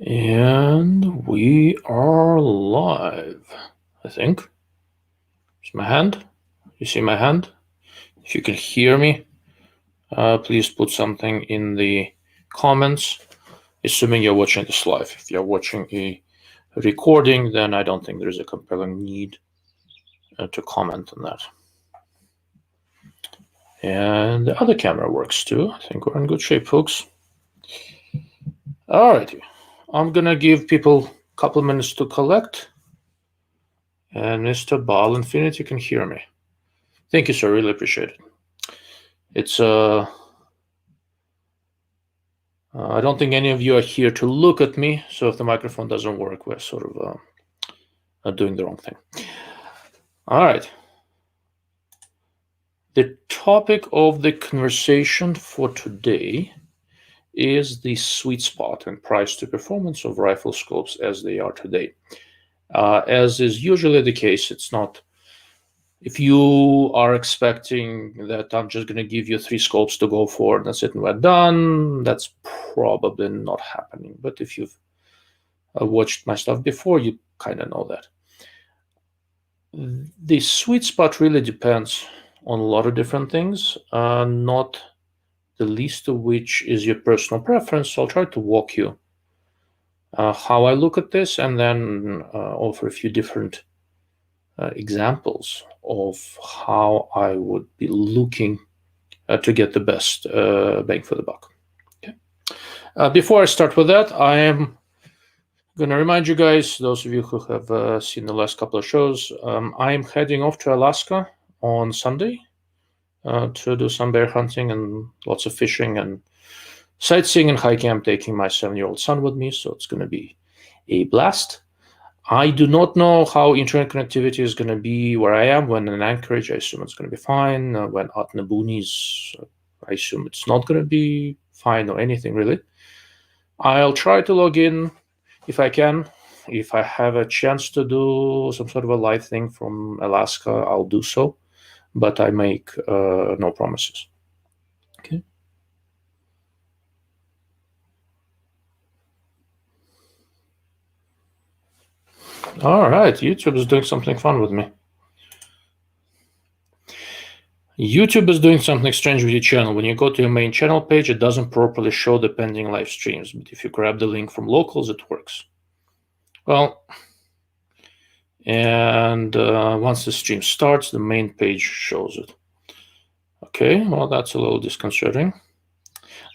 And we are live, I think. It's my hand. You see my hand? If you can hear me, please put something in the comments, assuming you're watching this live. If you're watching a recording, then I don't think there's a compelling need to comment on that. And the other camera works too. I think we're in good shape, folks. Alrighty. I'm gonna give people a couple minutes to collect. And Mr. Ball Infinity can hear me. Thank you, sir. Really appreciate it. It's I don't think any of you are here to look at me, so if the microphone doesn't work, we're sort of doing the wrong thing. All right. The topic of the conversation for today is the sweet spot and price to performance of rifle scopes as they are today. As is usually the case, it's not. If you are expecting that I'm just going to give you 3 scopes to go for, and that's it and we're done, that's probably not happening. But if you've watched my stuff before, you kind of know that. The sweet spot really depends on a lot of different things, not the least of which is your personal preference. So I'll try to walk you how I look at this and then offer a few different examples of how I would be looking to get the best bang for the buck. Okay. Before I start with that, I am going to remind you guys, those of you who have seen the last couple of shows, I am heading off to Alaska on Sunday to do some bear hunting and lots of fishing and sightseeing and hiking. I'm taking my 7-year-old son with me, so it's going to be a blast. I do not know how internet connectivity is going to be where I am. When in Anchorage, I assume it's going to be fine. When out in the boonies, I assume it's not going to be fine or anything really. I'll try to log in if I can. If I have a chance to do some sort of a live thing from Alaska, I'll do so. But I make no promises. Okay. All right, YouTube is doing something fun with me. YouTube is doing something strange with your channel. When you go to your main channel page, it doesn't properly show the pending live streams. But if you grab the link from locals, it works. Well, and once the stream starts, the main page shows it. Okay, well, that's a little disconcerting.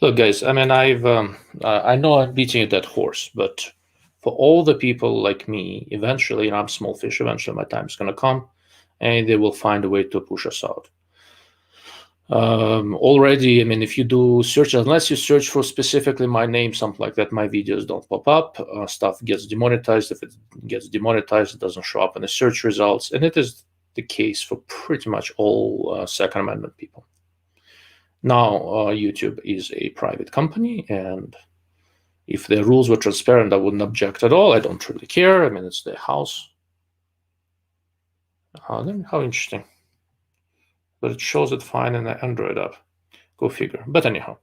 Look, guys, I mean, I know I'm beating a dead horse, but for all the people like me, eventually, and I'm small fish, eventually my time is going to come, and they will find a way to push us out. Already, I mean, if you do search, unless you search for specifically my name, something like that, my videos don't pop up. Stuff gets demonetized. If it gets demonetized, it doesn't show up in the search results, and it is the case for pretty much all Second Amendment people. Now, YouTube is a private company, and if the rules were transparent, I wouldn't object at all. I don't really care. I mean, it's their house. How interesting. But it shows it fine in the Android app. Go figure. But anyhow,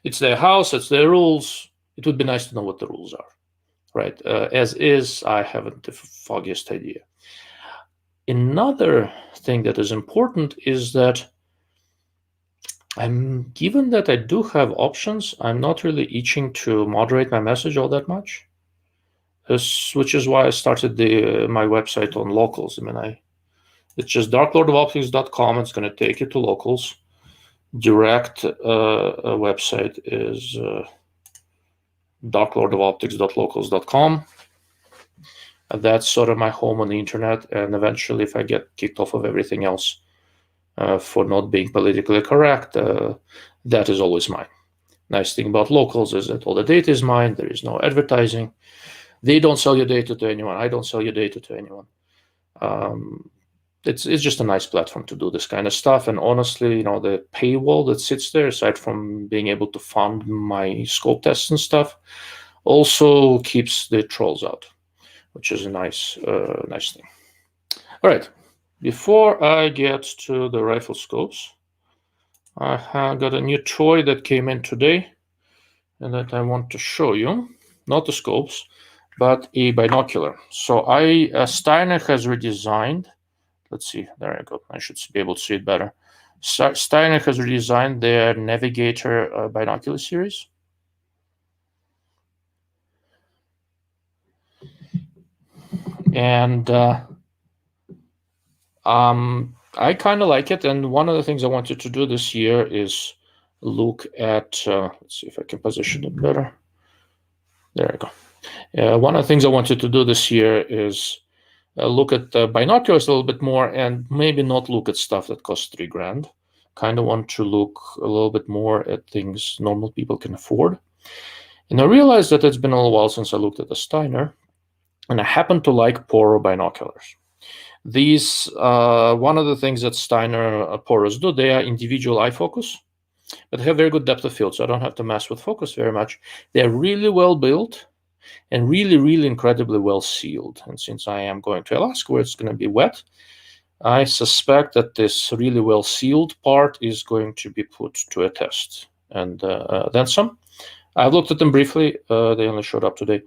it's their house, it's their rules. It would be nice to know what the rules are, right? As is, I haven't the foggiest idea. Another thing that is important is that given that I do have options, I'm not really itching to moderate my message all that much, which is why I started my website on locals. I mean, it's just darklordofoptics.com. It's going to take you to locals. Direct website is darklordofoptics.locals.com. That's sort of my home on the internet. And eventually, if I get kicked off of everything else for not being politically correct, that is always mine. Nice thing about locals is that all the data is mine. There is no advertising. They don't sell your data to anyone. I don't sell your data to anyone. It's just a nice platform to do this kind of stuff. And honestly, the paywall that sits there, aside from being able to fund my scope tests and stuff, also keeps the trolls out, which is a nice thing. All right, before I get to the rifle scopes, I have got a new toy that came in today and that I want to show you. not the scopes, but a binocular. So Steiner has redesigned. Let's see, there I go. I should be able to see it better. Steiner has redesigned their Navigator binocular series. And I kind of like it. And one of the things I wanted to do this year is look at, let's see if I can position it better. There I go. One of the things I wanted to do this year is look at binoculars a little bit more and maybe not look at stuff that costs $3,000. Kind of want to look a little bit more at things normal people can afford. And I realized that it's been a little while since I looked at the Steiner, and I happen to like Poro binoculars. These, one of the things that Steiner Poros do, they are individual eye focus, but have very good depth of field, so I don't have to mess with focus very much. They're really well built and really, really incredibly well sealed. And since I am going to Alaska where it's going to be wet, I suspect that this really well sealed part is going to be put to a test. And then some. I've looked at them briefly. They only showed up today.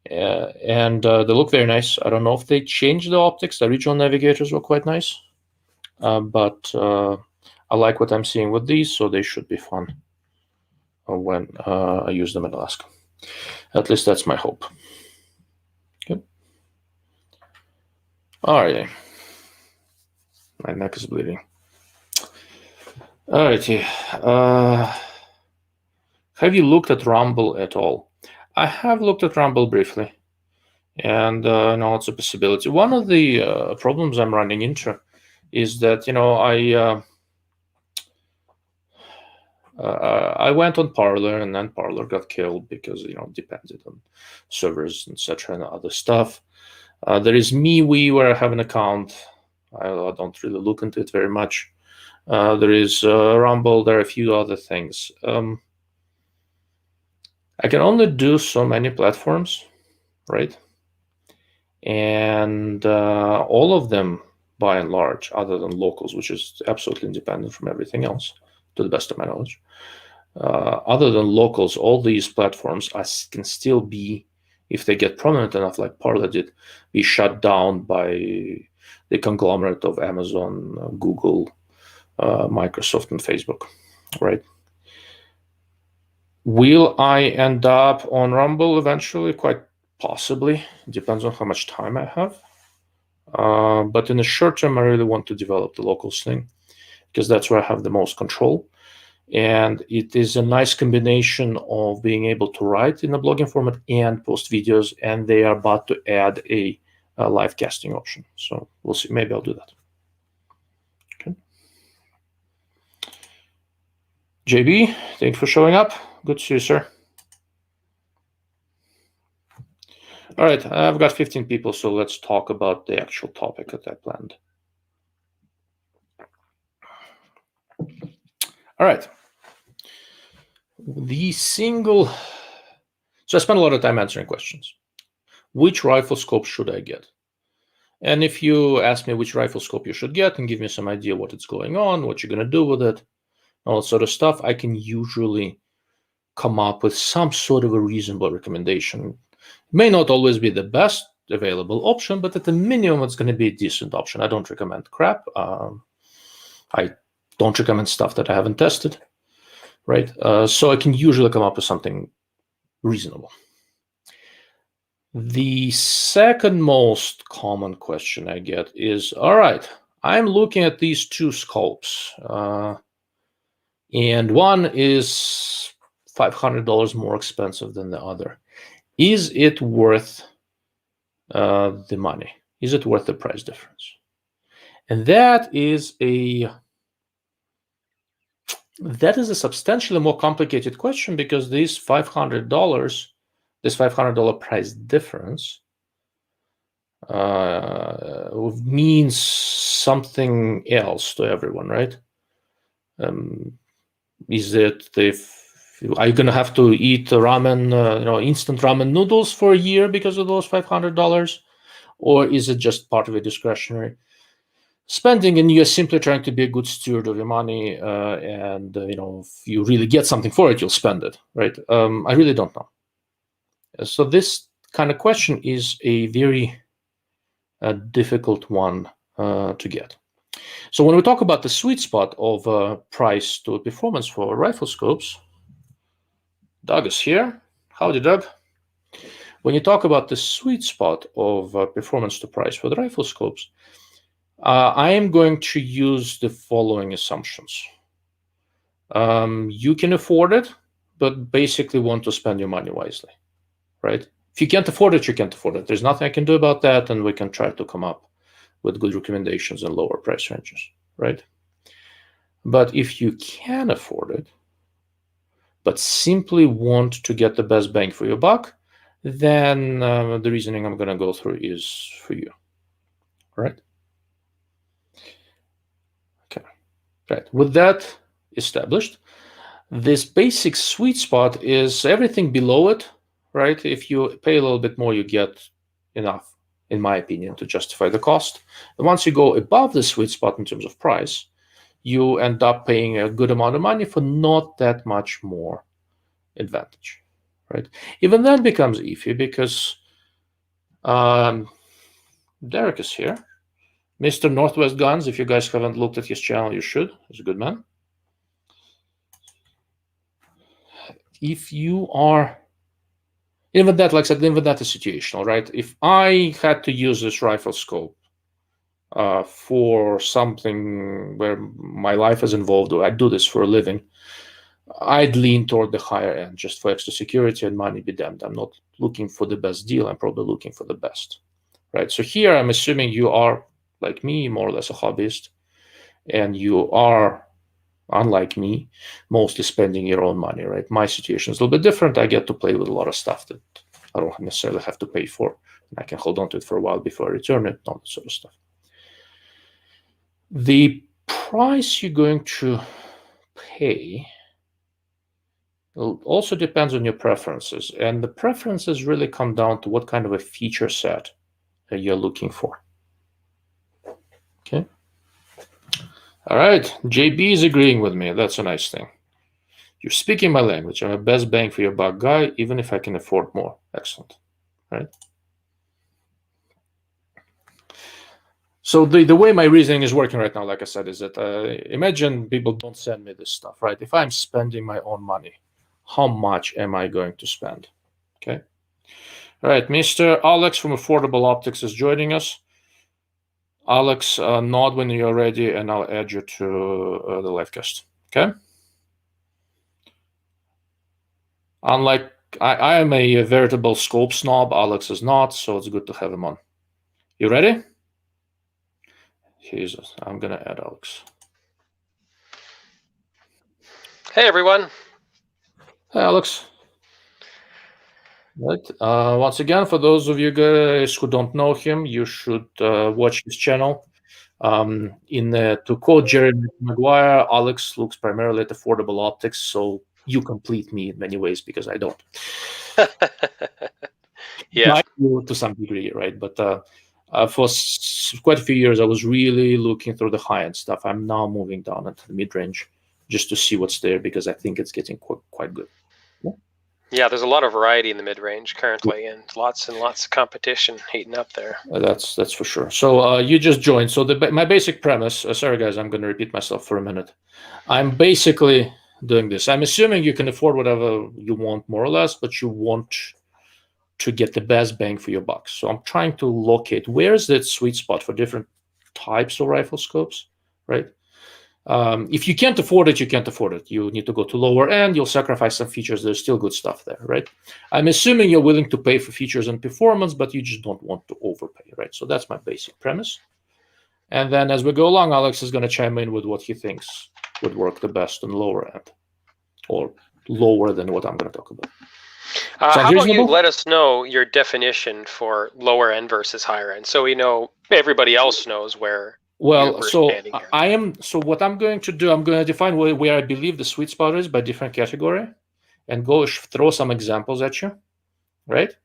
And they look very nice. I don't know if they changed the optics. The original navigators were quite nice. But I like what I'm seeing with these, so they should be fun when I use them in Alaska. At least that's my hope. Okay. All right. My neck is bleeding. All righty. Have you looked at Rumble at all? I have looked at Rumble briefly, and no, it's a possibility. One of the problems I'm running into is that, you know, I went on Parler, and then Parler got killed because, you know, it depended on servers, etc., and other stuff. There is MeWe, where I have an account. I don't really look into it very much. There is Rumble. There are a few other things. I can only do so many platforms, right? And all of them, by and large, other than locals, which is absolutely independent from everything else, to the best of my knowledge. Other than locals, all these platforms can still be, if they get prominent enough, like Parler did, be shut down by the conglomerate of Amazon, Google, Microsoft, and Facebook, right? Will I end up on Rumble eventually? Quite possibly. It depends on how much time I have. But in the short term, I really want to develop the locals thing, because that's where I have the most control. And it is a nice combination of being able to write in a blogging format and post videos, and they are about to add a live casting option. So we'll see. Maybe I'll do that. Okay. JB, thanks for showing up. Good to see you, sir. All right, I've got 15 people, so let's talk about the actual topic that I planned. All right. So I spent a lot of time answering questions. Which rifle scope should I get? And if you ask me which rifle scope you should get and give me some idea what it's going on, what you're going to do with it, all that sort of stuff, I can usually come up with some sort of a reasonable recommendation. It may not always be the best available option, but at the minimum, it's going to be a decent option. I don't recommend crap. I don't recommend stuff that I haven't tested, right? So I can usually come up with something reasonable. The second most common question I get is, all right, I'm looking at these two scopes, and one is $500 more expensive than the other. Is it worth the money? Is it worth the price difference? And that is a substantially more complicated question, because this $500 price difference means something else to everyone, right? Is it are you going to have to eat ramen, instant ramen noodles for a year because of those $500? Or is it just part of a discretionary spending, and you're simply trying to be a good steward of your money, and if you really get something for it, you'll spend it, right? I really don't know. So this kind of question is a very difficult one to get. So when we talk about the sweet spot of price to performance for rifle scopes, Doug is here. Howdy, Doug. When you talk about the sweet spot of performance to price for the rifle scopes, I am going to use the following assumptions. You can afford it, but basically want to spend your money wisely, right? If you can't afford it, you can't afford it. There's nothing I can do about that, and we can try to come up with good recommendations and lower price ranges, right? But if you can afford it, but simply want to get the best bang for your buck, then the reasoning I'm going to go through is for you, right? Okay, right. With that established, this basic sweet spot is everything below it, right? If you pay a little bit more, you get enough, in my opinion, to justify the cost. And once you go above the sweet spot in terms of price, you end up paying a good amount of money for not that much more advantage, right? Even that becomes iffy because Derek is here. Mr. Northwest Guns, if you guys haven't looked at his channel, you should. He's a good man. If you are, even that, like I said, even that is situational, right? If I had to use this rifle scope for something where my life is involved, or I do this for a living, I'd lean toward the higher end just for extra security, and money be damned. I'm not looking for the best deal. I'm probably looking for the best, right? So here I'm assuming you are, like me, more or less a hobbyist, and you are, unlike me, mostly spending your own money, right? My situation is a little bit different. I get to play with a lot of stuff that I don't necessarily have to pay for. I can hold on to it for a while before I return it, all that sort of stuff. The price you're going to pay also depends on your preferences, and the preferences really come down to what kind of a feature set you're looking for. Okay. All right, JB is agreeing with me. That's a nice thing. You're speaking my language. I'm a best bang for your buck guy, even if I can afford more. Excellent, right? So the way my reasoning is working right now, like I said, is that imagine people don't send me this stuff, right? If I'm spending my own money, how much am I going to spend? Okay. All right, Mr. Alex from Affordable Optics is joining us. Alex, nod when you're ready, and I'll add you to the live cast. Okay. Unlike I am a veritable scope snob, Alex is not, so it's good to have him on. You ready? Jesus, I'm gonna add Alex. Hey everyone. Hey Alex. Right. Once again, for those of you guys who don't know him, you should watch his channel. To quote Jerry Maguire, Alex looks primarily at affordable optics, so you complete me in many ways because I don't. Yeah. I do to some degree, right? But for quite a few years, I was really looking through the high-end stuff. I'm now moving down into the mid-range just to see what's there because I think it's getting quite good. Yeah, there's a lot of variety in the mid-range currently, and lots of competition heating up there. That's for sure. So you just joined. So my basic premise. Sorry guys, I'm going to repeat myself for a minute. I'm basically doing this. I'm assuming you can afford whatever you want, more or less, but you want to get the best bang for your buck. So I'm trying to locate where's that sweet spot for different types of rifle scopes, right? If you can't afford it, you can't afford it. You need to go to lower end. You'll sacrifice some features. There's still good stuff there, right? I'm assuming you're willing to pay for features and performance, but you just don't want to overpay, right? So that's my basic premise. And then as we go along, Alex is going to chime in with what he thinks would work the best on lower end, or lower than what I'm going to talk about. How about you let us know your definition for lower end versus higher end, so we know, everybody else knows where. Well, so what I'm going to do, I'm going to define where I believe the sweet spot is by different category, and go throw some examples at you, right?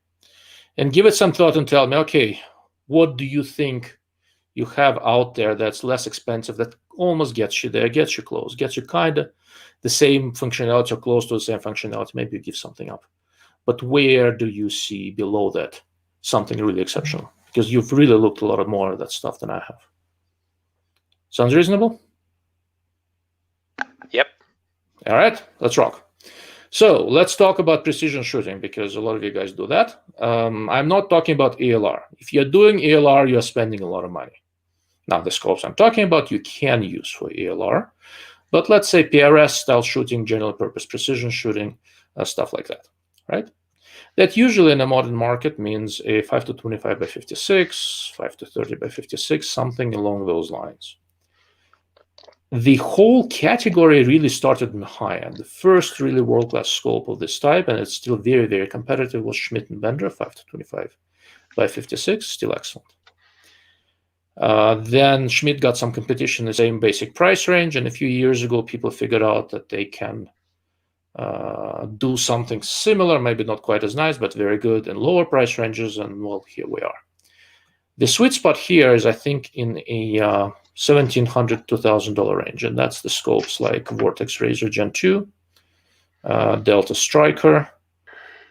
And give it some thought and tell me, okay, what do you think you have out there that's less expensive, that almost gets you there, gets you close, gets you kind of the same functionality or close to the same functionality. Maybe you give something up. but where do you see below that something really exceptional? Because you've really looked a lot more at that stuff than I have. Sounds reasonable? Yep. All right, let's rock. So let's talk about precision shooting, because a lot of you guys do that. I'm not talking about ELR. If you're doing ELR, you're spending a lot of money. Now, the scopes I'm talking about, you can use for ELR. But let's say PRS style shooting, general purpose precision shooting, stuff like that, right? That usually in a modern market means a 5 to 25 by 56, 5 to 30 by 56, something along those lines. The whole category really started in high end. The first really world-class scope of this type, and it's still very, very competitive, was Schmidt and Bender, 5 to 25 by 56, still excellent. Then Schmidt got some competition in the same basic price range, and a few years ago, people figured out that they can do something similar, maybe not quite as nice, but very good in lower price ranges, and well, here we are. The sweet spot here is, I think, in a $1,700 to $2,000 range, and that's the scopes like Vortex Razor Gen 2, Delta Striker,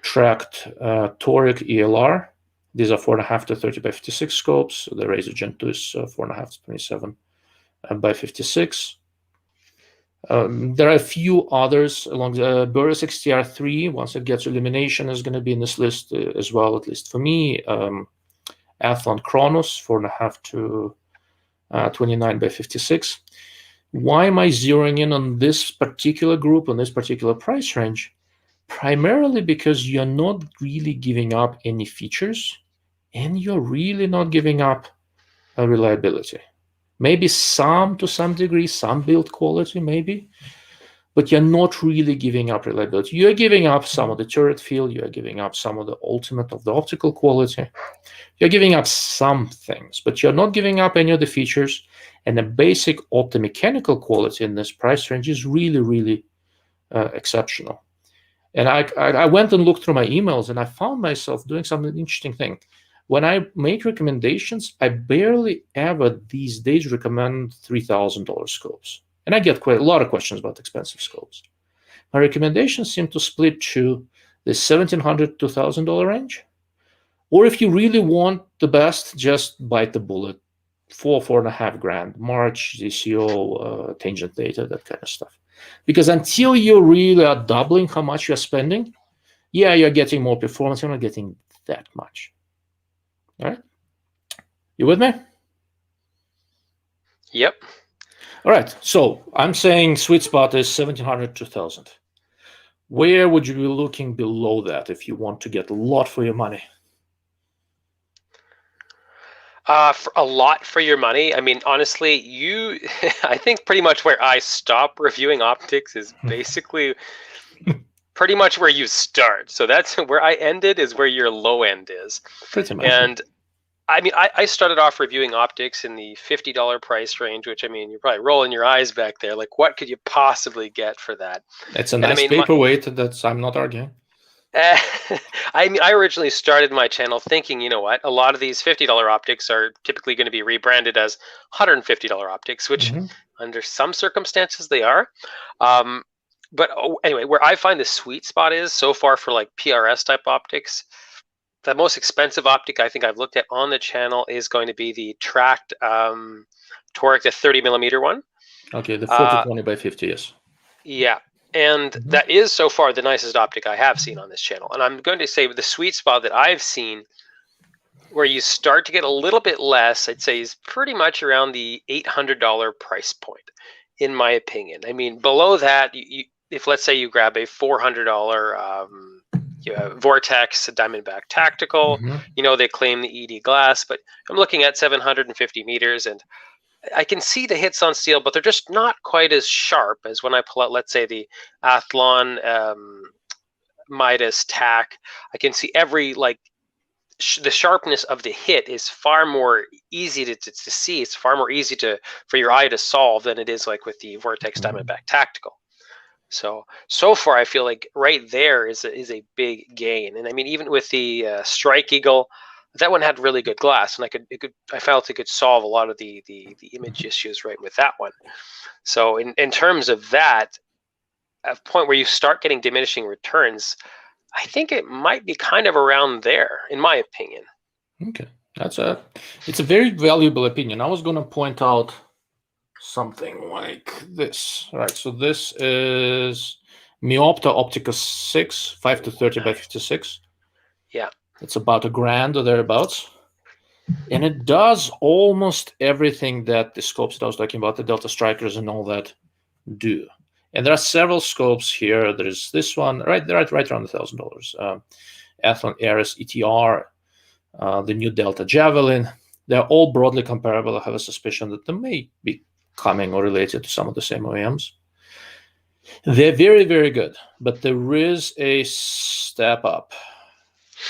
Tracked Toric ELR. These are 4.5 to 30 by 56 scopes. The Razor Gen 2 is 4.5 to 27 by 56. There are a few others along the Burris XTR3. Once it gets illumination, is going to be in this list as well, at least for me. Athlon Chronos, 4.5 to 29 by 56. Why am I zeroing in on this particular group, on this particular price range? Primarily because you're not really giving up any features, and you're really not giving up reliability. Maybe some, to some degree, some build quality, maybe, but you're not really giving up reliability. You're giving up some of the turret feel, you're giving up some of the ultimate of the optical quality, you're giving up some things, but you're not giving up any of the features, and the basic optomechanical quality in this price range is really, really exceptional. And I went and looked through my emails, and I found myself doing some interesting thing. When I make recommendations, I barely ever these days recommend $3,000 scopes. And I get quite a lot of questions about expensive scopes. My recommendations seem to split to the $1,700 to $2,000 range. Or if you really want the best, just bite the bullet. $4.5 grand, March, ZCO, tangent data, that kind of stuff. Because until you really are doubling how much you're spending, yeah, you're getting more performance, you're not getting that much. All right? You with me? Yep. All right, so I'm saying sweet spot is 1,700 to 2,000. Where would you be looking below that if you want to get a lot for your money? For a lot for your money. I mean, honestly, I think pretty much where I stop reviewing optics is basically pretty much where you start. So that's where I ended is where your low end is. Pretty much. And I mean, I started off reviewing optics in the $50 price range, which, I mean, you're probably rolling your eyes back there. Like, what could you possibly get for that? It's a nice paperweight. I'm not arguing. I mean, I originally started my channel thinking, you know what, a lot of these $50 optics are typically going to be rebranded as $150 optics, which under some circumstances they are. But anyway, where I find the sweet spot is so far for like PRS type optics, the most expensive optic I think I've looked at on the channel is going to be the Tracked Toric, the 30 millimeter one. Okay, the 4 to 20 by 50, yes. Yeah. And that is so far the nicest optic I have seen on this channel. And I'm going to say the sweet spot that I've seen where you start to get a little bit less, I'd say, is pretty much around the $800 price point, in my opinion. I mean, below that, if let's say you grab a $400 Vortex Diamondback Tactical, you know, they claim the ED glass, but I'm looking at 750 meters, and I can see the hits on steel, but they're just not quite as sharp as when I pull out, let's say, the Athlon Midas Tac. I can see every, like, the sharpness of the hit is far more easy to see. It's far more easy for your eye to solve than it is like with the Vortex Diamondback Tactical. So far, I feel like right there is a big gain. And I mean, even with the Strike Eagle, that one had really good glass, and I felt it could solve a lot of the image issues right with that one. So in terms of that, a point where you start getting diminishing returns, I think it might be kind of around there, in my opinion. Okay, it's a very valuable opinion. I was going to point out something like this. All right, so this is Meopta Optica 6, 5 to 30 by 56. Yeah. It's about $1,000 or thereabouts. And it does almost everything that the scopes that I was talking about, the Delta Strikers and all that, do. And there are several scopes here. There's this one, right around $1,000. Athlon Ares ETR, the new Delta Javelin. They're all broadly comparable. I have a suspicion that they may be coming or related to some of the same OEMs. They're very, very good, but there is a step up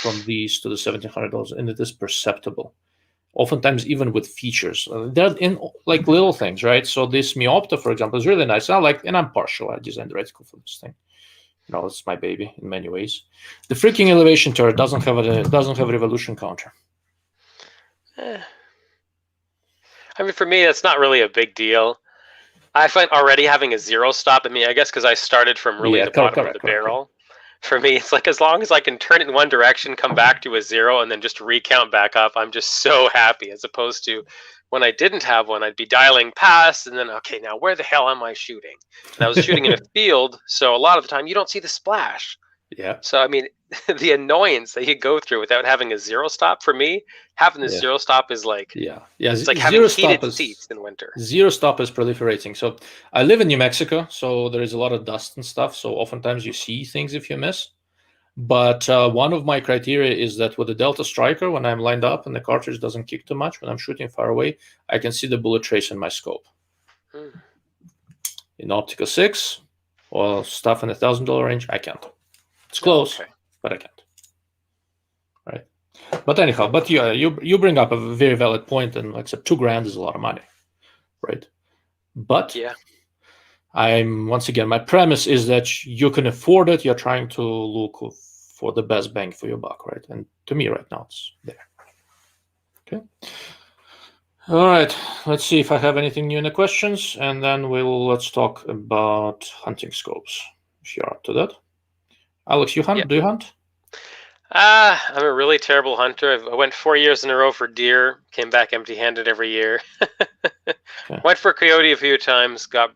from these to the $1,700, and it is perceptible. Oftentimes, even with features, they're in like little things, right? So this Meopta, for example, is really nice. And I'm partial. I designed the reticle for this thing. It's my baby in many ways. The freaking elevation turret doesn't have a revolution counter. I mean, for me, that's not really a big deal. I find already having a zero stop. I mean, I guess because I started from really the bottom of the barrel. For me, it's like as long as I can turn it in one direction, come back to a zero, and then just recount back up, I'm just so happy. As opposed to when I didn't have one, I'd be dialing past, and then, okay, now where the hell am I shooting? And I was shooting in a field, so a lot of the time you don't see the splash. Yeah. So, I mean, the annoyance that you go through without having a zero stop, for me, having the zero stop is like, it's like having heated seats in winter. Zero stop is proliferating. So I live in New Mexico, so there is a lot of dust and stuff. So oftentimes you see things if you miss. But one of my criteria is that with the Delta Striker, when I'm lined up and the cartridge doesn't kick too much, when I'm shooting far away, I can see the bullet trace in my scope. In Optica 6 or stuff in the $1,000 range, I can't. It's close, but I can't. Right. But anyhow, you bring up a very valid point, and like I said, $2,000 is a lot of money, right? But once again, my premise is that you can afford it. You're trying to look for the best bang for your buck, right? And to me, right now, it's there. Okay. All right. Let's see if I have anything new in the questions, and then let's talk about hunting scopes. If you're up to that. Alex, you hunt? Yeah. Do you hunt? I'm a really terrible hunter. I went 4 years in a row for deer, came back empty-handed every year. Went for coyote a few times, got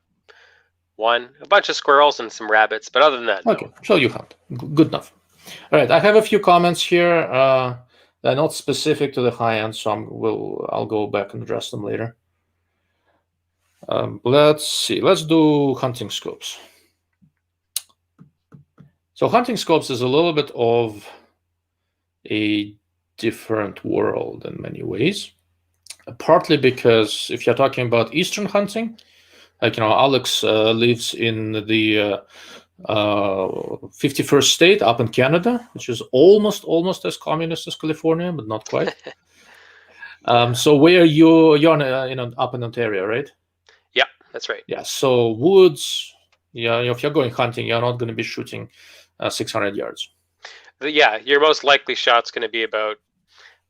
a bunch of squirrels and some rabbits, but other than that, okay, no. So you hunt. Good enough. All right, I have a few comments here. They're not specific to the high end, so I'll go back and address them later. Let's see. Let's do hunting scopes. So hunting scopes is a little bit of a different world in many ways. Partly because if you're talking about Eastern hunting, like, Alex lives in the 51st state up in Canada, which is almost as communist as California, but not quite. So where you're up in Ontario, right? Yeah, that's right. Yeah, so woods, if you're going hunting, you're not going to be shooting 600 yards. Yeah, your most likely shot's going to be about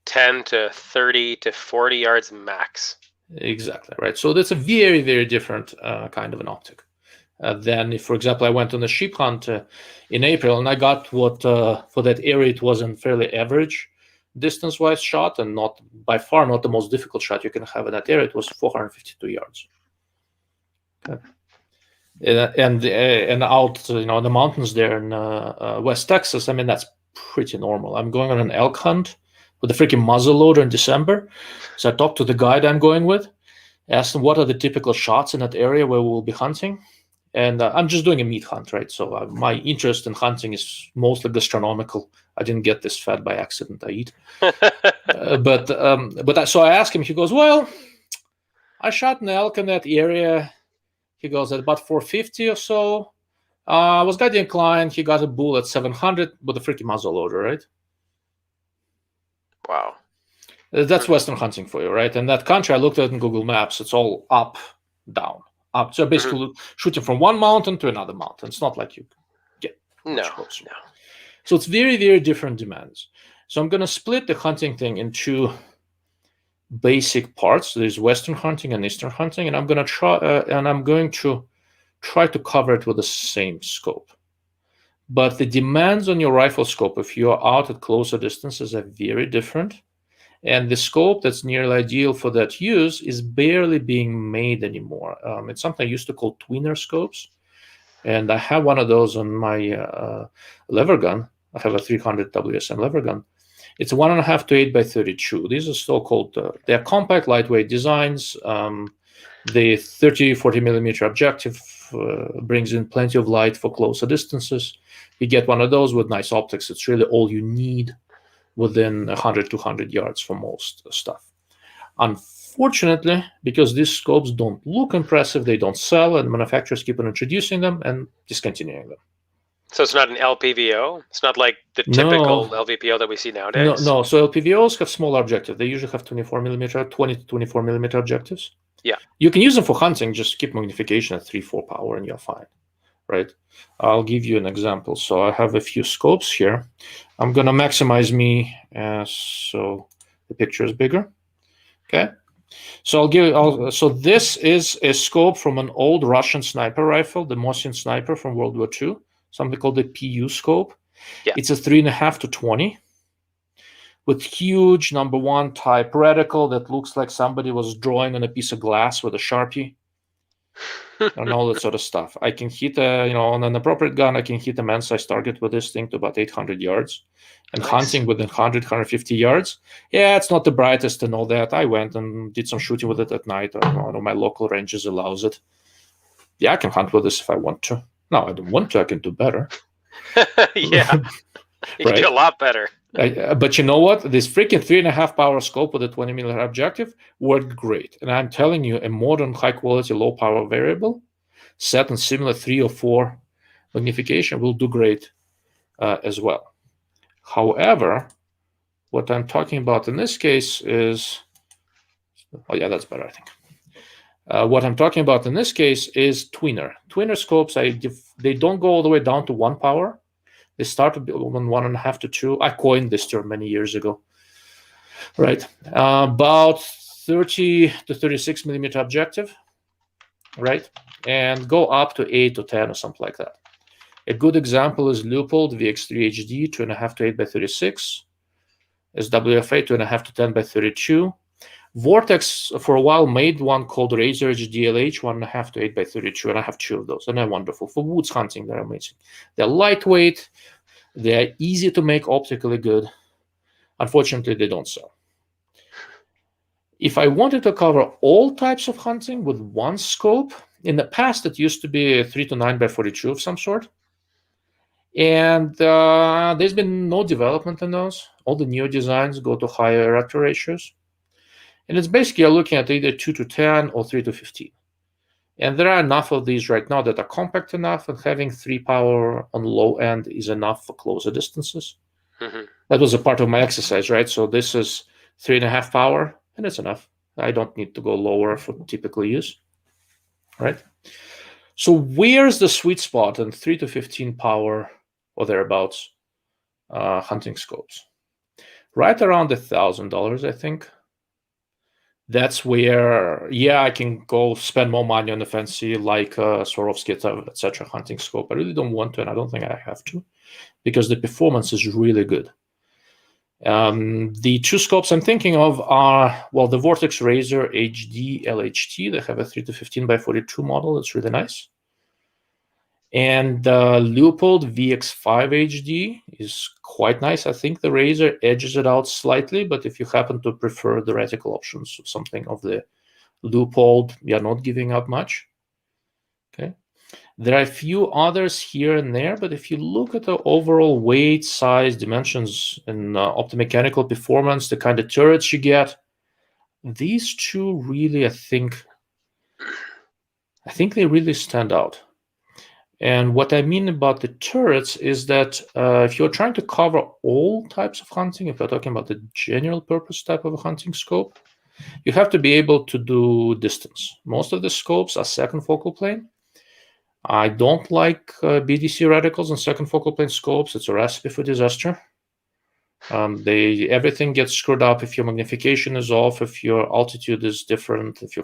10 to 30 to 40 yards max. Exactly, right. So that's a very, very different kind of an optic. Then if, for example, I went on a sheep hunt in April, and I got what, for that area, it was a fairly average distance-wise shot, and not by far not the most difficult shot you can have in that area. It was 452 yards. Okay. And out, the mountains there in West Texas, I mean, that's pretty normal. I'm going on an elk hunt with a freaking muzzle loader in December. So I talked to the guide I'm going with, asked him what are the typical shots in that area where we'll be hunting. And I'm just doing a meat hunt, right? So my interest in hunting is mostly gastronomical. I didn't get this fat by accident. I eat. So I asked him, he goes, well, I shot an elk in that area. He goes at about 450 or so. Was guiding a client. He got a bull at 700 with a freaking muzzle loader, right? Wow. That's Western hunting for you, right? And that country, I looked at it in Google Maps. It's all up, down, up. So basically shooting from one mountain to another mountain. It's not like you get much closer. No. So it's very, very different demands. So I'm going to split the hunting thing into basic parts. There's Western hunting and Eastern hunting, and I'm going to try to cover it with the same scope. But the demands on your rifle scope, if you're out at closer distances, are very different. And the scope that's nearly ideal for that use is barely being made anymore. It's something I used to call tweener scopes. And I have one of those on my lever gun. I have a 300 WSM lever gun. It's 1.5 to 8 by 32. These are so-called, they're compact, lightweight designs. The 40 millimeter objective brings in plenty of light for closer distances. You get one of those with nice optics. It's really all you need within 100 to 200 yards for most stuff. Unfortunately, because these scopes don't look impressive, they don't sell, and manufacturers keep on introducing them and discontinuing them. So it's not an LPVO? It's not like the typical LVPO that we see nowadays? No. So LPVOs have smaller objectives. They usually have 20 to 24 millimeter objectives. Yeah. You can use them for hunting, just keep magnification at 3-4 power and you're fine, right? I'll give you an example. So I have a few scopes here. I'm going to maximize me so the picture is bigger. Okay. So so this is a scope from an old Russian sniper rifle, the Mosin sniper from World War II, something called the PU scope. Yeah. It's a 3.5 to 20 with huge #1 type reticle that looks like somebody was drawing on a piece of glass with a Sharpie and all that sort of stuff. I can hit on an appropriate gun, I can hit a man-sized target with this thing to about 800 yards. And nice. Hunting within 100, 150 yards. Yeah, it's not the brightest and all that. I went and did some shooting with it at night. One of my local ranges allows it. Yeah, I can hunt with this if I want to. No, I don't want to. I can do better. Yeah, you can do a lot better. But you know what? This freaking 3.5 power scope with a 20 millimeter objective worked great. And I'm telling you, a modern high-quality, low-power variable set in similar 3 or 4 magnification will do great as well. However, what I'm talking about in this case is, oh yeah, that's better, I think. What I'm talking about in this case is tweener. Tweener scopes, they don't go all the way down to 1 power. They start on 1.5 to 2. I coined this term many years ago, right? About 30 to 36 millimeter objective, right? And go up to 8 to 10 or something like that. A good example is Leupold VX3 HD, 2.5 to 8 by 36. SWFA, 2.5 to 10 by 32. Vortex, for a while, made one called Razor DLH, 1.5 to 8 by 32, and I have 2 of those, and they're wonderful. For woods hunting, they're amazing. They're lightweight, they're easy to make optically good. Unfortunately, they don't sell. If I wanted to cover all types of hunting with one scope, in the past, it used to be a 3 to 9 by 42 of some sort. And there's been no development in those. All the new designs go to higher error ratios. And it's basically looking at either 2 to 10 or 3 to 15. And there are enough of these right now that are compact enough, and having 3 power on low end is enough for closer distances. Mm-hmm. That was a part of my exercise, right? So this is 3.5 power, and it's enough. I don't need to go lower for typical use, right? So where's the sweet spot in 3 to 15 power or thereabouts hunting scopes? Right around $1,000, I think. That's where, yeah, I can go spend more money on the fancy, like Swarovski, etc. hunting scope. I really don't want to, and I don't think I have to, because the performance is really good. The 2 scopes I'm thinking of are, well, the Vortex Razor HD LHT. They have a 3 to 15 by 42 model. That's really nice. And Leupold VX5 HD is quite nice. I think the Razor edges it out slightly, but if you happen to prefer the reticle options, something of the Leupold, you're not giving up much. Okay. There are a few others here and there, but if you look at the overall weight, size, dimensions, and optomechanical performance, the kind of turrets you get, these 2 really, I think they really stand out. And what I mean about the turrets is that if you're trying to cover all types of hunting, if you're talking about the general purpose type of a hunting scope, you have to be able to do distance. Most of the scopes are second focal plane. I don't like BDC reticles and second focal plane scopes. It's a recipe for disaster. Everything gets screwed up if your magnification is off, if your altitude is different, if you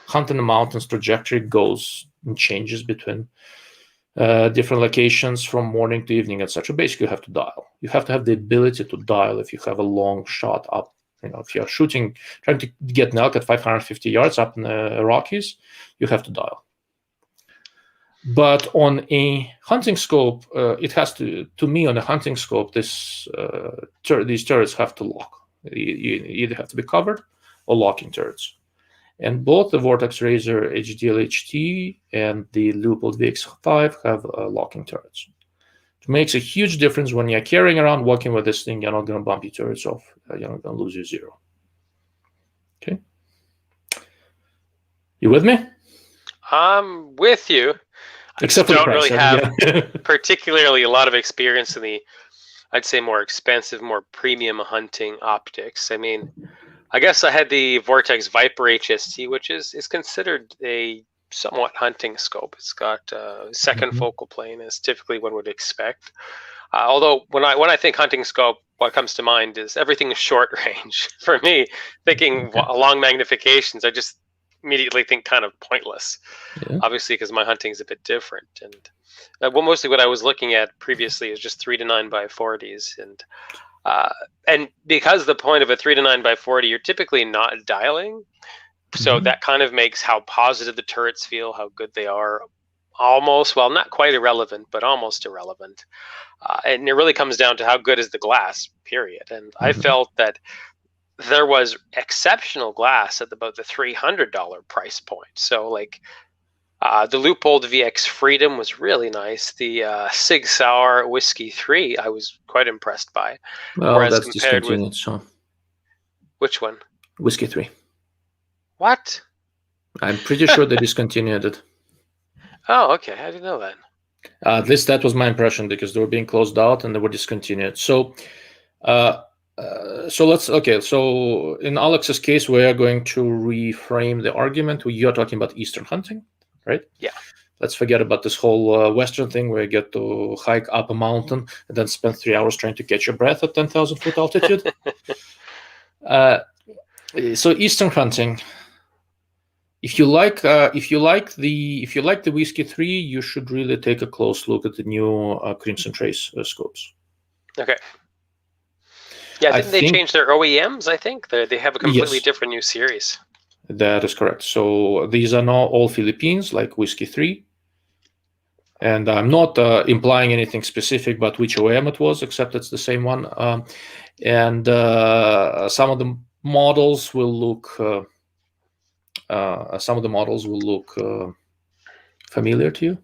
hunt in the mountains, trajectory goes and changes between different locations from morning to evening, etc. Basically, you have to dial. You have to have the ability to dial if you have a long shot up. If you're trying to get an elk at 550 yards up in the Rockies, you have to dial. But on a hunting scope, it has to me, on a hunting scope, these turrets have to lock. You either have to be covered or locking turrets. And both the Vortex Razor HDL-HT and the Leupold VX5 have locking turrets. It makes a huge difference when you're carrying around, walking with this thing. You're not going to bump your turrets off. You're not going to lose your zero. Okay. You with me? I'm with you. Except for the price. Really have particularly a lot of experience in the, I'd say, more expensive, more premium hunting optics. I mean, I guess I had the Vortex Viper HST, which is considered a somewhat hunting scope. It's got second focal plane, as typically one would expect. Although when I think hunting scope, what comes to mind is everything short range. For me, thinking long magnifications, I just immediately think kind of pointless. Yeah. Obviously, because my hunting is a bit different. And mostly what I was looking at previously is just 3 to 9 by 40s, and because the point of a 3 to 9 by 40, you're typically not dialing, so that kind of makes how positive the turrets feel, how good they are, almost, well, not quite irrelevant, but almost irrelevant. And it really comes down to how good is the glass, period. And I felt that there was exceptional glass at about the $300 price point. So like the Leupold VX Freedom was really nice. The Sig Sauer Whiskey 3 I was quite impressed by. Well, whereas that's discontinued, with, so. Which one? Whiskey 3. What? I'm pretty sure they discontinued it. Oh, okay. I didn't know that. At least that was my impression, because they were being closed out and they were discontinued. So so in Alex's case, we are going to reframe the argument. You're talking about Eastern hunting, right? Yeah. Let's forget about this whole Western thing where you get to hike up a mountain and then spend 3 hours trying to catch your breath at 10,000 foot altitude. So Eastern hunting, if you like the Whiskey 3, you should really take a close look at the new Crimson Trace scopes. Okay. Yeah, didn't they change their OEMs? I think they have a completely different new series. That is correct. So these are now all Philippines, like Whiskey 3. And I'm not implying anything specific about which OEM it was, except it's the same one. And some of the models will look familiar to you.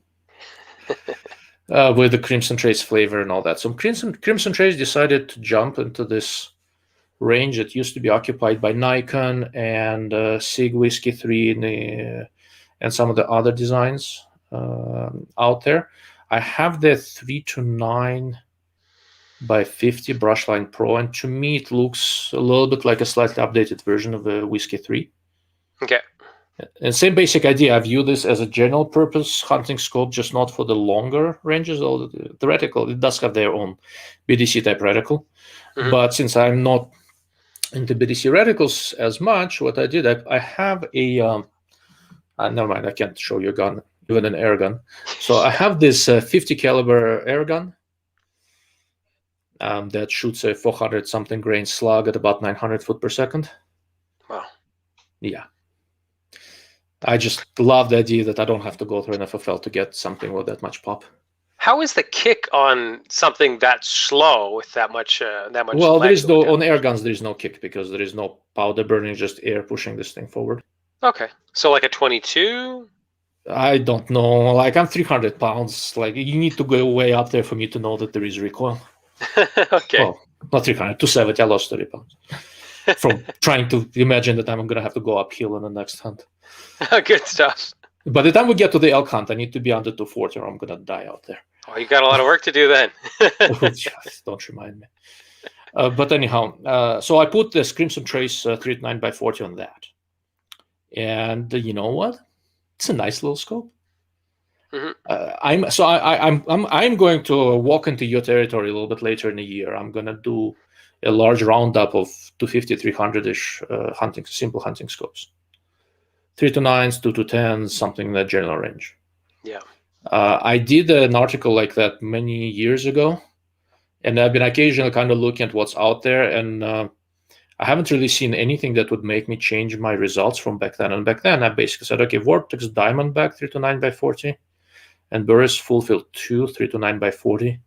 With the Crimson Trace flavor and all that. So Crimson Trace decided to jump into this range that used to be occupied by Nikon and Sig Whiskey 3 and some of the other designs out there. I have the 3 to 9 by 50 Brushline Pro, and to me it looks a little bit like a slightly updated version of the Whiskey 3. Okay. And same basic idea. I view this as a general purpose hunting scope, just not for the longer ranges. Although the reticle, it does have their own BDC type reticle. But since I'm not into BDC reticles as much, what I did, I have a never mind, I can't show you a gun, even an air gun. So I have this 50 caliber air gun that shoots a 400 something grain slug at about 900 foot per second. Wow. Yeah. I just love the idea that I don't have to go through an FFL to get something with that much pop. How is the kick on something that slow with that much? Well, there is no on air guns. There is no kick because there is no powder burning, just air pushing this thing forward. Okay, so like a 22. I don't know. Like I'm 300 pounds. Like you need to go way up there for me to know that there is recoil. Okay. Well, not 300, 270. I lost 30 pounds from trying to imagine that I'm going to have to go uphill in the next hunt. Good stuff. By the time we get to the elk hunt, I need to be under 240 or I'm going to die out there. Oh, you got a lot of work to do then. Don't remind me. But anyhow, so I put this Crimson Trace 3 to 9 by 40 on that. And you know what? It's a nice little scope. I'm going to walk into your territory a little bit later in the year. I'm going to do a large roundup of 250, 300-ish simple hunting scopes. 3 to 9s, 2 to 10s, something in that general range. Yeah. I did an article like that many years ago, and I've been occasionally kind of looking at what's out there, and I haven't really seen anything that would make me change my results from back then. And back then, I basically said, okay, Vortex Diamondback 3 to 9 by 40, and Burris Full Field 2 3 to 9 by 40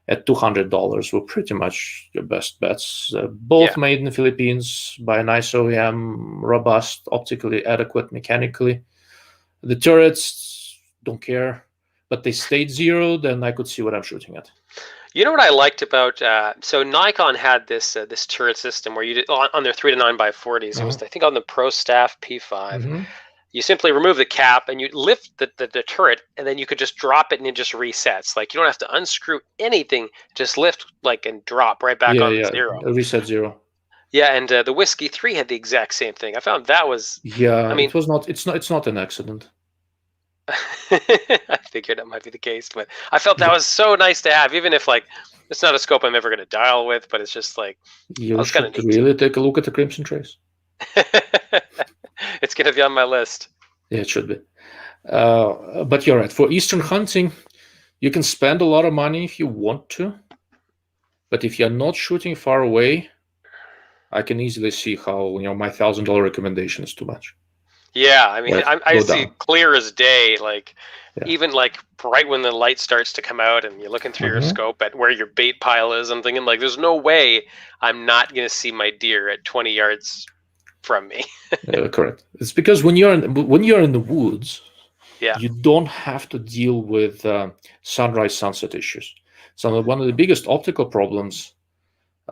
at $200 were pretty much your best bets. Both made in the Philippines by a nice OEM, robust, optically adequate, mechanically. The turrets, don't care, but they stayed zero, then I could see what I'm shooting at. You know what I liked about so Nikon had this this turret system where you did on their 3 to 9 by 40s. It was, I think, on the Pro Staff P5. You simply remove the cap and you lift the turret, and then you could just drop it and it just resets. Like, you don't have to unscrew anything, just lift and drop right back on zero. Reset zero. Yeah, and the Whiskey 3 had the exact same thing. I found that was I mean, it's not an accident. I figured that might be the case, but I felt that was so nice to have, even if it's not a scope I'm ever going to dial with, but it's just you should really take a look at the Crimson Trace. It's going to be on my list. Yeah, it should be. But you're right. For Eastern hunting, you can spend a lot of money if you want to, but if you're not shooting far away, I can easily see how my $1,000 recommendation is too much. Yeah, I mean, I see clear as day, even right when the light starts to come out and you're looking through your scope at where your bait pile is, I'm thinking there's no way I'm not going to see my deer at 20 yards from me. Correct. It's because when you're in the woods, you don't have to deal with sunrise sunset issues. So one of the biggest optical problems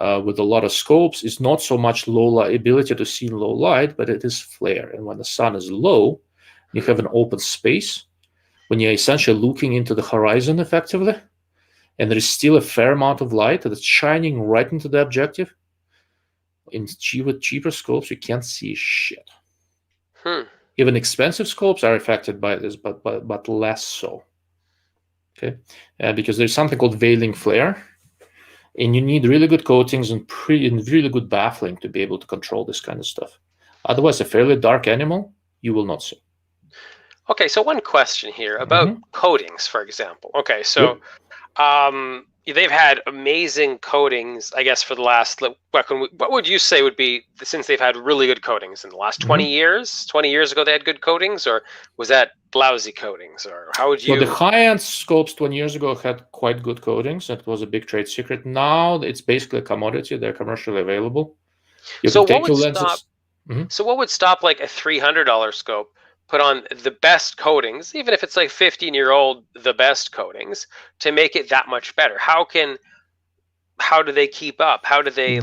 with a lot of scopes is not so much ability to see in low light, but it is flare. And when the sun is low, you have an open space when you're essentially looking into the horizon effectively, and there is still a fair amount of light that's shining right into the objective. With cheaper scopes, you can't see shit. Even expensive scopes are affected by this, but less so. Okay, because there's something called veiling flare, and you need really good coatings and really good baffling to be able to control this kind of stuff. Otherwise, a fairly dark animal you will not see. Okay, so one question here about coatings, for example. Okay, so they've had amazing coatings, I guess, for the last, what would you say would be, since they've had really good coatings in the last 20 years? 20 years ago they had good coatings, or was that lousy coatings, or how would you? So the high-end scopes 20 years ago had quite good coatings. It was a big trade secret. Now it's basically a commodity. They're commercially available. So what would stop like a $300 scope put on the best coatings, even if it's 15-year-old, the best coatings, to make it that much better? How do they keep up? How do they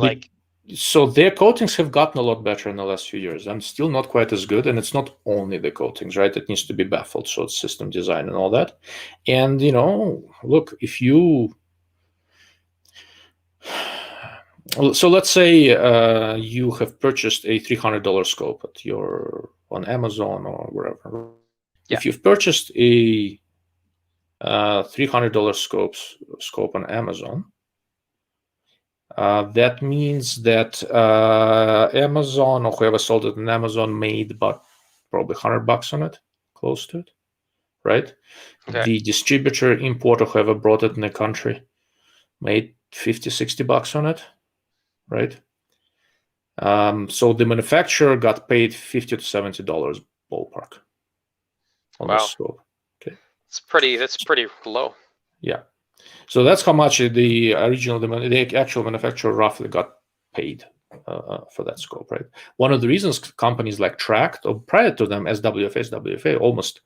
So their coatings have gotten a lot better in the last few years, and still not quite as good. And it's not only the coatings, right? It needs to be baffled, so it's system design and all that. And look, if you so let's say you have purchased a $300 scope on Amazon or wherever. If you've purchased a $300 scope on Amazon, that means that Amazon, or whoever sold it on Amazon, made about probably $100 on it, close to it, right? Okay. The distributor, importer, whoever brought it in the country, made $50-$60 on it, right? So the manufacturer got paid $50 to $70 ballpark on the scope. Okay, that's pretty low. Yeah, so that's how much the actual manufacturer roughly got paid for that scope, right? One of the reasons companies like Tract, or prior to them, SWFA almost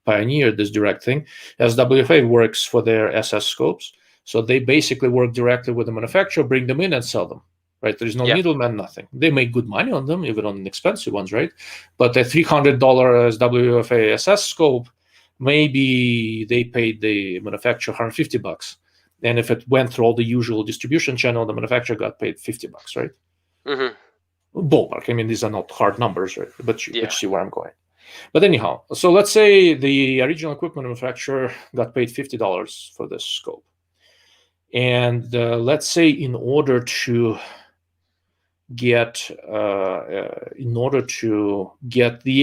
pioneered this direct thing. SWFA works for their SS scopes, so they basically work directly with the manufacturer, bring them in and sell them. Right, there's no middleman, nothing. They make good money on them, even on expensive ones, right? But a $300 SWFA SS scope, maybe they paid the manufacturer $150, and if it went through all the usual distribution channel, the manufacturer got paid $50, right? Ballpark. I mean, these are not hard numbers, right? But you see where I'm going. But anyhow, so let's say the original equipment manufacturer got paid $50 for this scope, and let's say in order to get the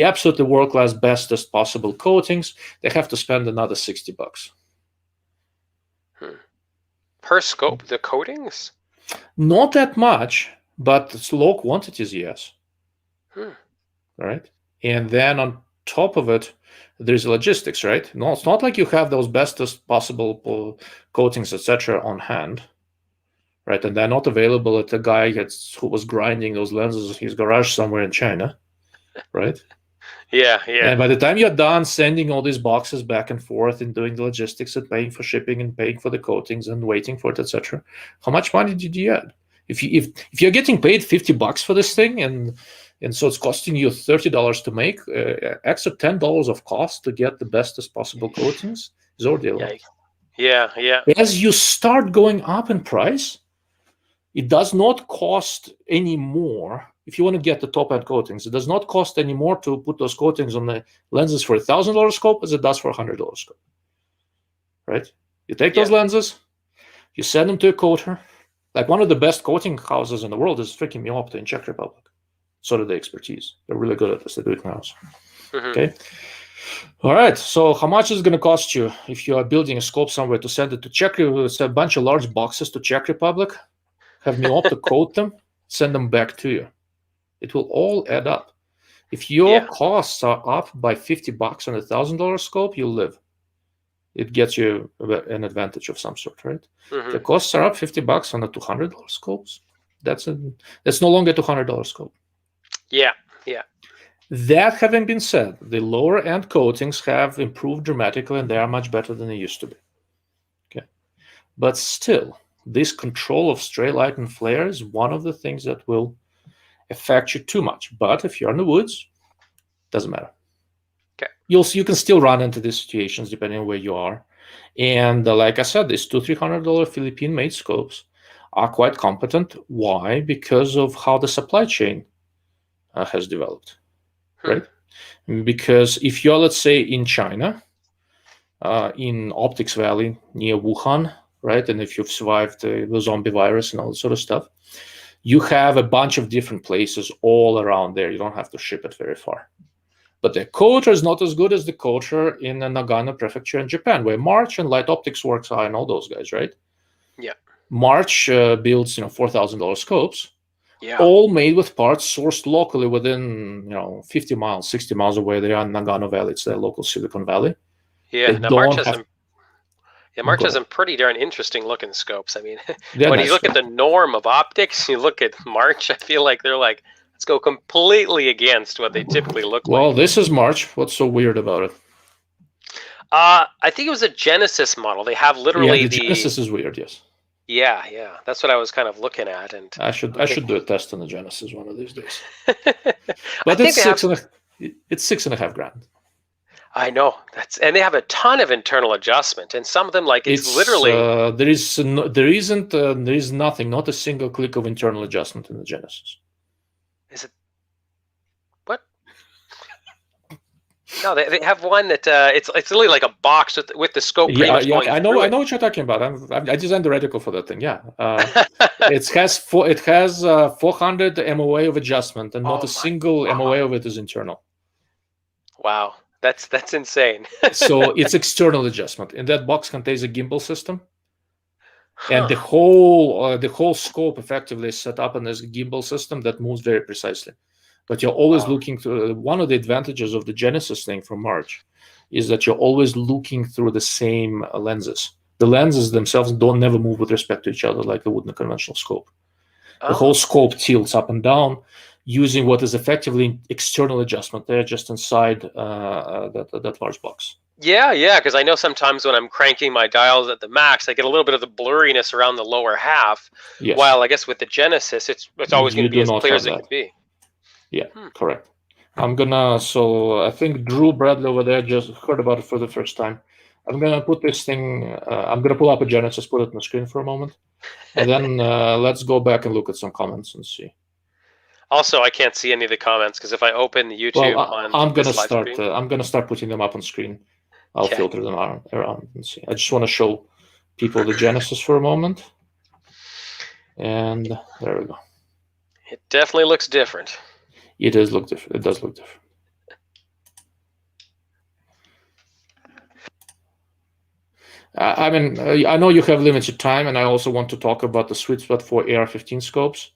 absolutely world-class bestest possible coatings, they have to spend another $60. Per scope, the coatings? Not that much, but it's low quantities, yes. Right? And then on top of it, there's logistics, right? No, it's not like you have those bestest possible coatings, etc., on hand, right? And they're not available at the guy who was grinding those lenses in his garage somewhere in China, right? Yeah. And by the time you're done sending all these boxes back and forth and doing the logistics and paying for shipping and paying for the coatings and waiting for it, etc., how much money did you get? If you're getting paid $50 for this thing and so it's costing you $30 to make, extra $10 of cost to get the bestest possible coatings is ordeal. Yeah. As you start going up in price, it does not cost any more. If you want to get the top-end coatings, it does not cost any more to put those coatings on the lenses for $1,000 scope as it does for $100 scope. Right? You take those lenses, you send them to a coater. Like one of the best coating houses in the world is freaking Optic in Czech Republic. Sort of the expertise. They're really good at this. They do it in-house. Okay. All right. So how much is it going to cost you if you are building a scope somewhere to send it to Czech Republic? It's a bunch of large boxes to Czech Republic. Have Optic coat them, send them back to you. It will all add up. If your costs are up by $50 on $1,000 scope, you'll live. It gets you an advantage of some sort, right? The costs are up $50 on the $200 scopes. That's no longer a $200 scope. Yeah. That having been said, the lower end coatings have improved dramatically and they are much better than they used to be. Okay, but still, this control of stray light and flare is one of the things that will affect you too much. But if you're in the woods, doesn't matter. Okay, you can still run into these situations depending on where you are. And like I said, these $200-$300 Philippine-made scopes are quite competent. Why? Because of how the supply chain has developed, right? Because if you're, let's say, in China, in Optics Valley near Wuhan, right, and if you've survived the zombie virus and all that sort of stuff, you have a bunch of different places all around there. You don't have to ship it very far. But the culture is not as good as the culture in Nagano Prefecture in Japan, where March and Light Optics Works are and all those guys, right? Yeah. March builds, $4,000 scopes, Yeah. all made with parts sourced locally within, 50 miles, 60 miles away. They are in Nagano Valley. It's their local Silicon Valley. Yeah. Now March has some pretty darn interesting looking scopes. I mean, when you look at the norm of optics, you look at March, I feel like they're like, let's go completely against what they typically look like. Well, this is March. What's so weird about it? I think it was a Genesis model. They have literally the Genesis is weird, yes. Yeah. That's what I was kind of looking at, and I should do a test on the Genesis one of these days. But it's $6,500. I know and they have a ton of internal adjustment, and some of them it's literally there is nothing, not a single click of internal adjustment in the Genesis. Is it what? No, they have one that it's literally like a box with the scope. I know what you're talking about. I designed the reticle for that thing. Yeah, it has 400 MOA of adjustment, and not a single MOA of it is internal. Wow, that's insane. So it's external adjustment, and that box contains a gimbal system, and the whole scope effectively is set up in this gimbal system that moves very precisely. But you're always looking through. One of the advantages of the Genesis thing from March is that you're always looking through the same lenses. The lenses themselves don't never move with respect to each other like they would in a conventional scope. The whole scope tilts up and down using what is effectively external adjustment. They're just inside that large box. Yeah, because I know sometimes when I'm cranking my dials at the max, I get a little bit of the blurriness around the lower half. Yes. While I guess with the Genesis, it's always going to be as clear as it can be. Yeah, correct. So I think Drew Bradley over there just heard about it for the first time. I'm going to put this thing, I'm going to pull up a Genesis, put it on the screen for a moment. And then let's go back and look at some comments and see. Also, I can't see any of the comments because if I open the YouTube I'm going to start putting them up on screen. I'll filter them around and see. I just want to show people the Genesis for a moment. And there we go. It definitely looks different. It does look different. It does look different. I mean, I know you have limited time, and I also want to talk about the sweet spot for AR-15 scopes.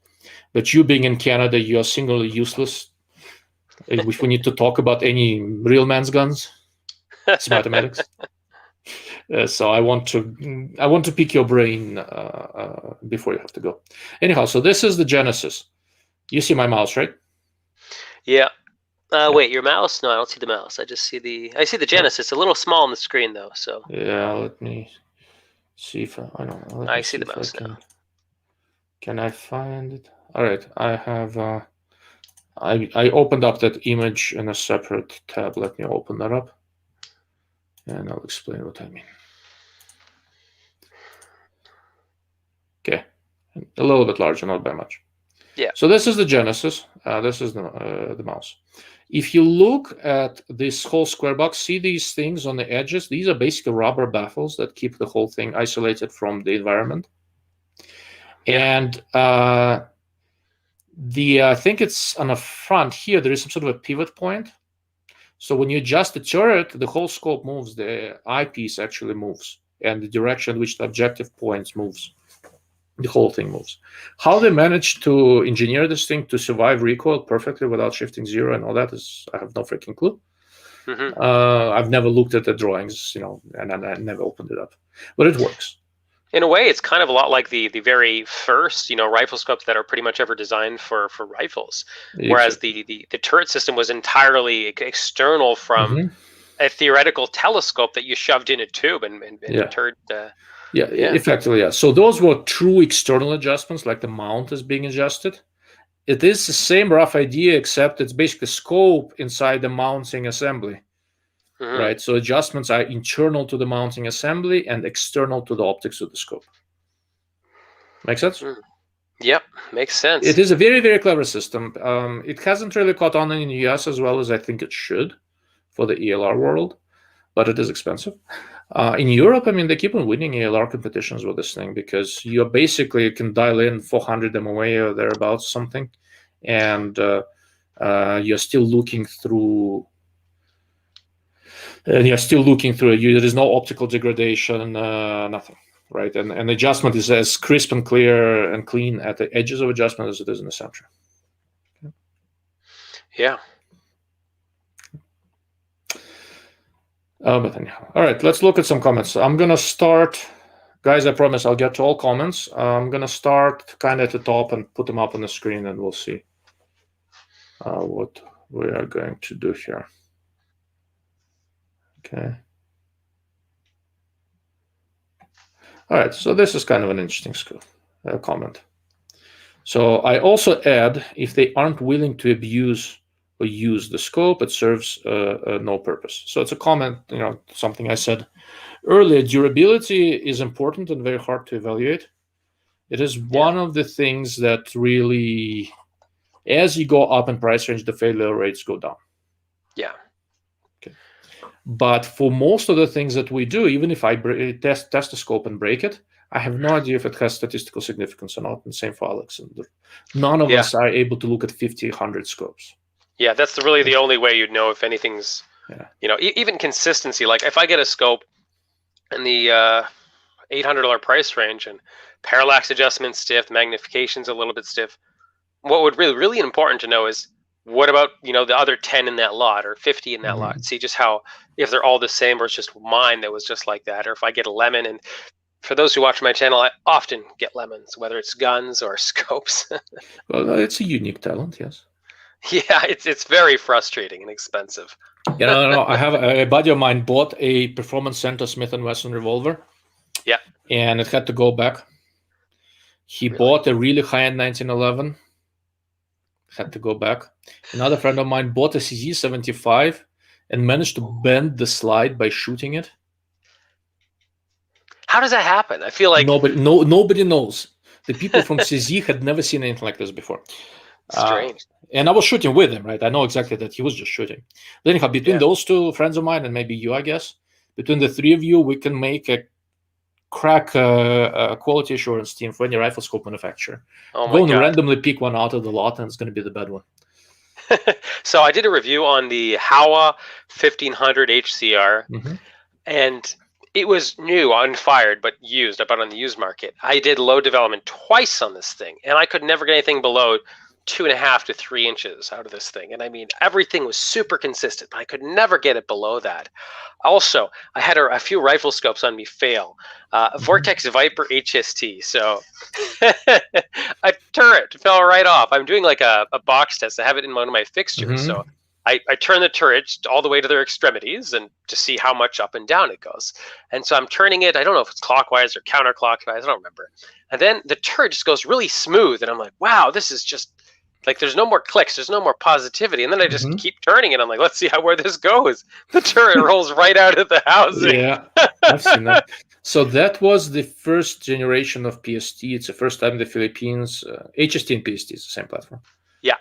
But you being in Canada, you are singularly useless if we need to talk about any real man's guns. It's mathematics. So I want to pick your brain before you have to go. Anyhow, so this is the Genesis. You see my mouse, right? Yeah. Wait, your mouse? No, I don't see the mouse. I see the Genesis. It's a little small on the screen though. So yeah, let me see if I don't know. I see the mouse now. Can I find it? All right, I have. I opened up that image in a separate tab. Let me open that up, and I'll explain what I mean. Okay, a little bit larger, not by much. Yeah. So this is the Genesis. This is the mouse. If you look at this whole square box, see these things on the edges? These are basically rubber baffles that keep the whole thing isolated from the environment. Yeah. And I think it's on the front here, there is some sort of a pivot point. So when you adjust the turret, the whole scope moves, the eyepiece actually moves, and the direction in which the objective points moves. The whole thing moves. How they managed to engineer this thing to survive recoil perfectly without shifting zero and all that is, I have no freaking clue. Mm-hmm. I've never looked at the drawings, and I never opened it up, but it works. In a way, it's kind of a lot like the very first, rifle scopes that are pretty much ever designed for rifles. Whereas the turret system was entirely external from a theoretical telescope that you shoved in a tube and turned. Yeah, effectively, yeah. So those were true external adjustments, like the mount is being adjusted. It is the same rough idea, except it's basically scope inside the mounting assembly, right? So adjustments are internal to the mounting assembly and external to the optics of the scope. Make sense? Yep, makes sense. It is a very, very clever system. It hasn't really caught on in the US as well as I think it should for the ELR world, but it is expensive. In Europe, I mean, they keep on winning ELR competitions with this thing because you basically can dial in 400 MOA or thereabouts something, and you're still looking through. And you're still looking through. There is no optical degradation, nothing, right? And adjustment is as crisp and clear and clean at the edges of adjustment as it is in the center. Yeah. But anyhow, all right, let's look at some comments. I'm going to start, guys, I promise I'll get to all comments. I'm going to start kind of at the top and put them up on the screen, and we'll see what we are going to do here. Okay. All right, so this is kind of an interesting comment. So I also add, if they aren't willing to abuse or use the scope, it serves no purpose. So it's a comment, something I said earlier. Durability is important and very hard to evaluate. It is one of the things that really, as you go up in price range, the failure rates go down. Yeah. Okay. But for most of the things that we do, even if I test the scope and break it, I have no idea if it has statistical significance or not. And same for Alex. And none of us are able to look at 50, 100 scopes. Yeah, that's really the only way you'd know if anything's, even consistency. Like if I get a scope in the $800 price range and parallax adjustment stiff, magnification's a little bit stiff, what would really important to know is what about, the other 10 in that lot or 50 in that lot? See just how, if they're all the same or it's just mine that was just like that, or if I get a lemon. And for those who watch my channel, I often get lemons, whether it's guns or scopes. Well, it's a unique talent, yes. Yeah, it's very frustrating and expensive. I have a buddy of mine bought a Performance Center Smith & Wesson revolver. Yeah. And it had to go back. He bought a really high-end 1911. Had to go back. Another friend of mine bought a CZ75 and managed to bend the slide by shooting it. How does that happen? I feel like nobody knows. The people from CZ had never seen anything like this before. Strange. And I was shooting with him, right? I know exactly that he was just shooting. But anyhow, between those two friends of mine and maybe you, I guess, between the three of you, we can make a crack quality assurance team for any rifle scope manufacturer. Oh Go my and God. randomly pick one out of the lot, and it's going to be the bad one. So I did a review on the Howa 1500 HCR, and it was new, unfired, but used. I bought it on the used market. I did low development twice on this thing, and I could never get anything below 2.5 to 3 inches out of this thing. And I mean, everything was super consistent, but I could never get it below that. Also, I had a few rifle scopes on me fail. Vortex Viper HST. So a turret fell right off. I'm doing like a box test. I have it in one of my fixtures. So I turn the turret all the way to their extremities and to see how much up and down it goes. And so I'm turning it. I don't know if it's clockwise or counterclockwise. I don't remember. And then the turret just goes really smooth. And I'm like, wow, this is just like, there's no more clicks. There's no more positivity. And then I just keep turning it. I'm like, let's see where this goes. The turret rolls right out of the housing. Yeah, I've seen that. So that was the first generation of PST. It's the first time in the Philippines. HST and PST is the same platform. Yeah.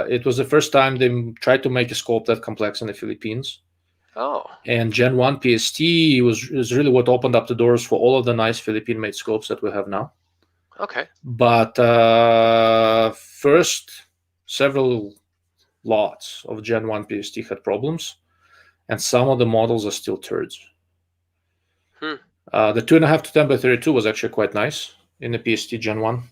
It was the first time they tried to make a scope that complex in the Philippines. Oh. And Gen 1 PST is really what opened up the doors for all of the nice Philippine-made scopes that we have now. Okay. But first several lots of Gen 1 PST had problems, and some of the models are still turds. The 2.5 to 10 by 32 was actually quite nice in the PST Gen 1.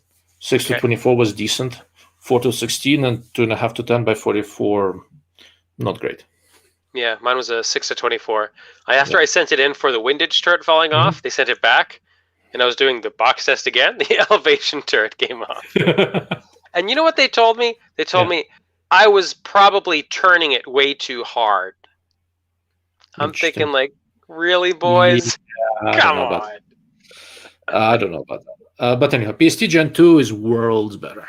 6 to 24 was decent. 4 to 16 and 2.5 to 10 by 44, not great. Yeah, mine was a 6 to 24. After I sent it in for the windage turret falling off, they sent it back, and I was doing the box test again. The elevation turret came off. And you know what they told me? They told me I was probably turning it way too hard. I'm thinking, like, really, boys? Yeah, Come on. I don't know about that. But anyhow, PST Gen 2 is worlds better.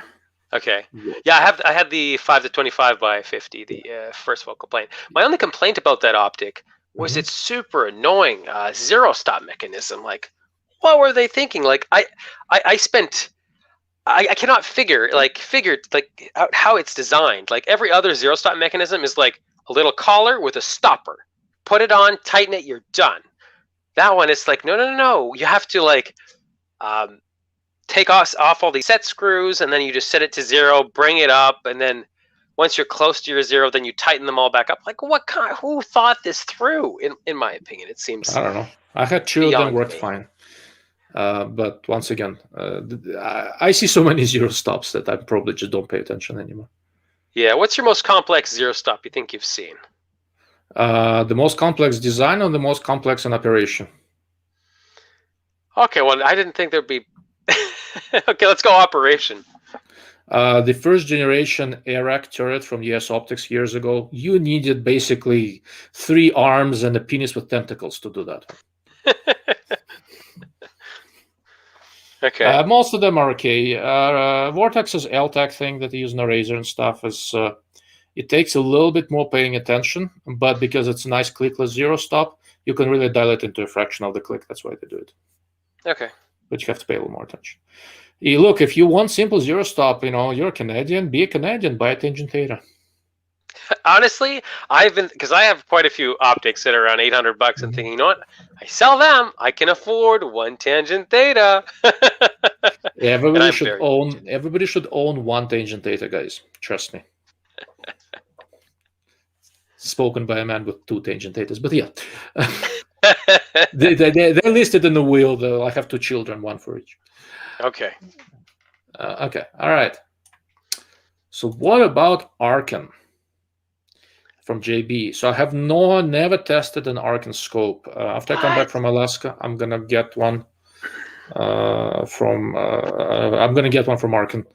Okay. Yeah, I had the 5 to 25 by 50, the first focal plane. My only complaint about that optic was it's super annoying. Zero stop mechanism. Like, what were they thinking? Like, I cannot figure out how it's designed. Like, every other zero stop mechanism is like a little collar with a stopper. Put it on, tighten it, you're done. That one is like, no. You have to like take off all these set screws, and then you just set it to 0, bring it up, and then once you're close to your 0, then you tighten them all back up. Like, who thought this through? In my opinion, it seems. I don't know. I had two of them worked fine. But once again, I see so many zero stops that I probably just don't pay attention anymore. Yeah, what's your most complex zero stop you think you've seen? The most complex design or the most complex in operation? Okay, well, I didn't think there'd be... Okay, let's go operation. The first generation ARAC turret from US Optics years ago, you needed basically 3 arms and a penis with tentacles to do that. Okay. Most of them are okay. Vortex's LTAC thing that they use in the Razor and stuff is... it takes a little bit more paying attention, but because it's a nice clickless zero stop, you can really dial it into a fraction of the click. That's why they do it. Okay. But you have to pay a little more attention. Look, if you want simple zero stop, you're a Canadian, be a Canadian, buy a Tangent Theta. Honestly, because I have quite a few optics that are around $800 and thinking, you know what? I sell them. I can afford one Tangent Theta. Everybody should own one Tangent Theta, guys. Trust me. Spoken by a man with 2 Tangent Thetas, but yeah. They're listed in the will. I have 2 children, 1 for each. Okay. Okay. All right. So what about Arken from JB? So I have never tested an Arken scope. After I come back from Alaska, I'm gonna get one from Arken,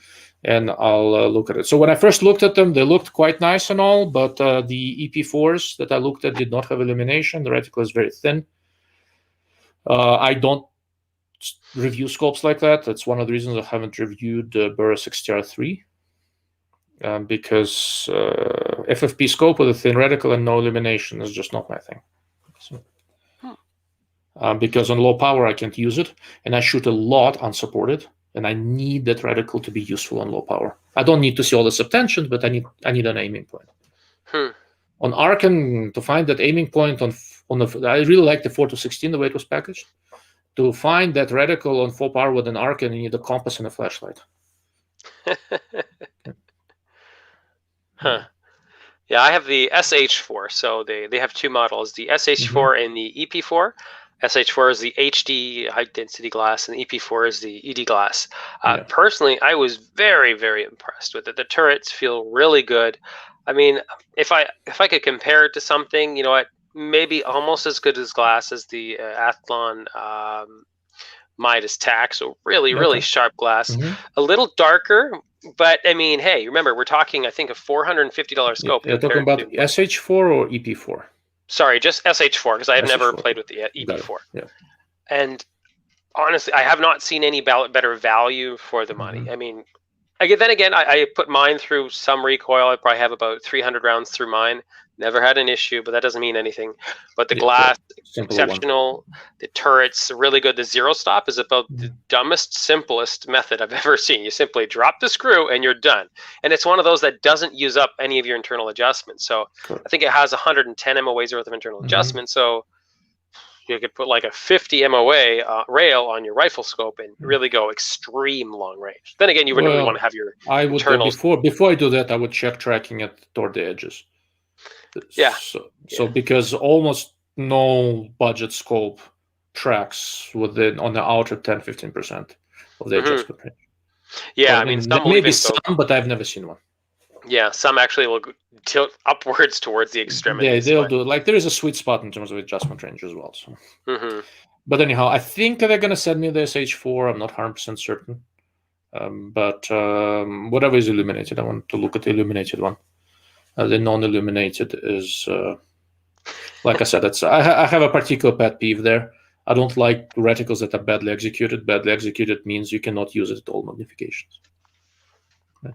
and I'll look at it. So when I first looked at them, they looked quite nice and all, but the EP4s that I looked at did not have illumination. The reticle is very thin. I don't review scopes like that. That's one of the reasons I haven't reviewed Burris XTR3, because FFP scope with a thin reticle and no illumination is just not my thing. So, because on low power I can't use it, and I shoot a lot unsupported, and I need that reticle to be useful on low power. I don't need to see all the subtension, but I need an aiming point. On Arken, to find that aiming point on the, I really like the 4 to 16 the way it was packaged. to find that reticle on full power with an arc, and you need a compass and a flashlight. Huh. Yeah, I have the SH4. So they have two models, the SH4 and the EP4. SH4 is the HD high density glass, and the EP4 is the ED glass. Personally, I was very, very impressed with it. The turrets feel really good. I mean, if I could compare it to something, you know what, maybe almost as good as glass as the Athlon Midas Tac. So really sharp glass. A little darker, but I mean, hey, remember, we're talking, I think, a $450 scope. You're talking about SH4 or EP4? Sorry, just SH4, because I have never played with the EP4. Yeah. And honestly, I have not seen any better value for the money. I mean, then again, I put mine through some recoil. I probably have about 300 rounds through mine. Never had an issue, but that doesn't mean anything. But the glass, exceptional. The turrets, really good. The zero stop is about the dumbest, simplest method I've ever seen. You simply drop the screw and you're done. And it's one of those that doesn't use up any of your internal adjustments. So I think it has 110 MOAs worth of internal adjustments. So you could put like a 50 MOA rail on your rifle scope and really go extreme long range. Then again, you wouldn't really want to have your internals. Before I do that, I would check tracking it toward the edges. Yeah. So because almost no budget scope tracks on the outer 10-15% of the adjustment range. Yeah, I mean, some maybe some, but I've never seen one. Yeah, some actually will tilt upwards towards the extremities. Yeah, they'll do. Like, there is a sweet spot in terms of adjustment range as well. So. But anyhow, I think they're going to send me the SH4. I'm not 100% certain. But whatever is illuminated, I want to look at the illuminated one. The non-illuminated is, like I said, I have a particular pet peeve there. I don't like reticles that are badly executed. Badly executed means you cannot use it at all magnifications. Okay.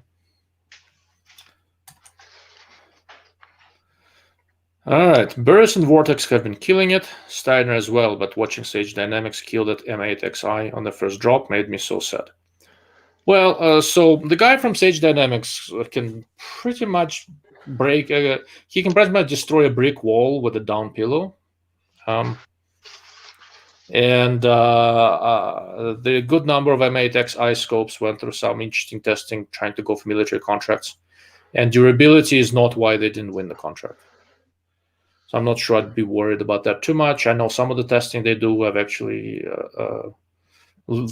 All right, Burris and Vortex have been killing it. Steiner as well, but watching Sage Dynamics kill that M8XI on the first drop made me so sad. Well, so the guy from Sage Dynamics can pretty much he can pretty much destroy a brick wall with a down pillow. And the good number of M8XI scopes went through some interesting testing trying to go for military contracts. And durability is not why they didn't win the contract. So I'm not sure I'd be worried about that too much. I know some of the testing they do, I've actually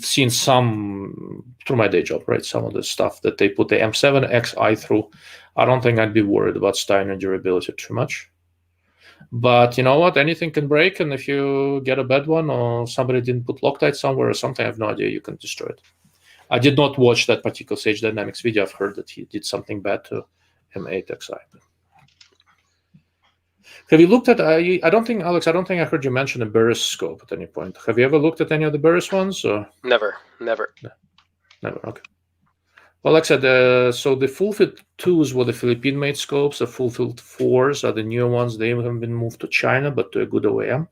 seen some through my day job, right? Some of the stuff that they put the M7XI through. I don't think I'd be worried about Steiner durability too much. But you know what? Anything can break, and if you get a bad one or somebody didn't put Loctite somewhere or something, I have no idea, you can destroy it. I did not watch that particular Sage Dynamics video. I've heard that he did something bad to M8XI. Have you looked at, Alex, I don't think I heard you mention a Burris scope at any point. Have you ever looked at any of the Burris ones? Or? Never. Never, okay. Well, like I said, so the full-fit 2s were the Philippine-made scopes. The full-fit 4s are the newer ones. They haven't been moved to China, but to a good OEM.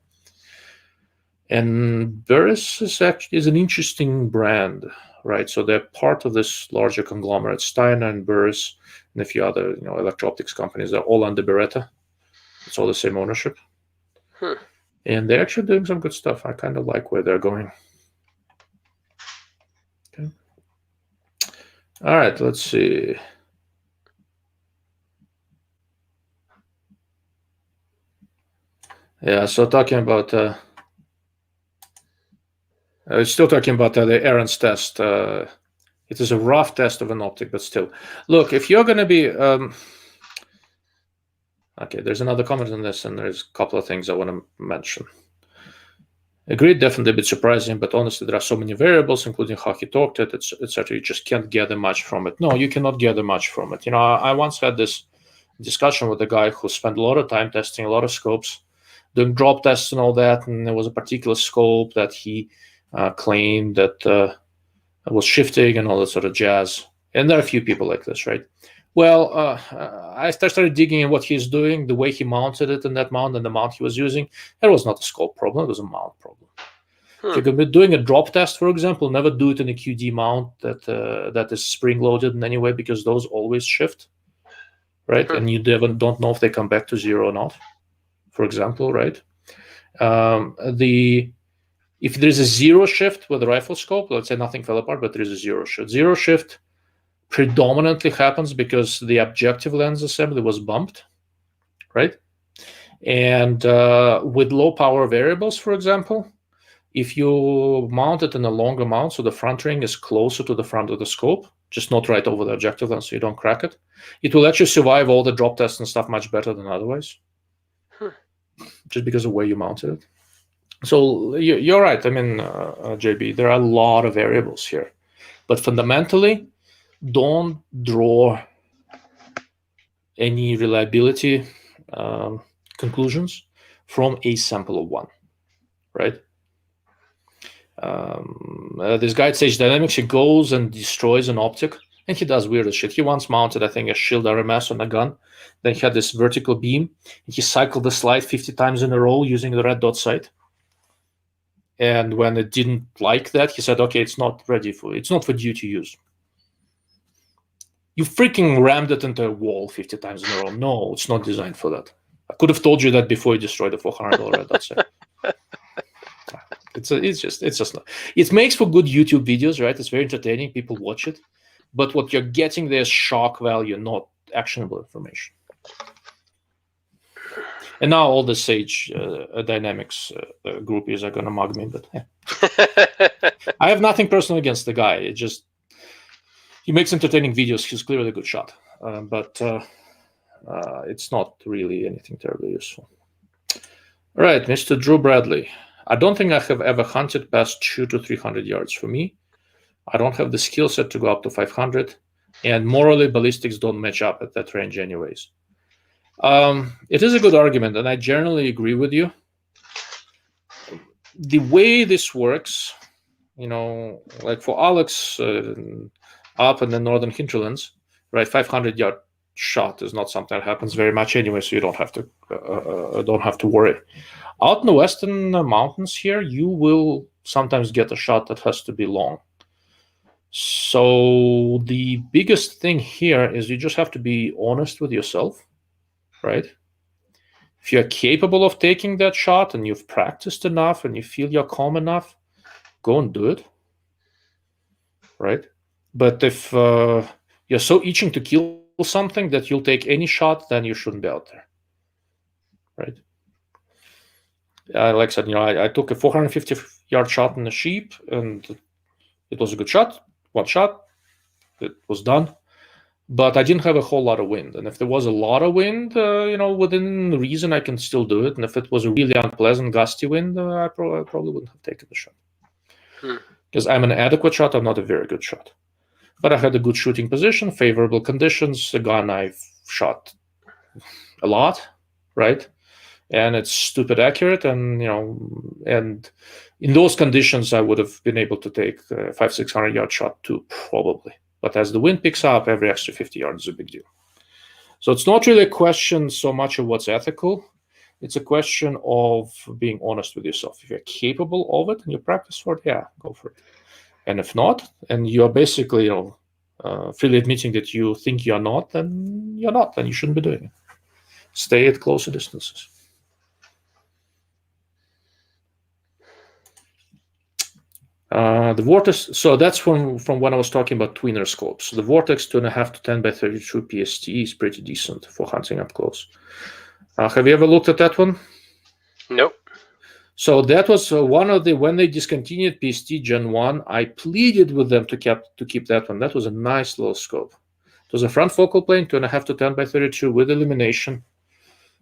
And Burris is an interesting brand, right? So they're part of this larger conglomerate. Steiner and Burris and a few other, electro-optics companies. They're all under Beretta. It's all the same ownership. And they're actually doing some good stuff. I kind of like where they're going. Okay. All right, let's see. Yeah, so talking about, still talking about the Aaron's test. It is a rough test of an optic, but still. Look, if you're going to be... okay, there's another comment on this, and there's a couple of things I want to mention. Agreed, definitely a bit surprising, but honestly, there are so many variables, including how he talked it, etc. You just can't gather much from it. No, you cannot gather much from it. I once had this discussion with a guy who spent a lot of time testing a lot of scopes, doing drop tests and all that, and there was a particular scope that he claimed that was shifting and all that sort of jazz. And there are a few people like this, right? Well, I started digging in what he's doing, the way he mounted it in that mount and the mount he was using. It was not a scope problem, it was a mount problem. If you're going to be doing a drop test, for example, never do it in a QD mount that is spring-loaded in any way, because those always shift, right? And you don't know if they come back to zero or not, for example, right? if there's a zero shift with a rifle scope, let's say nothing fell apart, but there is a zero shift. Zero shift predominantly happens because the objective lens assembly was bumped, right? And with low power variables, for example, if you mount it in a longer mount, so the front ring is closer to the front of the scope, just not right over the objective lens so you don't crack it, it will let you survive all the drop tests and stuff much better than otherwise, just because of where you mounted it. So you're right. I mean, JB, there are a lot of variables here. But fundamentally, don't draw any reliability conclusions from a sample of one, right? This guy at Sage Dynamics, he goes and destroys an optic, and he does weird shit. He once mounted, I think, a shield RMS on a gun. Then he had this vertical beam, and he cycled the slide 50 times in a row using the red dot sight. And when it didn't like that, he said, okay, it's not for duty use. You freaking rammed it into a wall 50 times in a row. No, it's not designed for that. I could have told you that before you destroyed the $400 red dot sight. It's just not. It makes for good YouTube videos, right? It's very entertaining. People watch it. But what you're getting there is shock value, not actionable information. And now all the Sage Dynamics groupies are going to mug me, but I have nothing personal against the guy. It just, he makes entertaining videos. He's clearly a good shot, but it's not really anything terribly useful. All right, Mr. Drew Bradley. I don't think I have ever hunted past 200 to 300 yards for me. I don't have the skill set to go up to 500, and morally, ballistics don't match up at that range anyways. It is a good argument, and I generally agree with you. The way this works, like for Alex up in the northern hinterlands, right, 500-yard shot is not something that happens very much anyway, so you don't have to worry. Out in the western mountains here, you will sometimes get a shot that has to be long. So the biggest thing here is you just have to be honest with yourself. Right? If you're capable of taking that shot and you've practiced enough and you feel you're calm enough, go and do it. Right? But if you're so itching to kill something that you'll take any shot, then you shouldn't be out there. Right? Like I said, I took a 450-yard shot in a sheep, and it was a good shot. One shot, it was done. But I didn't have a whole lot of wind. And if there was a lot of wind, within reason, I can still do it. And if it was a really unpleasant, gusty wind, I probably wouldn't have taken the shot. Because I'm an adequate shot, I'm not a very good shot. But I had a good shooting position, favorable conditions, a gun I've shot a lot, right? And it's stupid accurate. And, and in those conditions, I would have been able to take a 500-600-yard shot too, probably. But as the wind picks up, every extra 50 yards is a big deal. So it's not really a question so much of what's ethical. It's a question of being honest with yourself. If you're capable of it and you practice for it, yeah, go for it. And if not, and you're basically freely admitting that you think you're not, then you're not, then you shouldn't be doing it. Stay at closer distances. The vortex, so that's from when I was talking about tweener scopes. So the vortex 2.5 to 10 by 32 PST is pretty decent for hunting up close. Have you ever looked at that one? Nope. So that was one of when they discontinued PST Gen 1, I pleaded with them to keep that one. That was a nice little scope. It was a front focal plane, 2.5 to 10 by 32 with illumination.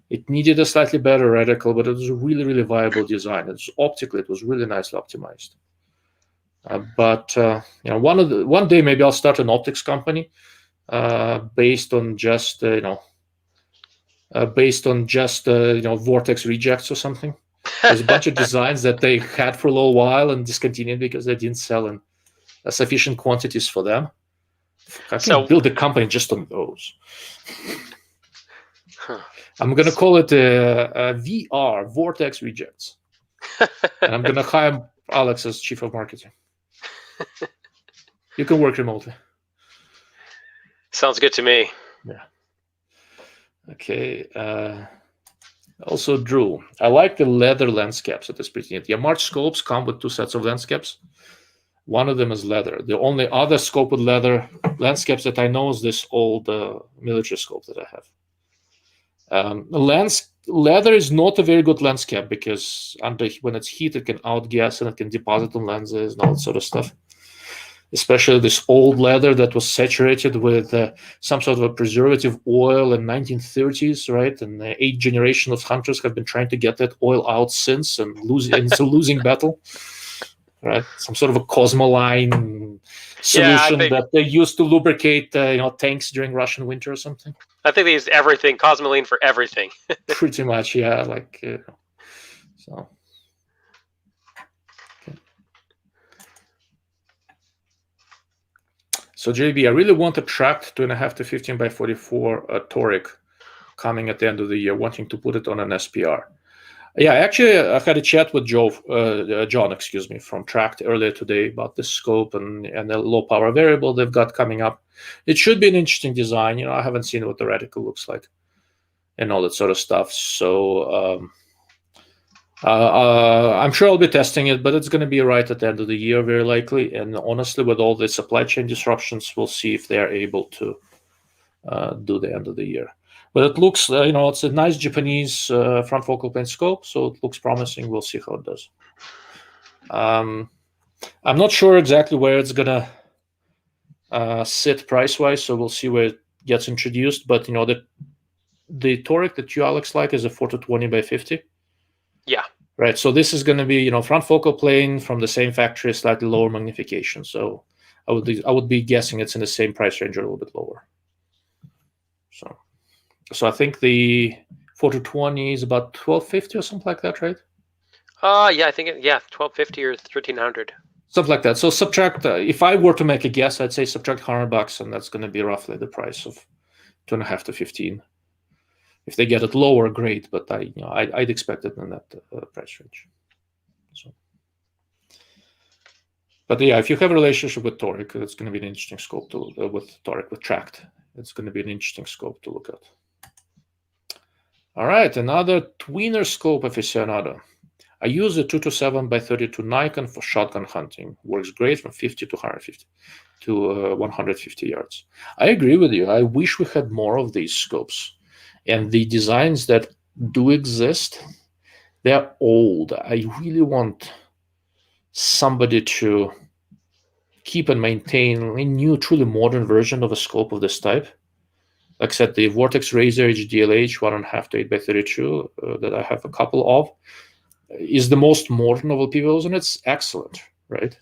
It needed a slightly better reticle, but it was a really, really viable design. Optically, it was really nicely optimized. But one day maybe I'll start an optics company based on just vortex rejects or something. There's a bunch of designs that they had for a little while and discontinued because they didn't sell in sufficient quantities for them. I can build a company just on those. I'm going to call it VR, Vortex Rejects. And I'm going to hire Alex as chief of marketing. You can work remotely. Sounds good to me. Yeah. Okay. Also, Drew, I like the leather lens caps. That is pretty neat. Yeah, March scopes come with 2 sets of lens caps. One of them is leather. The only other scope with leather lens caps that I know is this old military scope that I have. Leather is not a very good lens cap because when it's heat, it can outgas and it can deposit on lenses and all that sort of stuff. Especially this old leather that was saturated with some sort of a preservative oil in 1930s, right? And the 8th generation of hunters have been trying to get that oil out since, and it's a losing battle, right? Some sort of a Cosmoline solution that they used to lubricate, tanks during Russian winter or something. I think they used everything, Cosmoline for everything. Pretty much, yeah. So. So JB, I really want a tracked 2.5 to 15 by 44 toric coming at the end of the year, wanting to put it on an SPR. Yeah, actually, I had a chat with John, from Tracked earlier today about this scope and the low power variable they've got coming up. It should be an interesting design. I haven't seen what the reticle looks like and all that sort of stuff. So I'm sure I'll be testing it, but it's going to be right at the end of the year, very likely. And honestly, with all the supply chain disruptions, we'll see if they're able to do the end of the year. But it looks, it's a nice Japanese front focal plane scope, so it looks promising. We'll see how it does. I'm not sure exactly where it's gonna sit price-wise, so we'll see where it gets introduced. But the toric that you, Alex, like is a 4 to 20 by 50. Yeah. Right. So this is going to be, front focal plane from the same factory, slightly lower magnification. So I would be guessing it's in the same price range or a little bit lower. So I think the 4 to 20 is about $1,250 or something like that, right? Yeah, I think $1,250 or $1,300. Something like that. So subtract. If I were to make a guess, I'd say subtract $100, and that's going to be roughly the price of 2.5 to 15. If they get it lower, great. But I'd expect it in that price range. So, but yeah, if you have a relationship with toric, it's going to be an interesting scope to with toric with tracked. It's going to be an interesting scope to look at. All right, another tweener scope aficionado. I use a 2 to 7 by 32 Nikon for shotgun hunting. Works great from 50 to 150 to 150 yards. I agree with you. I wish we had more of these scopes. And the designs that do exist, they're old. I really want somebody to keep and maintain a new, truly modern version of a scope of this type. Like I said, the Vortex Razor HDLH 1.5 to 8 by 32 that I have a couple of is the most modern of all PVOs, and it's excellent, right?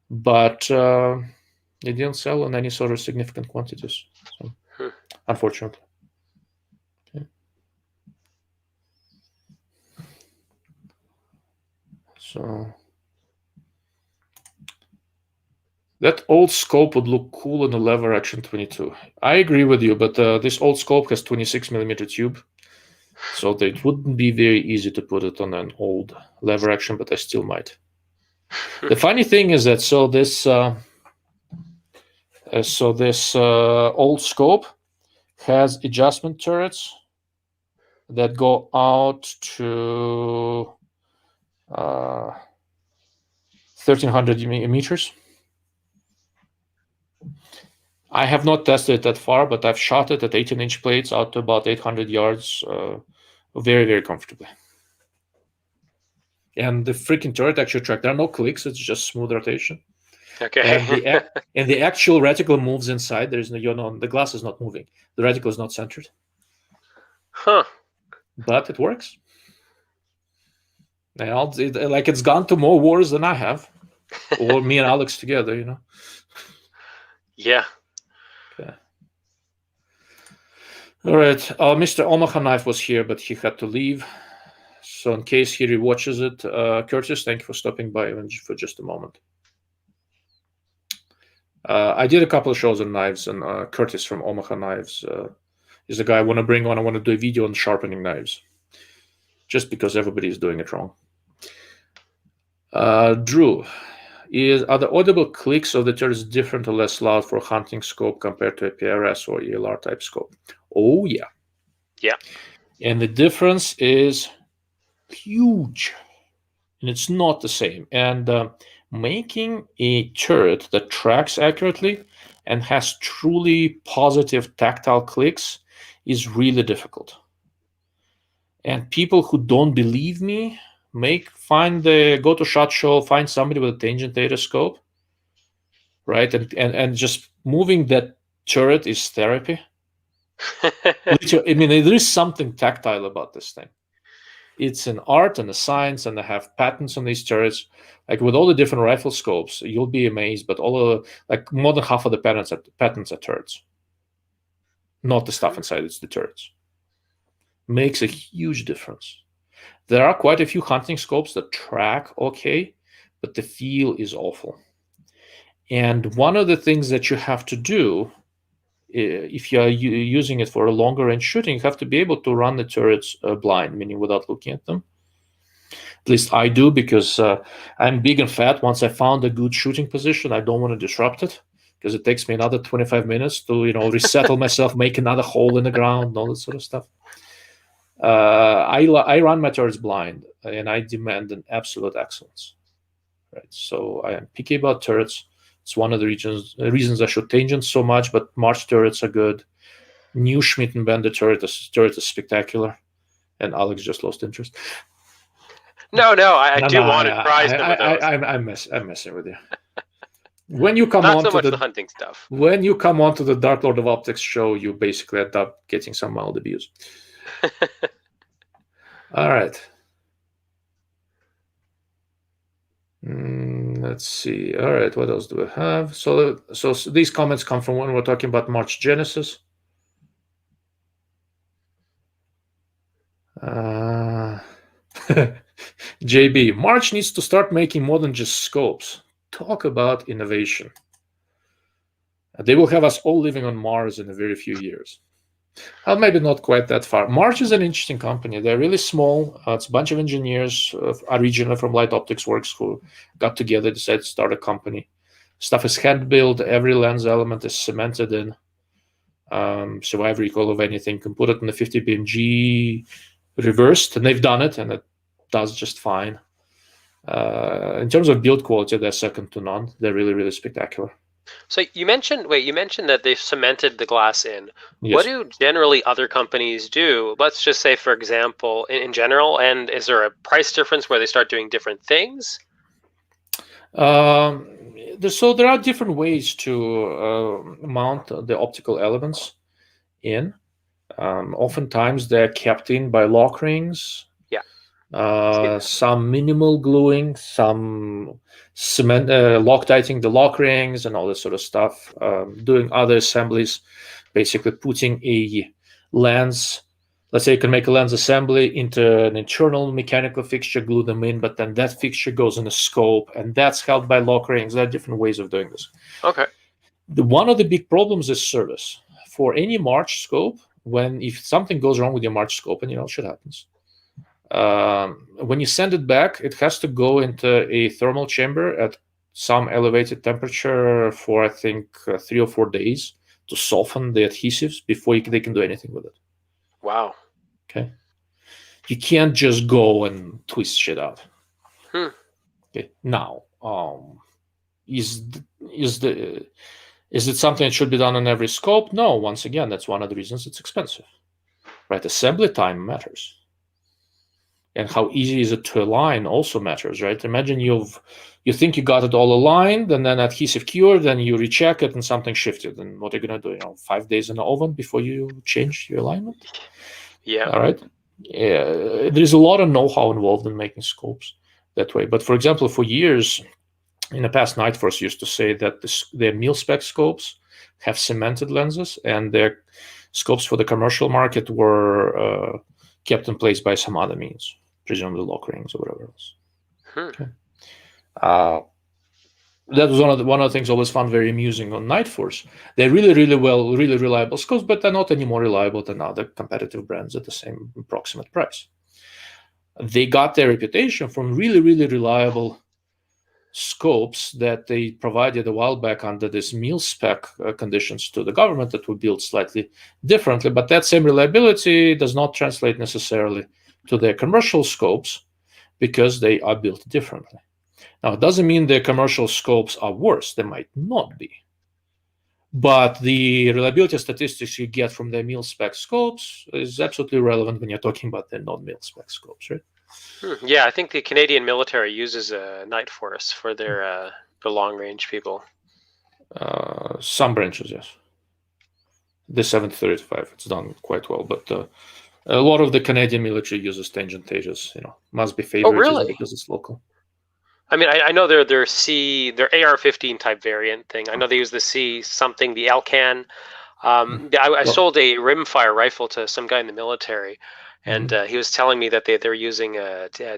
But they didn't sell in any sort of significant quantities, so, unfortunately. Okay. So that old scope would look cool in the lever action 22. I agree with you, but this old scope has 26mm tube, so it wouldn't be very easy to put it on an old lever action, but I still might. The funny thing is that this old scope has adjustment turrets that go out to 1,300 meters. I have not tested it that far, but I've shot it at 18-inch plates out to about 800 yards very, very comfortably. And the freaking turret actually track. There are no clicks. It's just smooth rotation. Okay. And the actual reticle moves inside. There's no, the glass is not moving. The reticle is not centered. Huh. But it works. And it's gone to more wars than I have, or me and Alex together. Yeah. Okay. All right. Mr. Omaha Knife was here, but he had to leave. So in case he rewatches it, Curtis, thank you for stopping by for just a moment. I did a couple of shows on knives, and Curtis from Omaha Knives is the guy I want to bring on. I want to do a video on sharpening knives, just because everybody is doing it wrong. Drew, are the audible clicks of the turrets different or less loud for a hunting scope compared to a PRS or ELR type scope? Oh, yeah. Yeah. And the difference is huge. And it's not the same. And making a turret that tracks accurately and has truly positive tactile clicks is really difficult. And people who don't believe me, go to SHOT Show, find somebody with a tangent data scope, right? And just moving that turret is therapy. I mean, there is something tactile about this thing. It's an art and a science, and they have patents on these turrets. Like with all the different rifle scopes, you'll be amazed. But like more than half of the patents are turrets, not the stuff inside. It's the turrets. Makes a huge difference. There are quite a few hunting scopes that track okay, but the feel is awful. And one of the things that you have to do, if you are using it for a longer range shooting, you have to be able to run the turrets blind, meaning without looking at them. At least I do, because I'm big and fat. Once I found a good shooting position, I don't want to disrupt it, because it takes me another 25 minutes to resettle myself, make another hole in the ground, and all that sort of stuff. I run my turrets blind, and I demand an absolute excellence. Right, so I am picky about turrets. It's one of the reasons I shoot tangents so much, but March turrets are good. New Schmidt and Bender turret is spectacular, and Alex just lost interest. No, I do want to try some of those. I'm messing with you. When you come Not on so to much the the hunting stuff. When you come on to the Dark Lord of Optics show, you basically end up getting some mild abuse. All right. Let's see. All right, what else do we have? So these comments come from when we're talking about March Genesis. JB, March needs to start making more than just scopes. Talk about innovation. They will have us all living on Mars in a very few years. Well, maybe not quite that far. March is an interesting company. They're really small. It's a bunch of engineers originally from Light Optics Works who got together, decided to start a company. Stuff is hand-built. Every lens element is cemented in. So I recall of anything, can put it in the 50 BMG reversed, and they've done it, and it does just fine. In terms of build quality, they're second to none. They're really, really spectacular. So you mentioned that they cemented the glass in. Yes. What do generally other companies do? Let's just say, for example, in general, and is there a price difference where they start doing different things? So there are different ways to mount the optical elements in. Oftentimes they're kept in by lock rings. Yeah. Some minimal gluing, some cement, Loctiting the lock rings and all this sort of stuff. Doing other assemblies, basically putting a lens. Let's say you can make a lens assembly into an internal mechanical fixture, glue them in, but then that fixture goes in a scope, and that's held by lock rings. There are different ways of doing this. Okay. One of the big problems is service. For any March scope, if something goes wrong with your March scope, and shit happens, when you send it back, it has to go into a thermal chamber at some elevated temperature for, I think, 3 or 4 days to soften the adhesives before they can do anything with it. Wow. Okay. You can't just go and twist shit out. Okay. Now, is it something that should be done on every scope? No. Once again, that's one of the reasons it's expensive. Right? Assembly time matters. And how easy is it to align also matters, right? Imagine you think you got it all aligned, and then adhesive cured, then you recheck it and something shifted. And what are you going to do? 5 days in the oven before you change your alignment? Yeah. All right. Yeah, there's a lot of know-how involved in making scopes that way. But for example, for years in the past, Nightforce used to say that their mil-spec scopes have cemented lenses, and their scopes for the commercial market were kept in place by some other means, presumably lock rings or whatever else. Okay. That was one of the things I always found very amusing on Nightforce. They're really, really really reliable scopes, but they're not any more reliable than other competitive brands at the same approximate price. They got their reputation from really, really reliable scopes that they provided a while back under this mil-spec conditions to the government that were built slightly differently, but that same reliability does not translate necessarily to their commercial scopes because they are built differently. Now, it doesn't mean their commercial scopes are worse. They might not be. But the reliability statistics you get from their mil-spec scopes is absolutely relevant when you're talking about their non-mil-spec scopes, right? Yeah, I think the Canadian military uses a Night Force for their long-range people. Some branches, yes. The 735, it's done quite well, but a lot of the Canadian military uses tangent Tejas. Must be favoritism because it's local. I mean, I know their AR-15 type variant thing. I know they use the C something, the Alcan. I sold a rimfire rifle to some guy in the military, and he was telling me that they're using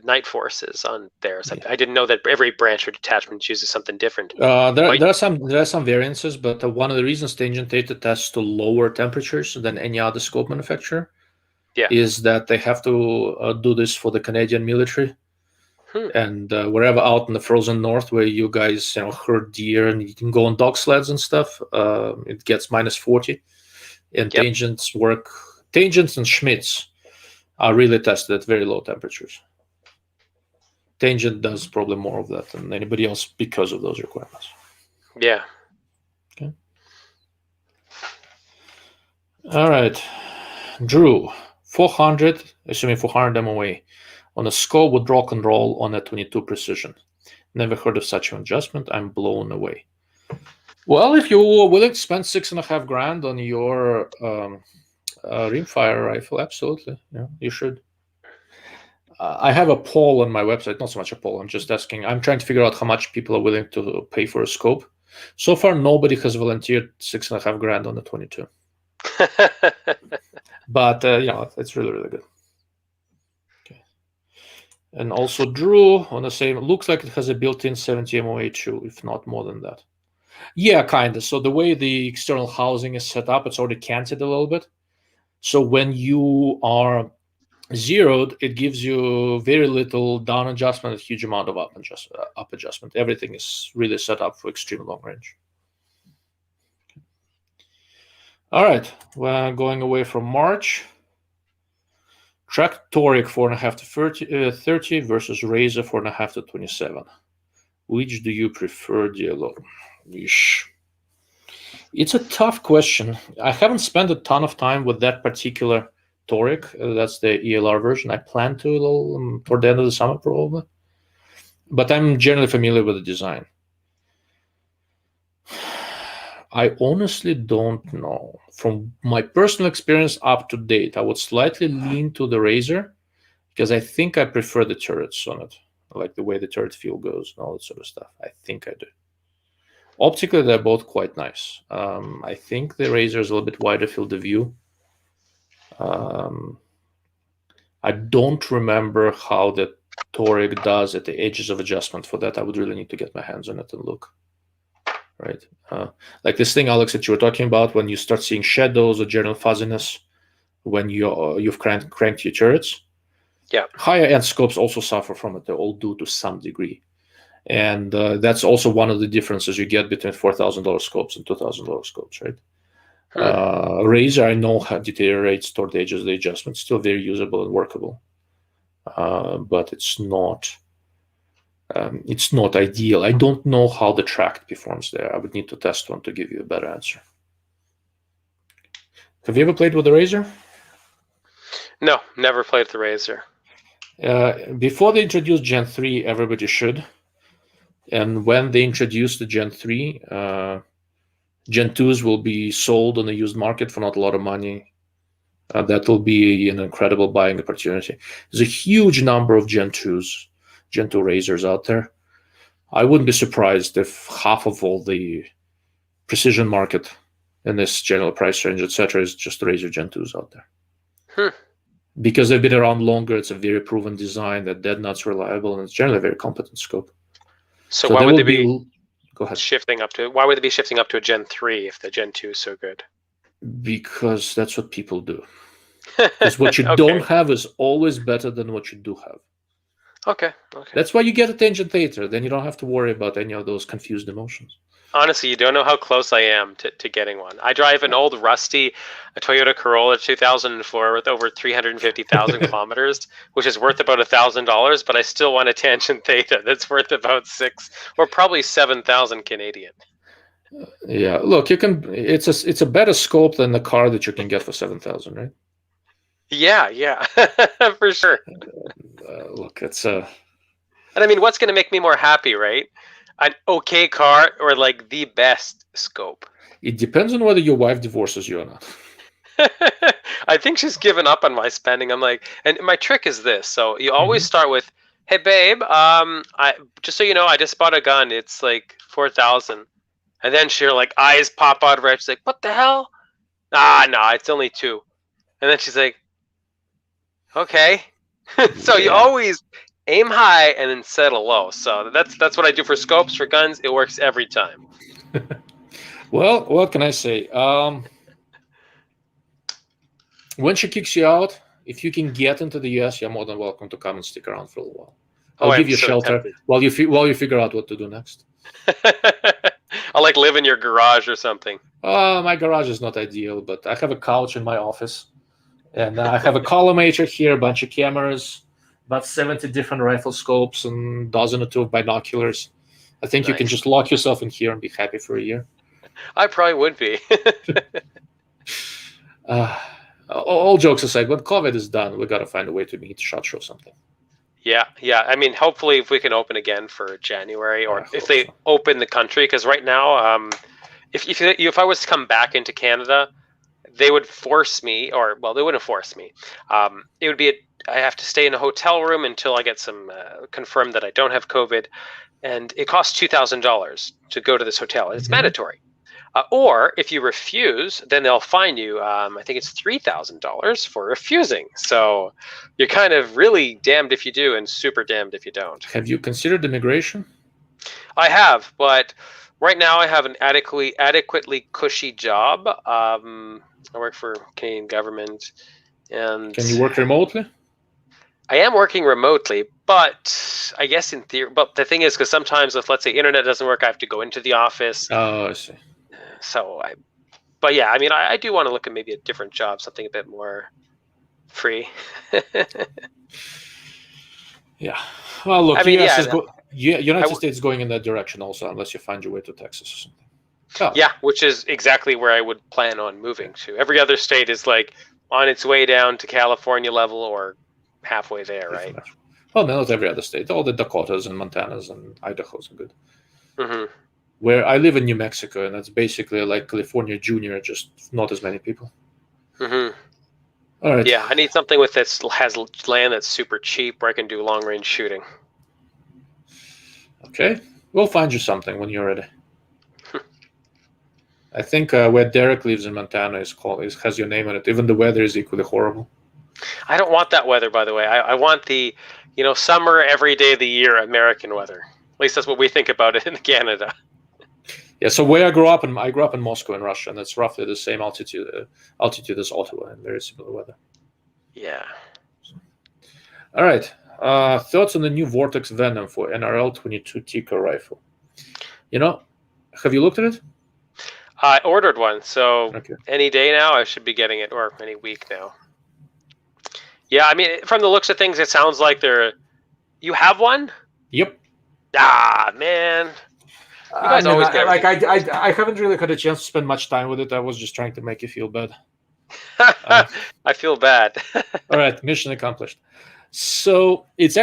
Night Forces on there. So I didn't know that every branch or detachment uses something different. There are some variances, but one of the reasons tangent Theta tests to lower temperatures than any other scope manufacturer is that they have to do this for the Canadian military. And wherever out in the frozen north where you guys herd deer and you can go on dog sleds and stuff, it gets -40, and tangents and Schmitz are really tested at very low temperatures. Tangent does probably more of that than anybody else because of those requirements. Yeah. Okay. All right, Drew, 400, assuming 400 MOA. On a scope with rock and roll on a 22 precision. Never heard of such an adjustment. I'm blown away. Well, if you're willing to spend $6,500 on your rimfire rifle, absolutely, you should. I have a poll on my website, not so much a poll. I'm just asking. I'm trying to figure out how much people are willing to pay for a scope. So far, nobody has volunteered $6,500 on the 22. But it's really, really good. And also Drew on the same, looks like it has a built-in 70 MOA too, if not more than that. Yeah, kind of. So the way the external housing is set up, it's already canted a little bit. So when you are zeroed, it gives you very little down adjustment, a huge amount of up adjustment. Everything is really set up for extreme long range. All right, we're going away from March. Track Toric 4.5 to 30 versus Razor 4.5 to 27. Which do you prefer, DLO? It's a tough question. I haven't spent a ton of time with that particular Toric. That's the ELR version. I plan to a little toward the end of the summer probably. But I'm generally familiar with the design. I honestly don't know. From my personal experience up to date, I would slightly lean to the Razor because I think I prefer the turrets on it. I like the way the turret feel goes and all that sort of stuff. I think I do. Optically, they're both quite nice. I think the Razor is a little bit wider field of view. I don't remember how the Toric does at the edges of adjustment for that. I would really need to get my hands on it and look. Right, like this thing, Alex, that you were talking about when you start seeing shadows or general fuzziness when you've cranked your turrets. Yeah, higher end scopes also suffer from it. They all do to some degree, and that's also one of the differences you get between $4,000 scopes and $2,000 scopes, right? Razor, I know how deteriorates toward the edges of the adjustment. Still very usable and workable, but it's not. It's not ideal. I don't know how the tract performs there. I would need to test one to give you a better answer. Have you ever played with the Razor? No, never played with the Razor. Before they introduced Gen 3, everybody should. And when they introduce the Gen 3, Gen 2s will be sold on the used market for not a lot of money. That will be an incredible buying opportunity. There's a huge number of Gen 2s. Gen 2 Razors out there. I wouldn't be surprised if half of all the precision market in this general price range, etc., is just Razor Gen 2s out there. Because they've been around longer, it's a very proven design, that dead nuts reliable, and it's generally a very competent scope. So why would they be shifting up to? Why would they be shifting up to a Gen 3 if the Gen 2 is so good? Because that's what people do. Because what you don't have is always better than what you do have. Okay. That's why you get a tangent theta. Then you don't have to worry about any of those confused emotions. Honestly, you don't know how close I am to getting one. I drive an old rusty Toyota Corolla 2004 with over 350,000 kilometers, which is worth about $1,000, but I still want a tangent theta that's worth about 6 or probably 7,000 Canadian. Yeah, look, you can. It's a better scope than the car that you can get for 7,000, right? Yeah, for sure. Look, it's And I mean, what's going to make me more happy, right? An okay car or like the best scope? It depends on whether your wife divorces you or not. I think she's given up on my spending. I'm like, and my trick is this. So you always start with, "Hey babe, I just so you know, I just bought a gun. It's like 4,000." And then she'll like eyes pop out of her head. She's like, "What the hell? Ah, no, it's only 2." And then she's like, "Okay." So you always aim high and then settle low. So that's what I do for scopes. For guns, it works every time. Well, what can I say? When she kicks you out, if you can get into the US, you're more than welcome to come and stick around for a little while. I'll give you shelter while you figure out what to do next. I'll like live in your garage or something. My garage is not ideal, but I have a couch in my office, and I have a collimator here, a bunch of cameras, about 70 different rifle scopes, and a dozen or two of binoculars. I think you can just lock yourself in here and be happy for a year. I probably would be. All jokes aside, when COVID is done, we got to find a way to meet SHOT Show something. Yeah. I mean, hopefully, if we can open again for January, or if they open the country, because right now, if I was to come back into Canada, they would force me, or well, they wouldn't force me. It would be I have to stay in a hotel room until I get some confirmed that I don't have COVID, and it costs $2,000 to go to this hotel. It's mandatory. Or if you refuse, then they'll fine you. I think it's $3,000 for refusing. So you're kind of really damned if you do and super damned if you don't. Have you considered immigration? I have, but right now I have an adequately cushy job. I work for Canadian government, and can you work remotely? I am working remotely, but I guess in theory. But the thing is, because sometimes if let's say internet doesn't work, I have to go into the office. Oh, I see. So but yeah, I mean, I do want to look at maybe a different job, something a bit more free. Yeah. Well, look, I mean, United States is going in that direction also, unless you find your way to Texas or something. Oh. Yeah, which is exactly where I would plan on moving to. Every other state is like on its way down to California level or halfway there, right? Well, no, not every other state. All the Dakotas and Montanas and Idahos are good. Mm-hmm. Where I live in New Mexico, and that's basically like California Junior, just not as many people. Mm-hmm. All right. Yeah, I need something with has land that's super cheap where I can do long range shooting. Okay, we'll find you something when you're ready. I think where Derek lives in Montana has your name on it. Even the weather is equally horrible. I don't want that weather, by the way. I want the summer every day of the year American weather. At least that's what we think about it in Canada. Yeah, so where I grew up in Moscow in Russia, and it's roughly the same altitude as Ottawa, and very similar weather. Yeah. All right. Thoughts on the new Vortex Venom for NRL-22 Tikka rifle? Have you looked at it? I ordered one, so any day now I should be getting it, or any week now. Yeah, I mean, from the looks of things, it sounds like you have one? Yep. Ah, man. You guys always get I haven't really had a chance to spend much time with it. I was just trying to make you feel bad. I feel bad. All right, mission accomplished. So it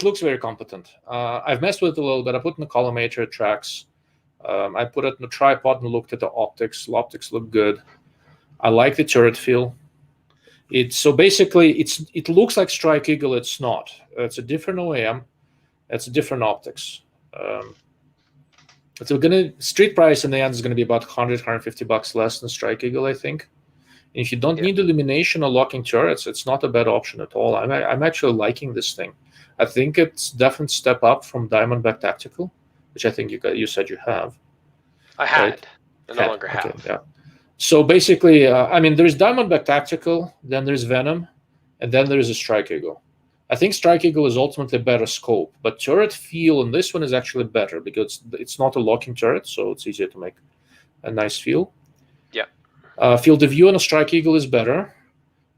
looks very competent. I've messed with it a little bit. I put in the collimator, tracks. I put it in the tripod and looked at the optics. The optics look good. I like the turret feel. It looks like Strike Eagle. It's not. It's a different OEM. It's a different optics. It's street price in the end is going to be about $100-$150 less than Strike Eagle, I think. And if you don't need illumination or locking turrets, it's not a bad option at all. I'm actually liking this thing. I think it's definitely a step up from Diamondback Tactical, which I think you said you have. I had. Right? I no longer have. Okay, yeah. So basically, there's Diamondback Tactical, then there's Venom, and then there's a Strike Eagle. I think Strike Eagle is ultimately a better scope, but turret feel on this one is actually better because it's not a locking turret, so it's easier to make a nice feel. Yeah. Field of view on a Strike Eagle is better,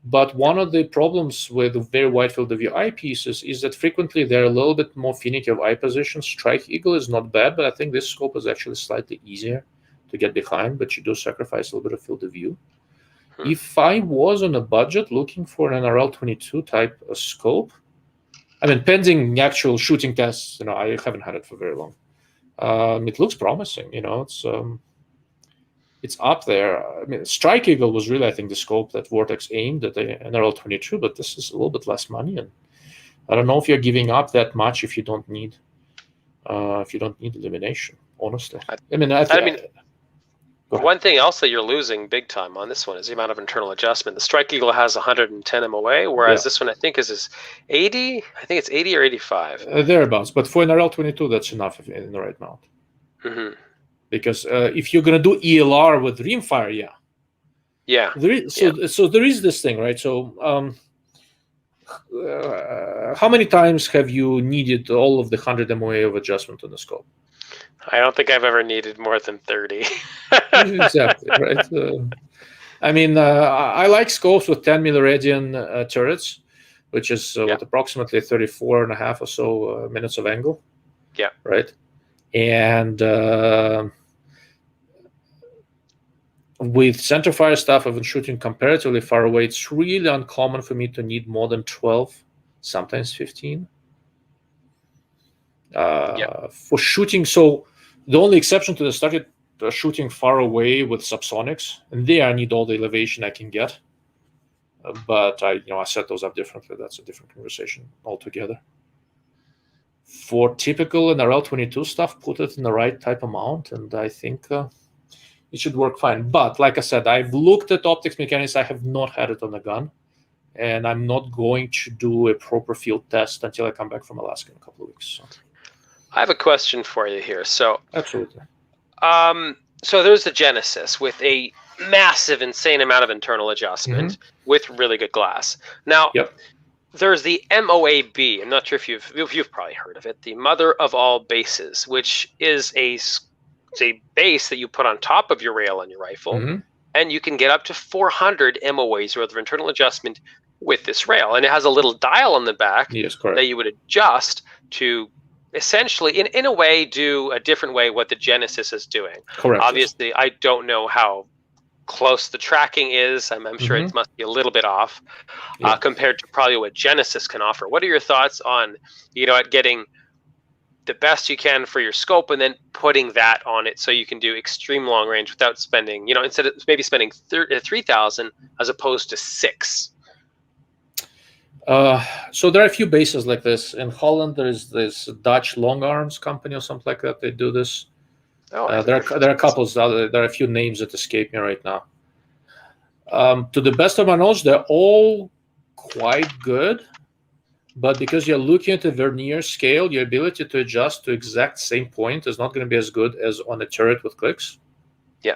but one of the problems with very wide field of view eyepieces is that frequently they're a little bit more finicky of eye position. Strike Eagle is not bad, but I think this scope is actually slightly easier to get behind, but you do sacrifice a little bit of field of view. If I was on a budget looking for an NRL22 type of scope, I mean, pending actual shooting tests, I haven't had it for very long. It looks promising, it's up there. I mean, Strike Eagle was really, I think, the scope that Vortex aimed at the NRL22, but this is a little bit less money, and I don't know if you're giving up that much if you don't need illumination. Honestly, I mean, one thing else that you're losing big time on this one is the amount of internal adjustment. The Strike Eagle has 110 MOA, whereas this one I think is 80. I think it's 80 or 85. Thereabouts, but for NRL22, that's enough in the right mount. Because if you're gonna do ELR with rimfire, so there is this thing, right? So how many times have you needed all of the 100 MOA of adjustment on the scope? I don't think I've ever needed more than 30. Exactly, right? I mean, I like scopes with 10 milliradian turrets, which is with approximately 34 and a half or so minutes of angle. Yeah. Right. And with centerfire stuff, I've been shooting comparatively far away. It's really uncommon for me to need more than 12, sometimes 15. For shooting, so the only exception to this started shooting far away with subsonics, and there I need all the elevation I can get. But I set those up differently. That's a different conversation altogether. For typical NRL22 stuff, put it in the right type of mount, and I think it should work fine. But like I said, I've looked at optics mechanics. I have not had it on the gun, and I'm not going to do a proper field test until I come back from Alaska in a couple of weeks. So. I have a question for you here. So absolutely. So there's the Genesis with a massive, insane amount of internal adjustment with really good glass. Now, there's the MOAB. I'm not sure if you've probably heard of it. The mother of all bases, which is a base that you put on top of your rail on your rifle, and you can get up to 400 MOAs worth of internal adjustment with this rail, and it has a little dial on the back that you would adjust to essentially, in a way, do a different way what the Genesis is doing. Correct. Obviously, I don't know how close the tracking is. I'm sure it must be a little bit off compared to probably what Genesis can offer. What are your thoughts on, at getting the best you can for your scope and then putting that on it so you can do extreme long range without spending, instead of maybe spending 3,000 as opposed to 6? So there are a few bases like this. In Holland, there is this Dutch Long Arms company or something like that. They do this. There are couples. There are a few names that escape me right now. To the best of my knowledge, they're all quite good. But because you're looking at a vernier scale, your ability to adjust to exact same point is not going to be as good as on a turret with clicks. Yeah.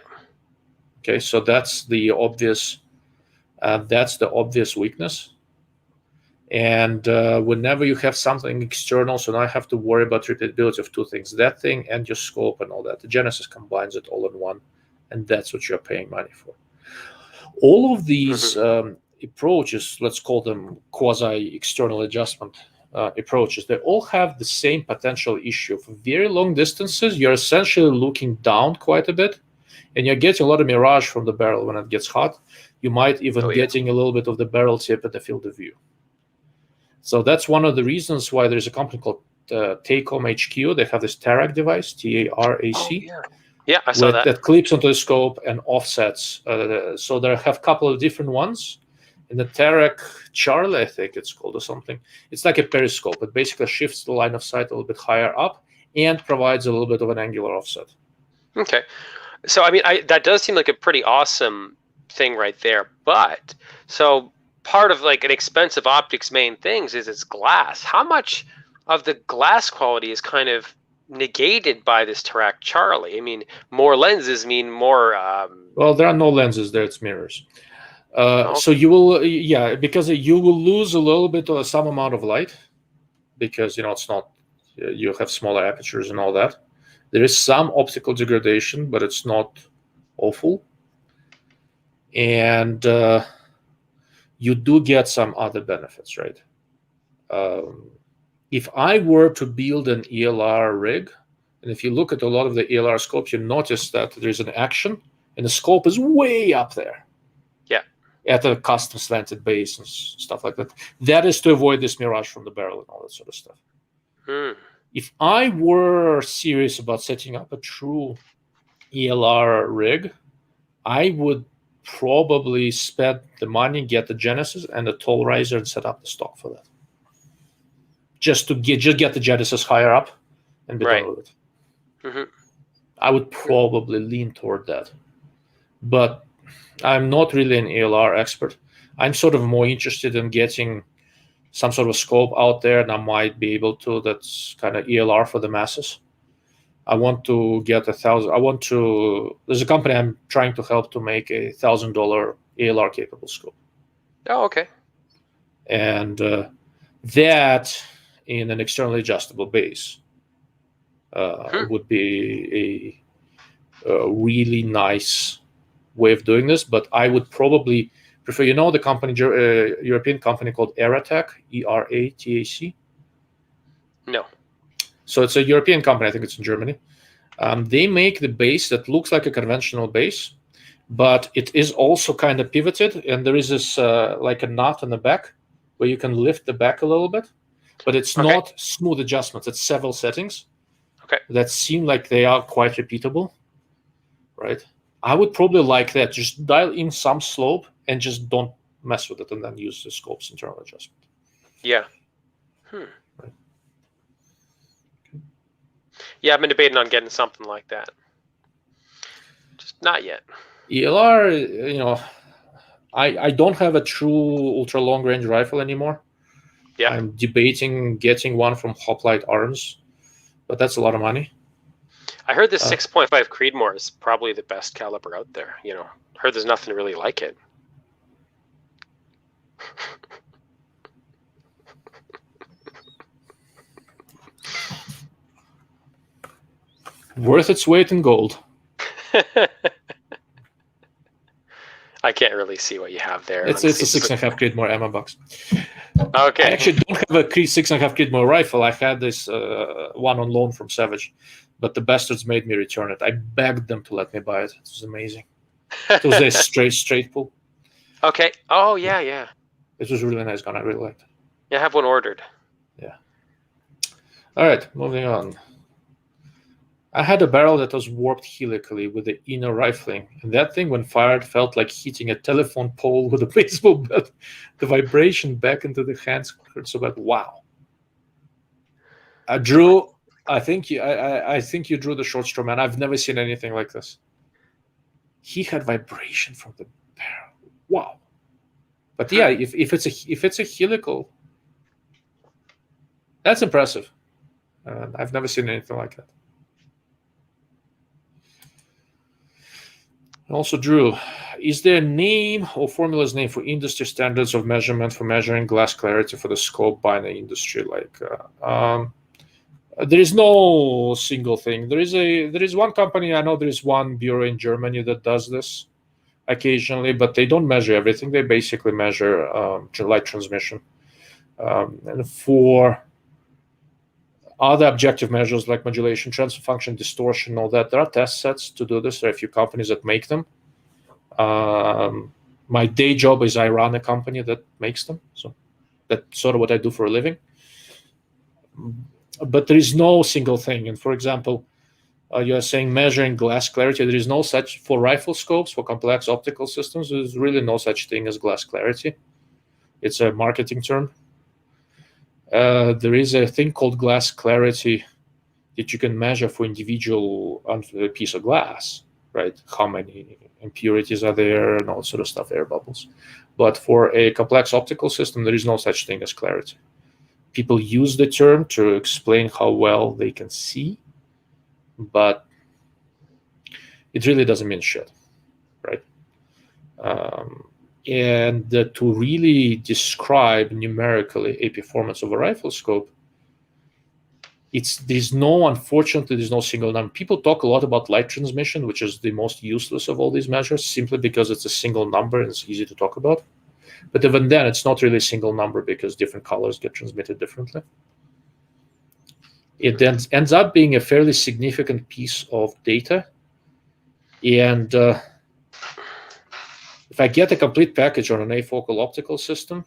Okay, so that's the obvious weakness. And whenever you have something external, so now I have to worry about repeatability of two things, that thing and your scope and all that. The Genesis combines it all in one, and that's what you're paying money for. All of these approaches, let's call them quasi-external adjustment approaches, they all have the same potential issue. For very long distances, you're essentially looking down quite a bit, and you're getting a lot of mirage from the barrel when it gets hot. You might even getting a little bit of the barrel tip at the field of view. So that's one of the reasons why there's a company called Take Home HQ. They have this TARAC device, TARAC. Yeah, I saw that. That clips onto the scope and offsets. So there have a couple of different ones. In the TARAC Charlie, I think it's called, or something. It's like a periscope. It basically shifts the line of sight a little bit higher up and provides a little bit of an angular offset. Okay. So, I mean, that does seem like a pretty awesome thing right there. But, so part of like an expensive optics main things is its glass. How much of the glass quality is kind of negated by this TARAC Charlie? I mean, more lenses mean more... Well, there are no lenses there, it's mirrors. So you will, because you will lose a little bit of some amount of light, because it's not, you have smaller apertures and all that. There is some optical degradation, but it's not awful, and you do get some other benefits, right? If I were to build an ELR rig, and if you look at a lot of the ELR scopes, you notice that there's an action, and the scope is way up there. Yeah. At a custom slanted base and stuff like that. That is to avoid this mirage from the barrel and all that sort of stuff. If I were serious about setting up a true ELR rig, I would probably spend the money, get the Genesis and the toll riser, and set up the stock for that. Just to get the Genesis higher up and be done with it. I would probably lean toward that. But I'm not really an ELR expert. I'm sort of more interested in getting some sort of scope out there, and I might be able to. That's kind of ELR for the masses. I want to get there's a company I'm trying to help to make a $1,000 ELR capable scope. Oh, okay. And that in an externally adjustable base would be a really nice way of doing this. But I would probably prefer, the company, European company called Eratec, ERATAC? No. So it's a European company. I think it's in Germany. They make the base that looks like a conventional base, but it is also kind of pivoted, and there is this like a knot in the back where you can lift the back a little bit, but it's not smooth adjustments. It's several settings that seem like they are quite repeatable, right? I would probably like that. Just dial in some slope and just don't mess with it, and then use the scope's internal adjustment. Yeah. Right. Yeah, I've been debating on getting something like that. Just not yet. ELR, I don't have a true ultra long range rifle anymore. Yeah. I'm debating getting one from Hoplite Arms, but that's a lot of money. I heard this 6.5 Creedmoor is probably the best caliber out there. Heard there's nothing really like it. Worth its weight in gold. I can't really see what you have there. It's a 6.5 Creedmoor ammo box. Okay. I actually don't have a 6.5 Creedmoor rifle. I had this one on loan from Savage, but the bastards made me return it. I begged them to let me buy it. It was amazing. It was a straight pull. Okay. Oh, yeah. It was a really nice gun. I really liked it. Yeah, I have one ordered. Yeah. All right, moving on. I had a barrel that was warped helically with the inner rifling, and that thing, when fired, felt like hitting a telephone pole with a baseball bat. The vibration back into the hands hurt so bad. Wow. Drew, I think you drew the short straw, man. I've never seen anything like this. He had vibration from the barrel. Wow. But yeah, if it's a helical, that's impressive. I've never seen anything like that. Also, Drew, is there a name or formula's name for industry standards of measurement for measuring glass clarity for the scope by the industry? There is no single thing. There is one company, I know there is one bureau in Germany that does this occasionally, but they don't measure everything. They basically measure light transmission. And for other objective measures like modulation, transfer function, distortion, all that, there are test sets to do this. There are a few companies that make them. My day job is I run a company that makes them. So that's sort of what I do for a living. But there is no single thing. And for example, you're saying measuring glass clarity. There is no such, for rifle scopes, for complex optical systems, there's really no such thing as glass clarity. It's a marketing term. There is a thing called glass clarity that you can measure for individual piece of glass, right? How many impurities are there and all sort of stuff, air bubbles. But for a complex optical system, there is no such thing as clarity. People use the term to explain how well they can see, but it really doesn't mean shit, right? And to really describe numerically a performance of a rifle scope, unfortunately, there's no single number. People talk a lot about light transmission, which is the most useless of all these measures, simply because it's a single number and it's easy to talk about. But even then, it's not really a single number because different colors get transmitted differently. It then ends up being a fairly significant piece of data. And if I get a complete package on an afocal optical system,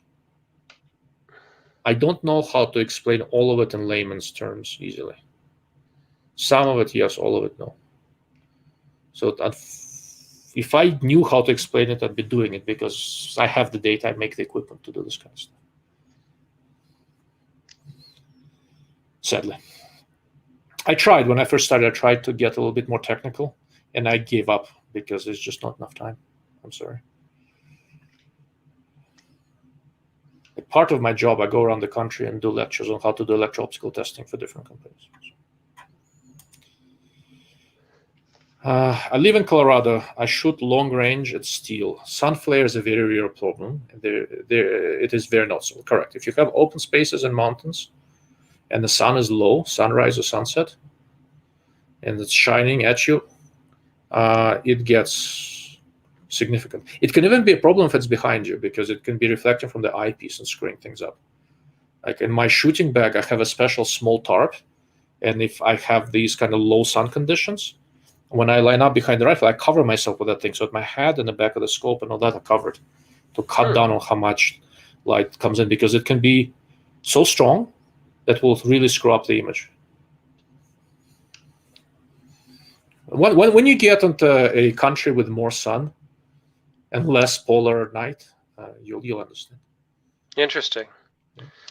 I don't know how to explain all of it in layman's terms easily. Some of it, yes. All of it, no. So if I knew how to explain it, I'd be doing it because I have the data, I make the equipment to do this kind of stuff. Sadly. I tried, when I first started, I tried to get a little bit more technical, and I gave up because there's just not enough time. I'm sorry. A part of my job, I go around the country and do lectures on how to do electro-optical testing for different companies. I live in Colorado. I shoot long range at steel. Sun flare is a very real problem. It is very noticeable. Correct. If you have open spaces and mountains, and the sun is low, sunrise or sunset, and it's shining at you, it gets significant. It can even be a problem if it's behind you, because it can be reflecting from the eyepiece and screwing things up. Like in my shooting bag, I have a special small tarp, and if I have these kind of low sun conditions, when I line up behind the rifle, I cover myself with that thing. So my head and the back of the scope and all that are covered to cut down on how much light comes in, because it can be so strong that will really screw up the image. When you get into a country with more sun and less polar night, you'll understand. Interesting.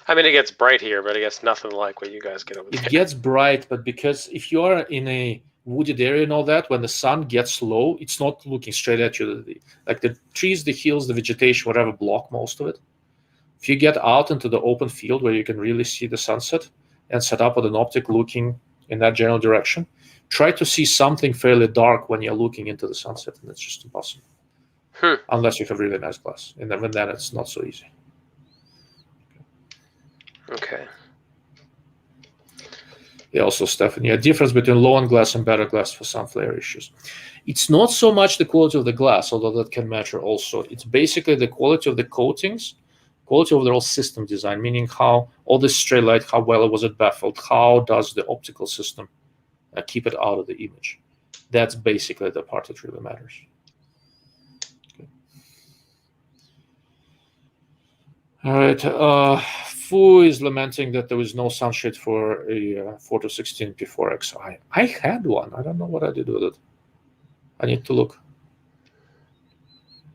I mean, it gets bright here, but it gets nothing like what you guys get over there. It gets bright, but because if you are in a wooded area and all that, when the sun gets low, it's not looking straight at you. Like the trees, the hills, the vegetation, whatever, block most of it. If you get out into the open field where you can really see the sunset and set up with an optic looking in that general direction, try to see something fairly dark when you're looking into the sunset, and it's just impossible. Unless you have really nice glass. And even then, it's not so easy. Okay. Yeah, also, Stephanie, a difference between low-end glass and better glass for sun flare issues. It's not so much the quality of the glass, although that can matter also. It's basically the quality of the coatings, quality of the whole system design, meaning how all this stray light, how well was it baffled, how does the optical system keep it out of the image. That's basically the part that really matters. Okay. All right. Fu is lamenting that there was no sunshade for a 4-16 P4XI. I had one. I don't know what I did with it. I need to look.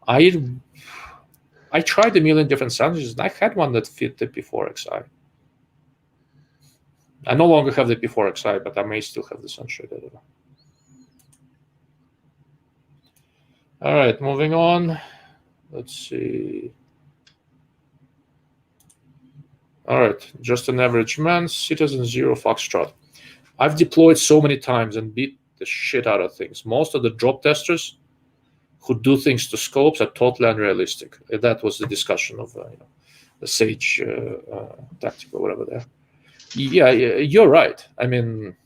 I tried a million different sunshades, and I had one that fit the P4XI. I no longer have the P4XI, but I may still have the sunshade. I don't know. All right, moving on. Let's see. All right, just an average man, Citizen 0 Foxtrot. I've deployed so many times and beat the shit out of things. Most of the drop testers who do things to scopes are totally unrealistic. That was the discussion of the Sage tactic or whatever there. Yeah, you're right. I mean,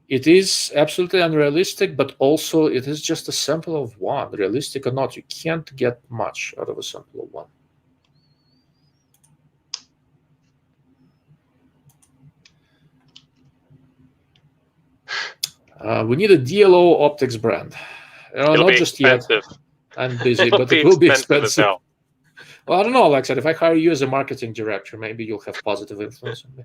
it is absolutely unrealistic, but also it is just a sample of one. Realistic or not, you can't get much out of a sample of one. We need a DLO optics brand. Not just expensive. yet. I'm busy, but it will be expensive. Well, I don't know, like I said, if I hire you as a marketing director, maybe you'll have positive influence on me.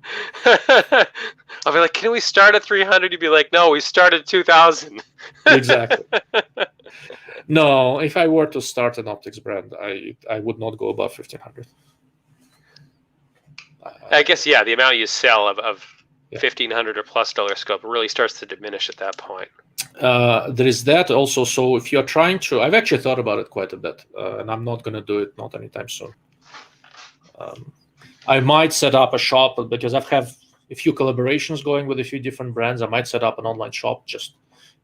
I'll be like, can we start at 300? You'd be like, no, we start at 2,000. Exactly. No, if I were to start an optics brand, I would not go above 1,500. I guess, yeah, the amount you sell of $1,500 or plus dollar scope really starts to diminish at that point. There is that also. So if you're trying to, I've actually thought about it quite a bit, and I'm not going to do it, not anytime soon. I might set up a shop, because I've have a few collaborations going with a few different brands. I might set up an online shop just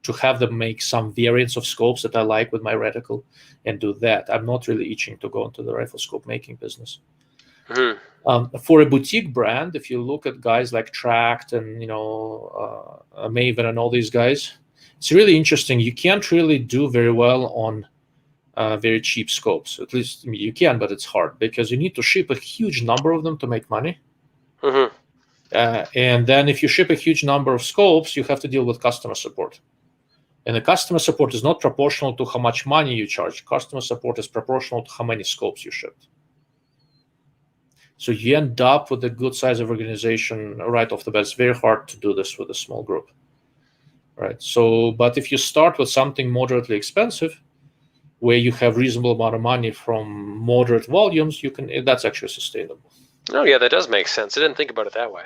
to have them make some variants of scopes that I like with my reticle and do that. I'm not really itching to go into the rifle scope making business. For a boutique brand, if you look at guys like Tract and Maven and all these guys, it's really interesting. You can't really do very well on very cheap scopes. At least you can, but it's hard because you need to ship a huge number of them to make money. And then if you ship a huge number of scopes, you have to deal with customer support. And the customer support is not proportional to how much money you charge. Customer support is proportional to how many scopes you shipped. So you end up with a good size of organization right off the bat. It's very hard to do this with a small group, right? So, but if you start with something moderately expensive, where you have reasonable amount of money from moderate volumes, that's actually sustainable. Oh yeah, that does make sense. I didn't think about it that way.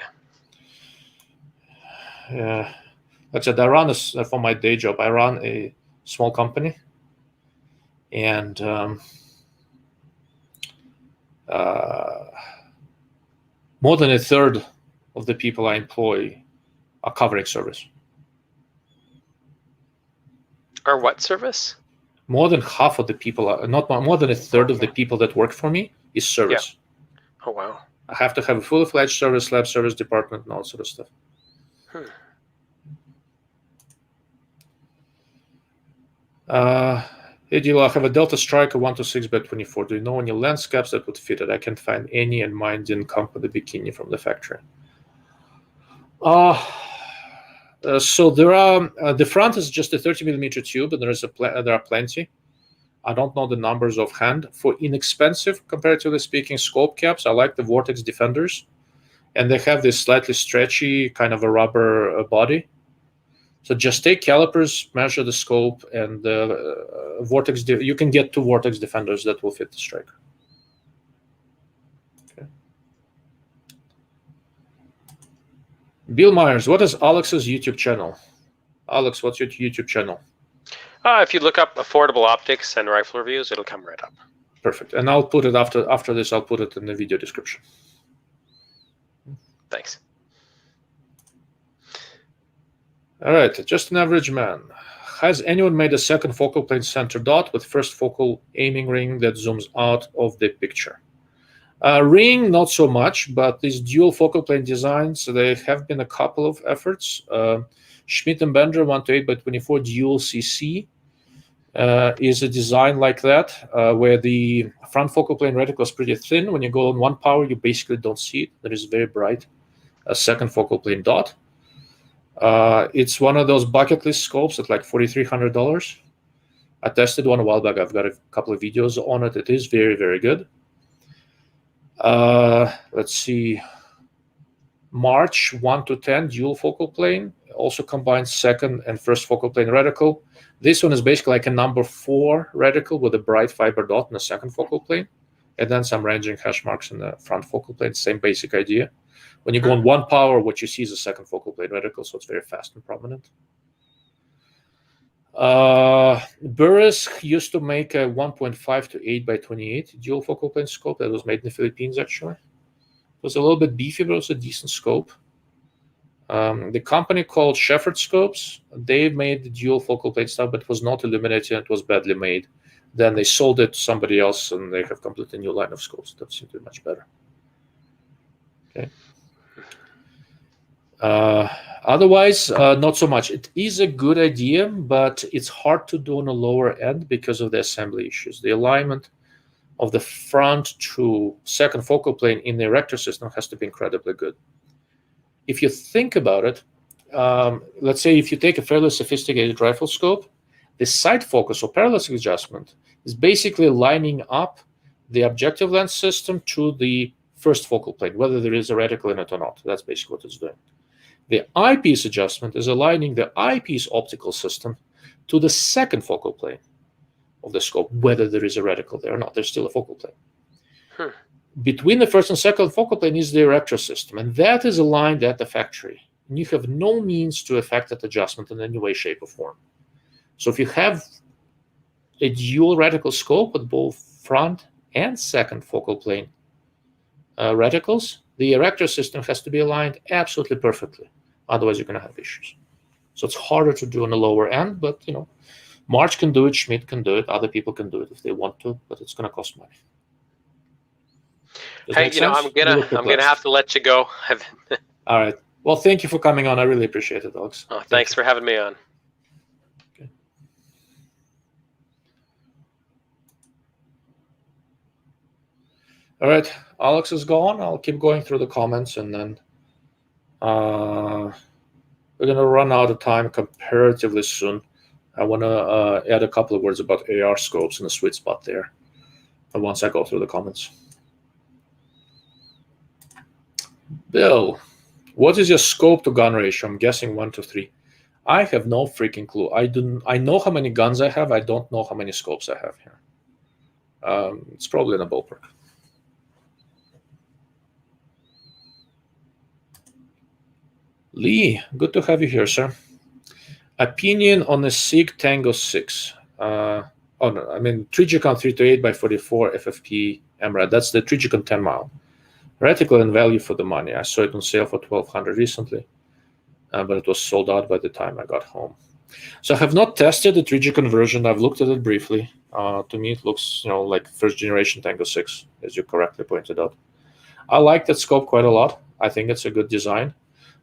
Yeah. Like I said, I run for my day job. I run a small company, and more than a third of the people I employ are covering service. Are what service? More than half of the people more than a third of the people that work for me is service. Yeah. Oh wow. I have to have a fully fledged service, lab service department, and all sort of stuff. Hey, DLO, I have a Delta Striker 126x24. Do you know any lens caps that would fit it? I can't find any, and mine didn't come with the bikini from the factory. So there are the front is just a 30mm tube, and there are plenty. I don't know the numbers offhand. For inexpensive, comparatively speaking, scope caps, I like the Vortex Defenders, and they have this slightly stretchy kind of a rubber body. So just take calipers, measure the scope, and the Vortex. You can get 2 Vortex Defenders that will fit the Striker. Okay. Bill Myers, what is Alex's YouTube channel? Alex, what's your YouTube channel? If you look up affordable optics and rifle reviews, it'll come right up. Perfect. And I'll put it after this. I'll put it in the video description. Thanks. All right, just an average man. Has anyone made a second focal plane center dot with first focal aiming ring that zooms out of the picture? Ring, not so much, but these dual focal plane designs, there have been a couple of efforts. Schmidt and Bender 128x24 dual CC is a design like that, where the front focal plane reticle is pretty thin. When you go on 1 power, you basically don't see it. There is very bright a second focal plane dot. It's one of those bucket list scopes at like $4,300. I tested one a while back. I've got a couple of videos on it. It is very, very good. Let's see. March 1 to 10 dual focal plane. Also combines second and first focal plane reticle. This one is basically like a number 4 reticle with a bright fiber dot in the second focal plane, and then some ranging hash marks in the front focal plane. Same basic idea. When you go on 1 power, what you see is a second focal plane reticle, so it's very fast and prominent. Burris used to make a 1.5 to 8x28 dual focal plane scope that was made in the Philippines, actually. It was a little bit beefy, but it was a decent scope. The company called Shepherd Scopes, they made the dual focal plane stuff, but it was not illuminated and it was badly made. Then they sold it to somebody else, and they have completely new line of scopes that seem to be much better. Okay. Otherwise, not so much. It is a good idea, but it's hard to do on a lower end because of the assembly issues. The alignment of the front to second focal plane in the erector system has to be incredibly good. If you think about it, let's say if you take a fairly sophisticated rifle scope, the sight focus or parallax adjustment is basically lining up the objective lens system to the first focal plane, whether there is a reticle in it or not. That's basically what it's doing. The eyepiece adjustment is aligning the eyepiece optical system to the second focal plane of the scope, whether there is a reticle there or not. There's still a focal plane. Between the first and second focal plane is the erector system, and that is aligned at the factory. And you have no means to affect that adjustment in any way, shape, or form. So if you have a dual reticle scope with both front and second focal plane reticles, the erector system has to be aligned absolutely perfectly. Otherwise, you're going to have issues. So it's harder to do on the lower end, but March can do it, Schmidt can do it, other people can do it if they want to, but it's going to cost money. Does Hey, that make sense? I'm gonna have to let you go. All right. Well, thank you for coming on. I really appreciate it, Alex. Oh, thanks for having me on. Okay. All right, Alex is gone. I'll keep going through the comments, and then we're gonna run out of time comparatively soon. I want to add a couple of words about AR scopes and the sweet spot there. And once I go through the comments. Bill, what is your scope to gun ratio? I'm guessing 1:3. I have no freaking clue. I know how many guns I have. I don't know how many scopes I have here. It's probably in a ballpark. Lee, good to have you here, sir. Opinion on the SIG Tango 6. Oh no, I mean 3G 328 by 44 FFP MRAD. That's the 3G 10 mile. Reticle and value for the money. I saw it on sale for $1,200 recently, but it was sold out by the time I got home. So I have not tested the 3G conversion. I've looked at it briefly. To me, it looks like first generation Tango 6, as you correctly pointed out. I like that scope quite a lot. I think it's a good design.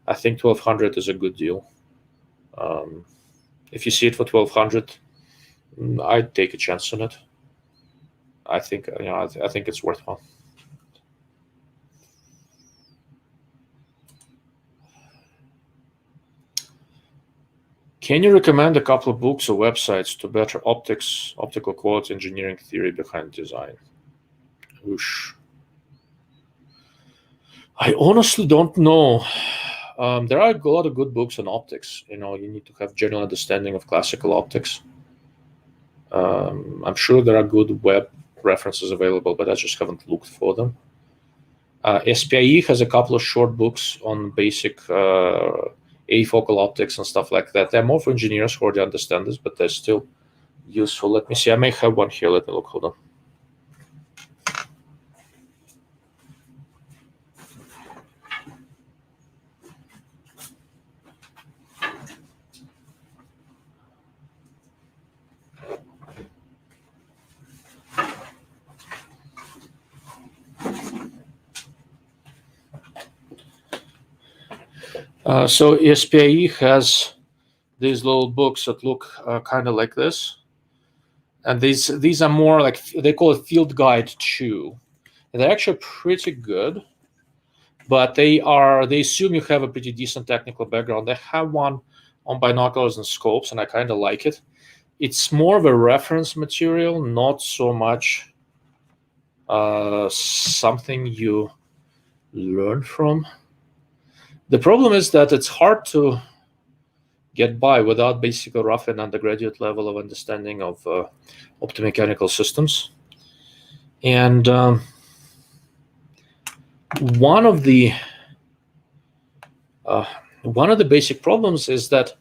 I think 1,200 is a good deal. If you see it for 1,200, I'd take a chance on it. I think I think it's worthwhile. Can you recommend a couple of books or websites to better optical quality engineering theory behind design? Whoosh. I honestly don't know. There are a lot of good books on optics. You need to have general understanding of classical optics. I'm sure there are good web references available, but I just haven't looked for them. SPIE has a couple of short books on basic afocal optics and stuff like that. They're more for engineers who already understand this, but they're still useful. Let me see. I may have one here. Let me look. Hold on. So SPIE has these little books that look kind of like this, and these are more like, they call it Field Guide 2. And they're actually pretty good, but they assume you have a pretty decent technical background. They have one on binoculars and scopes, and I kind of like it. It's more of a reference material, not so much something you learn from. The problem is that it's hard to get by without basically rough and undergraduate level of understanding of optomechanical systems. And one of the basic problems is that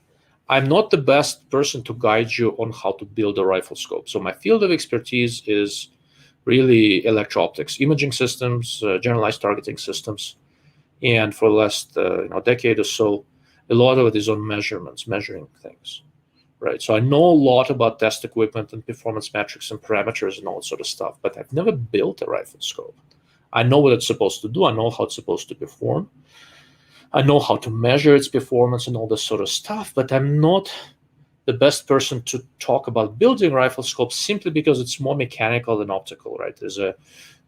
I'm not the best person to guide you on how to build a rifle scope. So my field of expertise is really electro-optics, imaging systems, generalized targeting systems. And for the last decade or so, a lot of it is on measurements, measuring things, right? So I know a lot about test equipment and performance metrics and parameters and all that sort of stuff, but I've never built a rifle scope. I know what it's supposed to do. I know how it's supposed to perform. I know how to measure its performance and all this sort of stuff, but I'm not the best person to talk about building rifle scopes simply because it's more mechanical than optical, right? There's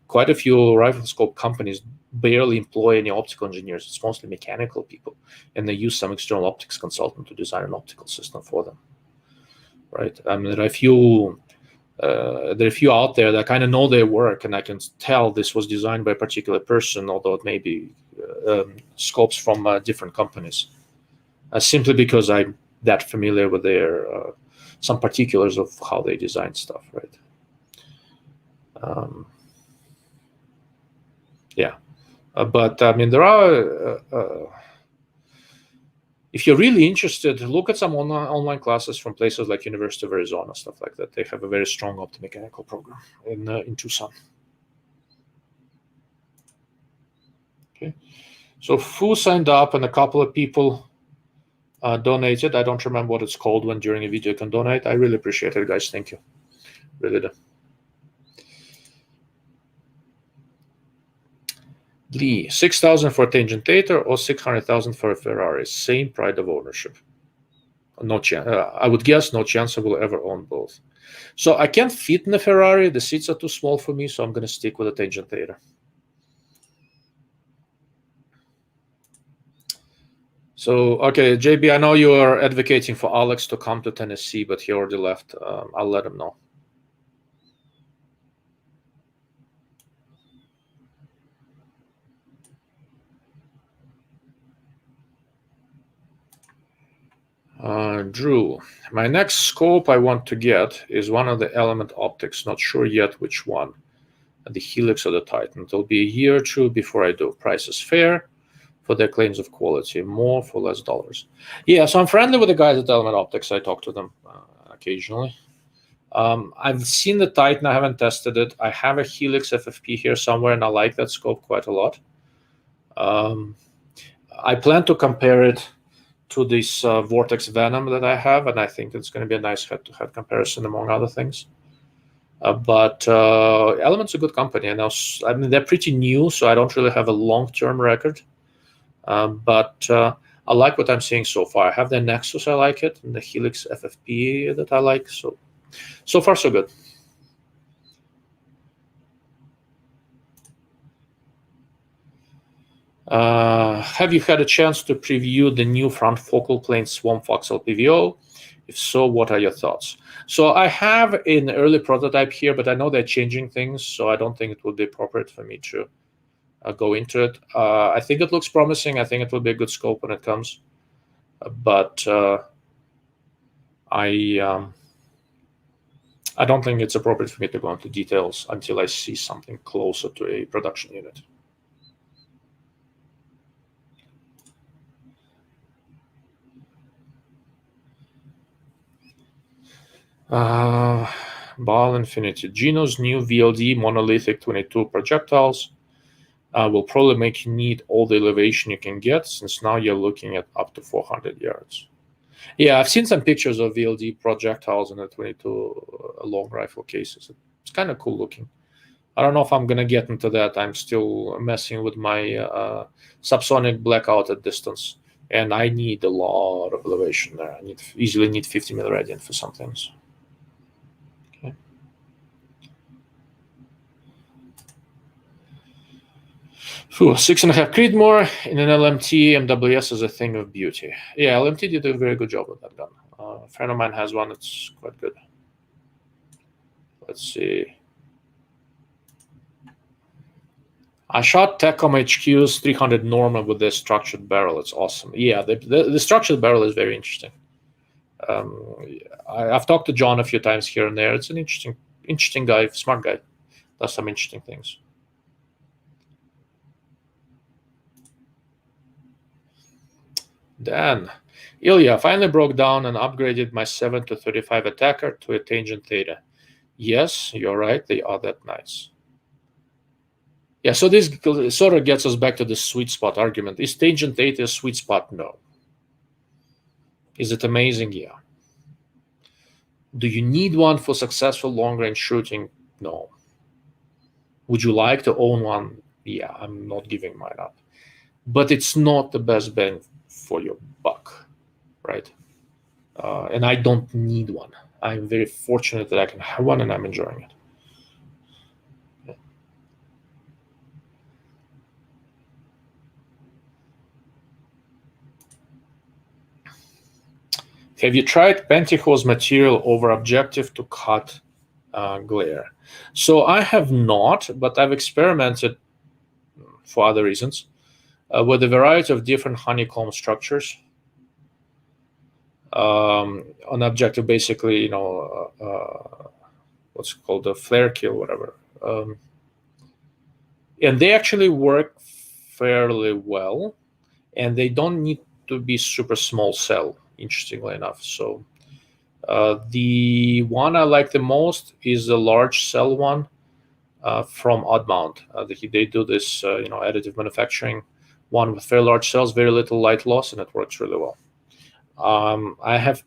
quite a few rifle scope companies barely employ any optical engineers. It's mostly mechanical people, and they use some external optics consultant to design an optical system for them, right? I mean, there are a few out there that kind of know their work, and I can tell this was designed by a particular person, although it may be scopes from different companies, simply because I'm that familiar with their some particulars of how they design stuff, right? Yeah. But I mean, there are, if you're really interested, look at some online classes from places like University of Arizona, stuff like that. They have a very strong optomechanical program in Tucson. Okay. So Fu signed up, and a couple of people donated. I don't remember what it's called when during a video you can donate. I really appreciate it, guys. Thank you. Really do. Lee, 6,000 for a tangentator or 600,000 for a Ferrari. Same pride of ownership. No chance. I would guess no chance I will ever own both. So I can't fit in a Ferrari. The seats are too small for me, so I'm going to stick with a tangentator. So, okay, JB, I know you are advocating for Alex to come to Tennessee, but he already left. I'll let him know. Drew, my next scope I want to get is one of the element optics. Not sure yet which one, the Helix or the Titan. It'll be a year or two before I do. Price is fair for their claims of quality, more for less dollars. Yeah, so I'm friendly with the guys at Element Optics. I talk to them occasionally. I've seen the Titan. I haven't tested it. I have a Helix FFP here somewhere, and I like that scope quite a lot. I plan to compare it to this Vortex Venom that I have, and I think it's going to be a nice head-to-head comparison among other things. But Element's a good company, and I mean they're pretty new, so I don't really have a long-term record. But I like what I'm seeing so far. I have the Nexus, I like it, and the Helix FFP that I like. So far, so good. Have you had a chance to preview the new front focal plane Swamp Fox LPVO? If so, what are your thoughts? So I have an early prototype here, but I know they're changing things, so I don't think it would be appropriate for me to go into it. I think it looks promising. I think it will be a good scope when it comes. But I don't think it's appropriate for me to go into details until I see something closer to a production unit. Baal Infinity. Geno's new VLD monolithic 22 projectiles will probably make you need all the elevation you can get, since now you're looking at up to 400 yards. Yeah, I've seen some pictures of VLD projectiles in the 22 long rifle cases. It's kind of cool looking. I don't know if I'm going to get into that. I'm still messing with my subsonic blackout at distance, and I need a lot of elevation there. I easily need 50 milliradian for some things. Okay. Phew, 6.5 Creedmoor in an LMT. MWS is a thing of beauty. Yeah, LMT did a very good job with that gun. A friend of mine has one that's quite good. Let's see. I shot Tecom HQ's 300 Norma with the structured barrel. It's awesome. Yeah, the structured barrel is very interesting. I've talked to John a few times here and there. It's an interesting guy, smart guy. Does some interesting things. Dan, Ilya, finally broke down and upgraded my 7 to 35 attacker to a tangent theta. Yes, you're right. They are that nice. Yeah, so this sort of gets us back to the sweet spot argument. Is tangent theta a sweet spot? No. Is it amazing? Yeah. Do you need one for successful long-range shooting? No. Would you like to own one? Yeah, I'm not giving mine up. But it's not the best bang for your buck, right? And I don't need one. I'm very fortunate that I can have one, and I'm enjoying it. Have you tried pantyhose material over objective to cut glare? So I have not, but I've experimented for other reasons with a variety of different honeycomb structures on objective, basically, what's called a flare kill, whatever. And they actually work fairly well, and they don't need to be super small cell, interestingly enough. So the one I like the most is the large cell one from Oddmount. They do this additive manufacturing one with very large cells, very little light loss, and it works really well. I have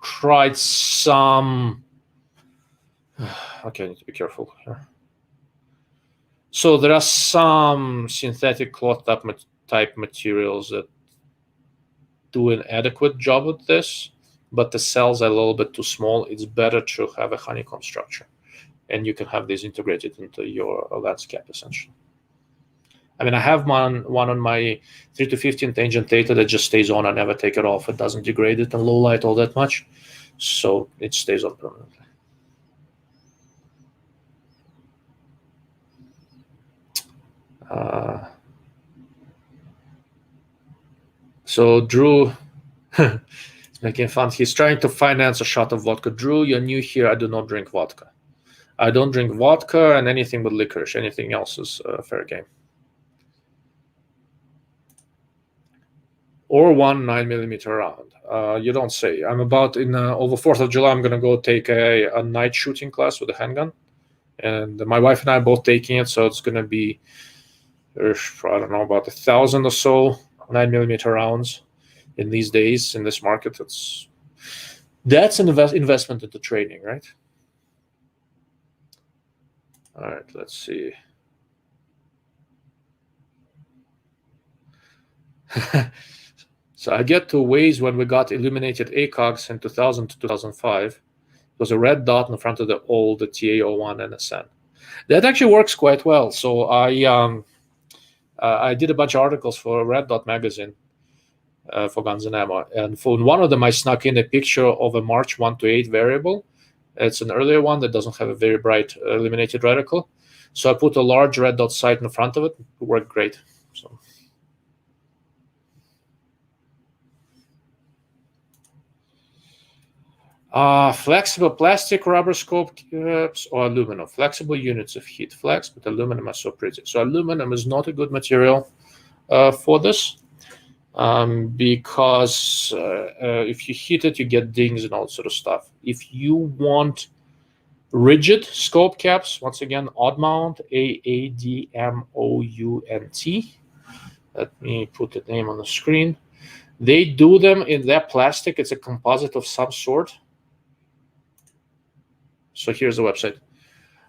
tried some. Okay, I need to be careful here. So there are some synthetic cloth type materials that do an adequate job with this, but the cells are a little bit too small. It's better to have a honeycomb structure, and you can have these integrated into your landscape essentially. I mean, I have one on my 3 to 15 tangent theta that just stays on. I never take it off. It doesn't degrade it in low light all that much, so it stays on permanently. So Drew making fun. He's trying to finance a shot of vodka. Drew, you're new here. I do not drink vodka. I don't drink vodka and anything but licorice. Anything else is fair game. Or one 9mm round. You don't say. I'm about in over 4th of July. I'm gonna go take a night shooting class with a handgun, and my wife and I are both taking it. So it's gonna be, I don't know, about 1,000 or so 9mm rounds in these days in this market. That's an investment into training, right? All right, let's see. So I get to ways when we got illuminated ACOGs in 2000 to 2005. It was a red dot in front of the old TA01 NSN. That actually works quite well. So I did a bunch of articles for Red Dot magazine for Guns and Ammo, and for one of them I snuck in a picture of a March 1 to 8 variable. It's an earlier one that doesn't have a very bright illuminated reticle. So I put a large red dot sight in front of it. It worked great. So. Flexible plastic rubber scope caps or aluminum. Flexible units of heat flex, but aluminum is so pretty. So aluminum is not a good material for this because if you heat it, you get dings and all sort of stuff. If you want rigid scope caps, once again, Odd Mount, AADMOUNT. Let me put the name on the screen. They do them in their plastic. It's a composite of some sort. So here's the website.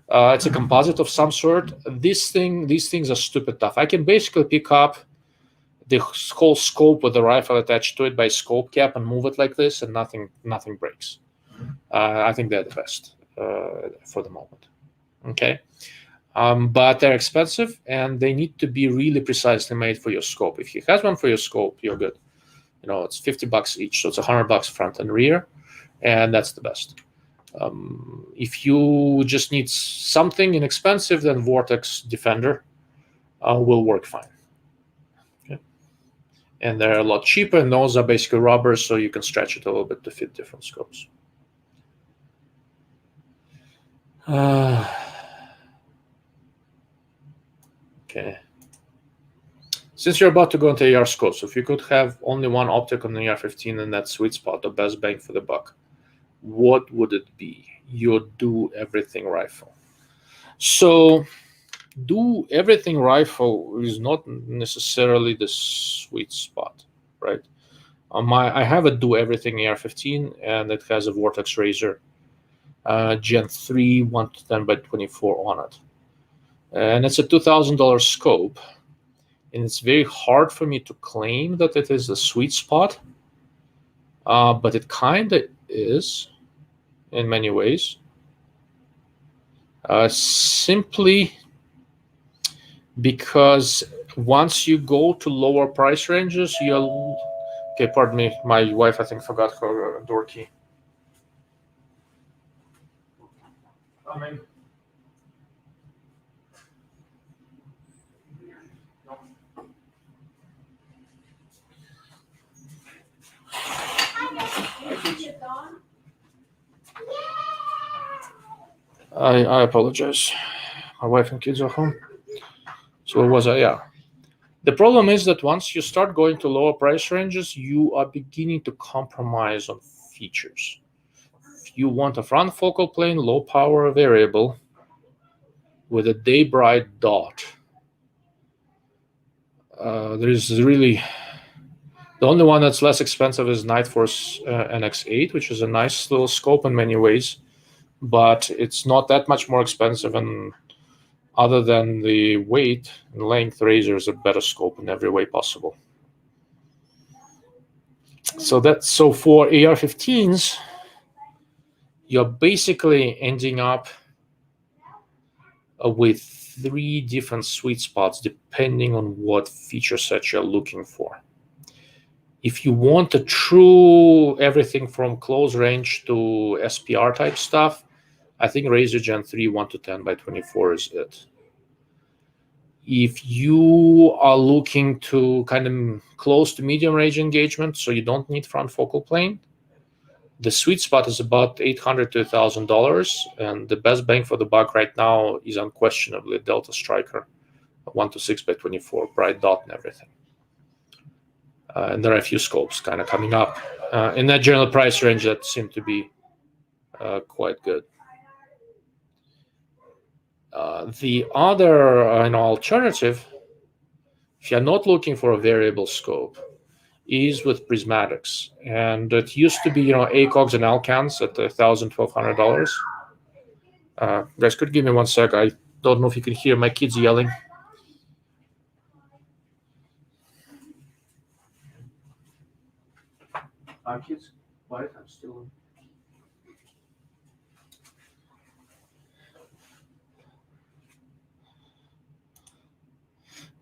It's a composite of some sort. These things are stupid tough. I can basically pick up the whole scope with the rifle attached to it by scope cap and move it like this, and nothing breaks. I think they're the best for the moment. Okay, but they're expensive and they need to be really precisely made for your scope. If he has one for your scope, you're good. You know, it's $50 each, so it's $100 front and rear, and that's the best. If you just need something inexpensive, then Vortex Defender will work fine. Okay. And they're a lot cheaper, and those are basically rubbers, so you can stretch it a little bit to fit different scopes. Okay. Since you're about to go into AR scopes, if you could have only one optic on the AR-15 and that sweet spot, the best bang for the buck, what would it be? Your do everything rifle. So do everything rifle is not necessarily the sweet spot, right? I have a do everything AR-15, and it has a Vortex Razor Gen 3 110x24 on it, and it's a $2,000 scope, and it's very hard for me to claim that it is a sweet spot, but it kind of is in many ways, simply because once you go to lower price ranges, you'll... Okay, pardon me, my wife, I think, forgot her door key. Coming. I apologize. My wife and kids are home. So where was I? Yeah. The problem is that once you start going to lower price ranges, you are beginning to compromise on features. If you want a front focal plane, low power variable with a day bright dot, there's really The only one that's less expensive is Nightforce NX8, which is a nice little scope in many ways, but it's not that much more expensive. And other than the weight and length, Razor is a better scope in every way possible. So for AR-15s, you're basically ending up with 3 different sweet spots depending on what feature set you're looking for. If you want a true everything from close range to SPR type stuff, I think Razor Gen 3 1-10 by 24 is it. If you are looking to kind of close to medium range engagement, so you don't need front focal plane, the sweet spot is about $800 to $1,000, and the best bang for the buck right now is unquestionably Delta Striker, 1-6 by 24, bright dot and everything. And there are a few scopes kind of coming up in that general price range that seem to be quite good. The other alternative, if you're not looking for a variable scope, is with prismatics, and it used to be ACOGs and Alcans at $1,000, $1,200. Guys, could you give me 1 sec? I don't know if you can hear my kids yelling. Hi, kids. Quiet. I'm still.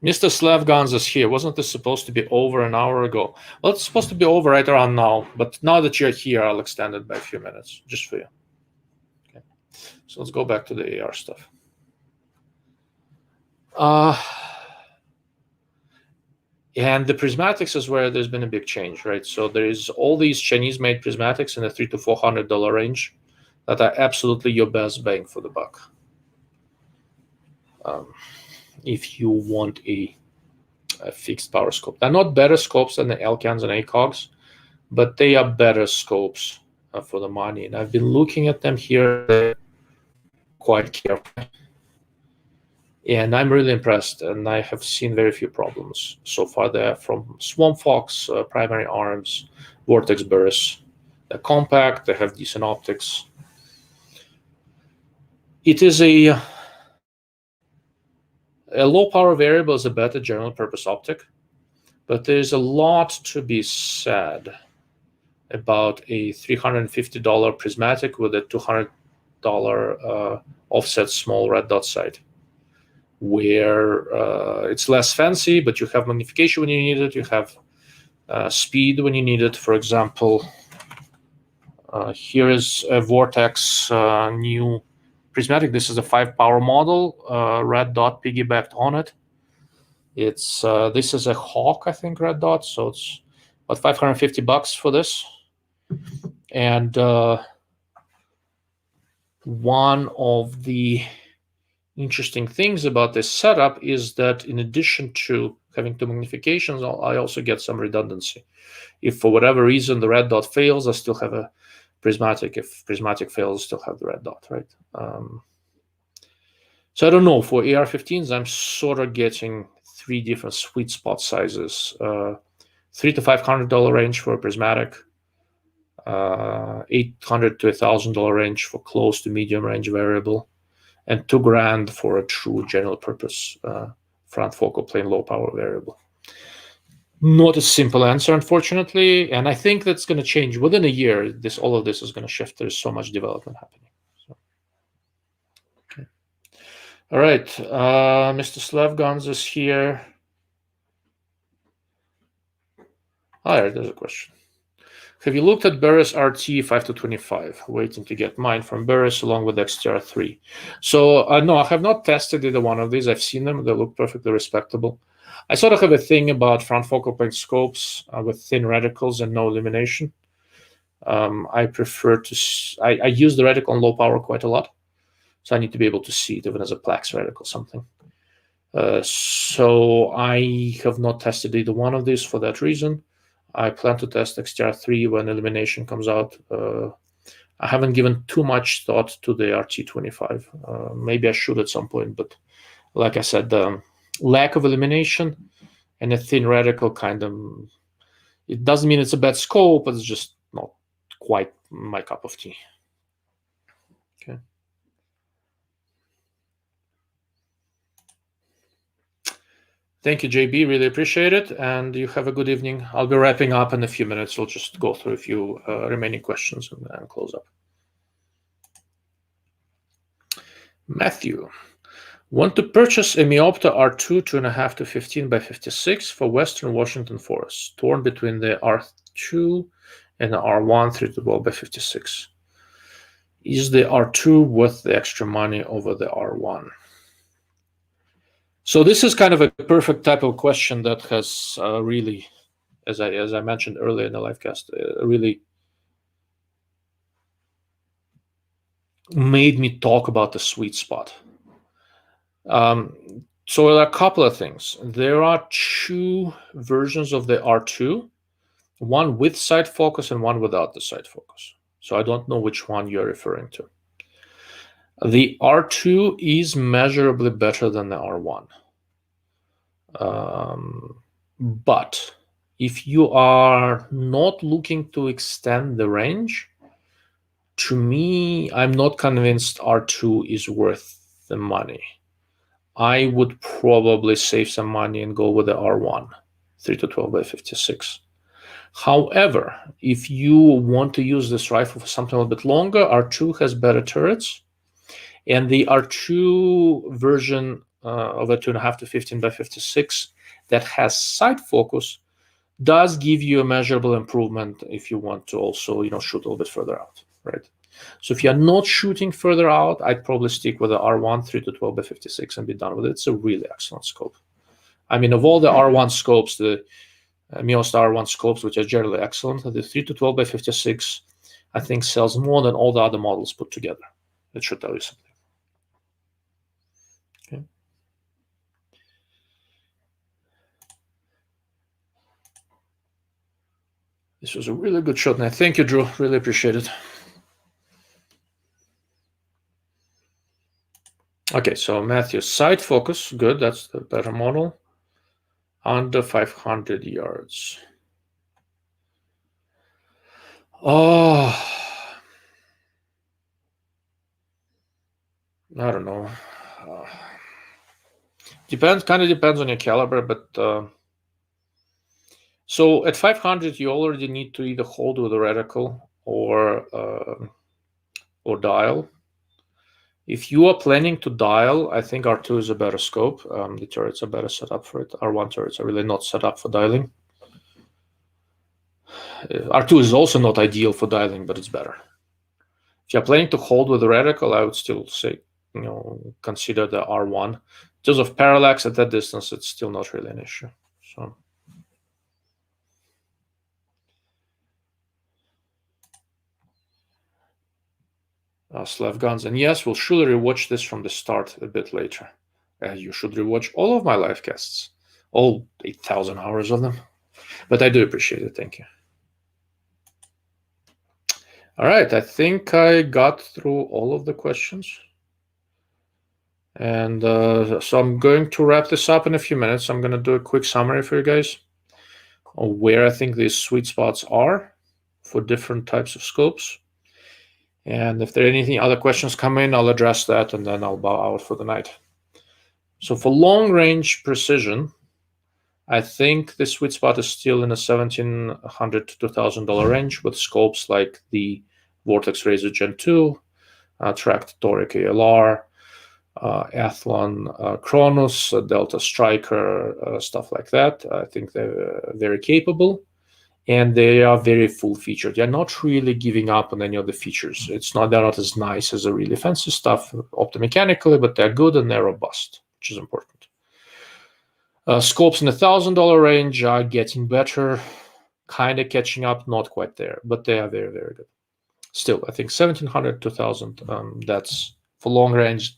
Mr. Slavgans is here. Wasn't this supposed to be over an hour ago? Well, it's supposed to be over right around now, but now that you're here, I'll extend it by a few minutes, just for you. Okay. So let's go back to the AR stuff. And the prismatics is where there's been a big change, right? So there is all these Chinese-made prismatics in the $300 to $400 range that are absolutely your best bang for the buck. If you want a fixed power scope. They're not better scopes than the Elcans and ACOGs, but they are better scopes for the money. And I've been looking at them here quite carefully. And I'm really impressed, and I have seen very few problems so far there from Swamp Fox, Primary Arms, Vortex Burris. They're compact, they have decent optics. It is a low power variable is a better general purpose optic, but there's a lot to be said about a $350 prismatic with a $200 offset small red dot sight, where it's less fancy, but you have magnification when you need it, you have speed when you need it. For example, here is a Vortex new prismatic. This is a 5-power model, red dot piggybacked on it. It's this is a Hawk, I think, red dot, so it's about $550 for this. And one of the interesting things about this setup is that in addition to having 2 magnifications, I also get some redundancy. If for whatever reason the red dot fails, I still have a prismatic. If prismatic fails, I still have the red dot, right? So I don't know. For AR-15s, I'm sort of getting 3 different sweet spot sizes: $300 to $500 range for a prismatic, $800 to $1,000 range for close to medium range variable, and $2,000 for a true general purpose front focal plane low power variable. Not a simple answer, unfortunately, and I think that's going to change within a year. All of this is going to shift. There's so much development happening. So, okay. All right, Mr. Slavgans is here. Hi, there's a question. Have you looked at Burris RT 5-25? Waiting to get mine from Burris along with XTR3. So no, I have not tested either one of these. I've seen them. They look perfectly respectable. I sort of have a thing about front focal plane scopes with thin reticles and no illumination. I prefer to. I use the reticle on low power quite a lot, so I need to be able to see it even as a Plex reticle something. So I have not tested either one of these for that reason. I plan to test XTR3 when illumination comes out. I haven't given too much thought to the RT25. Maybe I should at some point, but like I said, the lack of illumination and a thin reticle kind of It doesn't mean it's a bad scope, but it's just not quite my cup of tea. Okay. Thank you, JB. Really appreciate it. And you have a good evening. I'll be wrapping up in a few minutes. We'll just go through a few remaining questions and close up. Matthew. Want to purchase a Meopta R2 2.5 to 15 by 56 for Western Washington forest, torn between the R2 and the R1 3 to 12 by 56. Is the R2 worth the extra money over the R1? So this is kind of a perfect type of question that has really, as I mentioned earlier in the livecast, really made me talk about the sweet spot. So there are a couple of things. There are two versions of the R2, one with side focus and one without the side focus. So I don't know which one you're referring to. The R2 is measurably better than the R1. But if you are not looking to extend the range, to me, I'm not convinced R2 is worth the money. I would probably save some money and go with the R1, 3 to 12 by 56. However, if you want to use this rifle for something a little bit longer, R2 has better turrets. And the R2 version of a 2.5 to 15 by 56 that has side focus does give you a measurable improvement if you want to also, shoot a little bit further out, right? So if you're not shooting further out, I'd probably stick with the R1 3 to 12 by 56 and be done with it. It's a really excellent scope. I mean, of all the R1 scopes, the Miosta R1 scopes, which are generally excellent, the 3 to 12 by 56, I think, sells more than all the other models put together. It should tell you something. Okay. This was a really good shot, and thank you, Drew. Really appreciate it. Okay, so Matthew, side focus, good. That's the better model. Under 500 yards. Oh, I don't know. Kind of depends on your caliber, but so at 500, you already need to either hold with a reticle or dial. If you are planning to dial, I think R2 is a better scope. The turrets are better set up for it. R1 turrets are really not set up for dialing. R2 is also not ideal for dialing, but it's better. If you're planning to hold with a reticle, I would still say, consider the R1. In terms of parallax at that distance, it's still not really an issue. So. Slav Guns, and yes, we'll surely rewatch this from the start a bit later. You should rewatch all of my live casts, all 8,000 hours of them. But I do appreciate it. Thank you. All right, I think I got through all of the questions. And so I'm going to wrap this up in a few minutes. I'm going to do a quick summary for you guys on where I think these sweet spots are for different types of scopes. And if there are any other questions come in, I'll address that, and then I'll bow out for the night. So for long-range precision, I think the sweet spot is still in the $1,700 to $2,000 range with scopes like the Vortex Razor Gen 2, Tracked Toric ALR, Athlon Chronos, Delta Striker, stuff like that. I think they're very capable. And they are very full-featured. They're not really giving up on any of the features. They're not as nice as the really fancy stuff optomechanically, but they're good and they're robust, which is important. Scopes in the $1,000 range are getting better, kind of catching up, not quite there, but they are very, very good. Still, I think $1,700 to $2,000. That's for long range.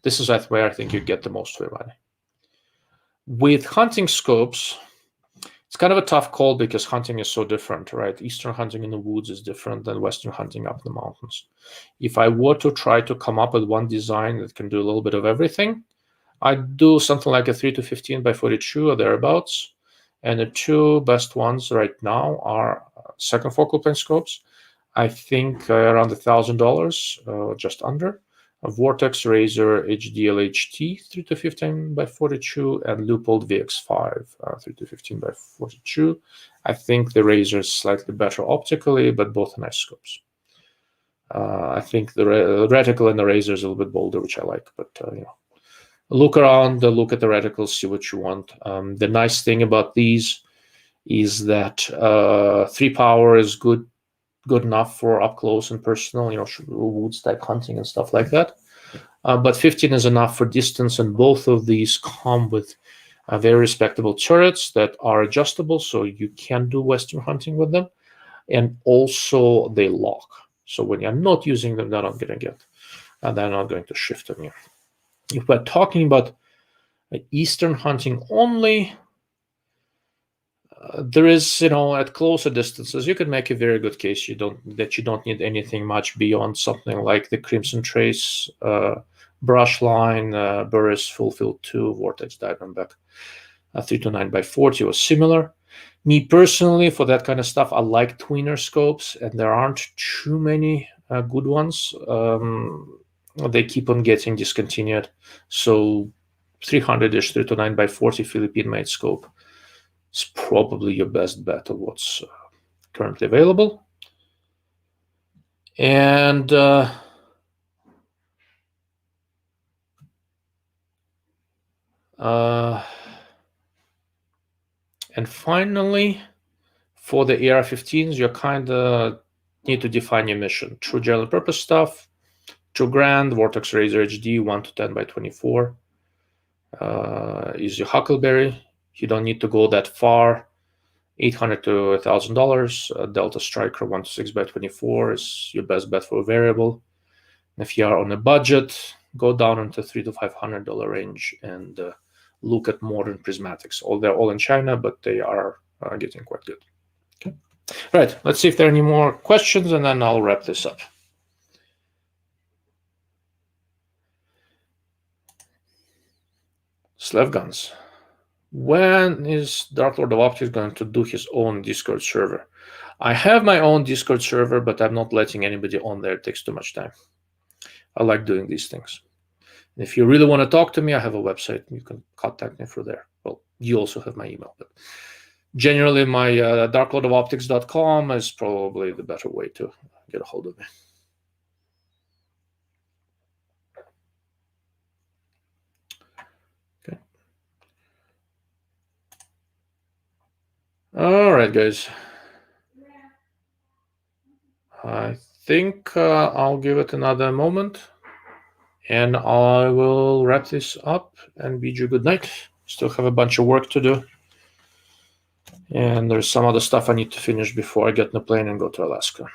This is where I think you get the most for your money. With hunting scopes, it's kind of a tough call because hunting is so different, right? Eastern hunting in the woods is different than Western hunting up in the mountains. If I were to try to come up with one design that can do a little bit of everything, I'd do something like a 3 to 15 by 42 or thereabouts, And the two best ones right now are second focal plane scopes. I think around $1,000, just under. A Vortex Razor HDL-HT 3-15 by 42 and Leupold VX5 3-15 by 42. I think the Razor is slightly better optically, but both are nice scopes. I think the reticle and the Razor is a little bit bolder, which I like, but look around, look at the reticles, see what you want. The nice thing about these is that 3 power is good enough for up close and personal, woods type hunting and stuff like that. But 15 is enough for distance, and both of these come with very respectable turrets that are adjustable, so you can do western hunting with them, and also they lock. So when you're not using them, they're not going to shift on you. If we're talking about eastern hunting only, there is, at closer distances, you can make a very good case that you don't need anything much beyond something like the Crimson Trace, Brush Line, Burris, Fulfill 2, Vortex Diamondback 3-9 by 40 or similar. Me personally, for that kind of stuff, I like tweener scopes, and there aren't too many good ones. They keep on getting discontinued. So 300-ish 3-9 by 40 Philippine-made scope is probably your best bet of what's currently available. And finally, for the AR-15s, you kind of need to define your mission. True general purpose stuff, True Grand, Vortex Razor HD 1-10 by 24 is your Huckleberry. You don't need to go that far. $800 to $1,000. Delta Striker 1-6 by 24 is your best bet for a variable. And if you are on a budget, go down into $300 to $500 range and look at modern prismatics. They're all in China, but they are getting quite good. Okay. Right. Let's see if there are any more questions, and then I'll wrap this up. Slev Guns. When is Dark Lord of Optics going to do his own Discord server? I have my own Discord server, but I'm not letting anybody on there. It takes too much time. I like doing these things. And if you really want to talk to me, I have a website. You can contact me through there. Well, you also have my email, but generally my darklordofoptics.com is probably the better way to get a hold of me. Okay. All right, guys. I think I'll give it another moment, and I will wrap this up and bid you good night. Still have a bunch of work to do, and there's some other stuff I need to finish before I get in the plane and go to Alaska.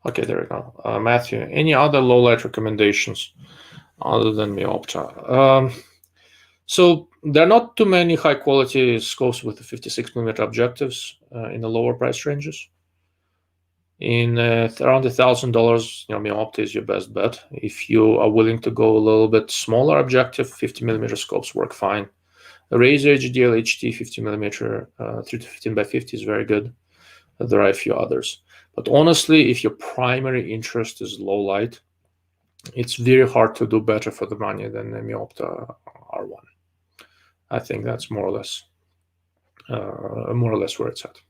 Okay, there we go. Matthew, any other low light recommendations other than Meopta? So there are not too many high quality scopes with the 56mm objectives in the lower price ranges. In around $1,000, Meopta is your best bet. If you are willing to go a little bit smaller objective, 50mm scopes work fine. The Razor HDL HT 50mm 3-15 by 50 is very good. There are a few others. But honestly, if your primary interest is low light, it's very hard to do better for the money than the Meopta R1. I think that's more or less where it's at.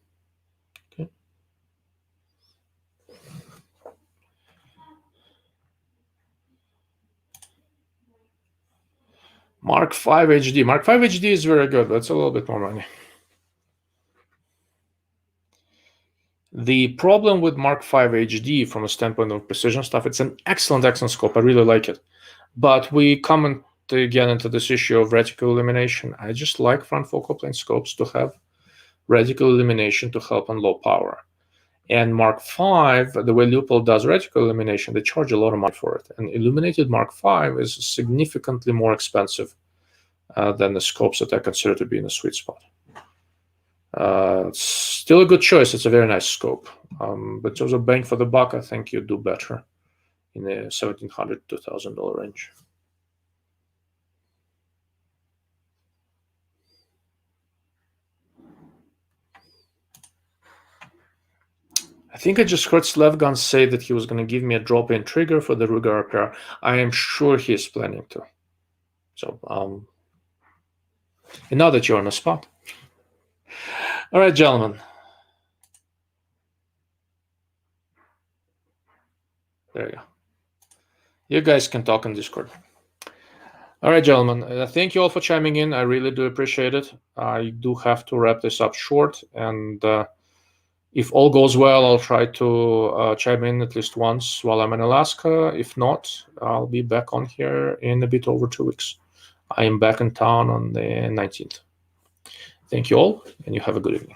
Okay. Mark 5 HD. Mark 5 HD is very good. That's a little bit more money. The problem with Mark 5 HD from a standpoint of precision stuff, it's an excellent scope. I really like it. But we come again into this issue of reticle illumination. I just like front focal plane scopes to have reticle illumination to help on low power. And Mark 5, the way Leupold does reticle illumination, they charge a lot of money for it. And illuminated Mark 5 is significantly more expensive than the scopes that I consider to be in a sweet spot. It's still a good choice. It's a very nice scope. But in terms of bang for the buck, I think you do better in the $1,700 to $2,000 range. I think I just heard Slevgun say that he was going to give me a drop-in trigger for the regular repair. I am sure he is planning to. So, and now that you're on the spot. All right, gentlemen. There you go. You guys can talk on Discord. All right, gentlemen. Thank you all for chiming in. I really do appreciate it. I do have to wrap this up short, and if all goes well, I'll try to chime in at least once while I'm in Alaska. If not, I'll be back on here in a bit over 2 weeks. I am back in town on the 19th. Thank you all, and you have a good evening.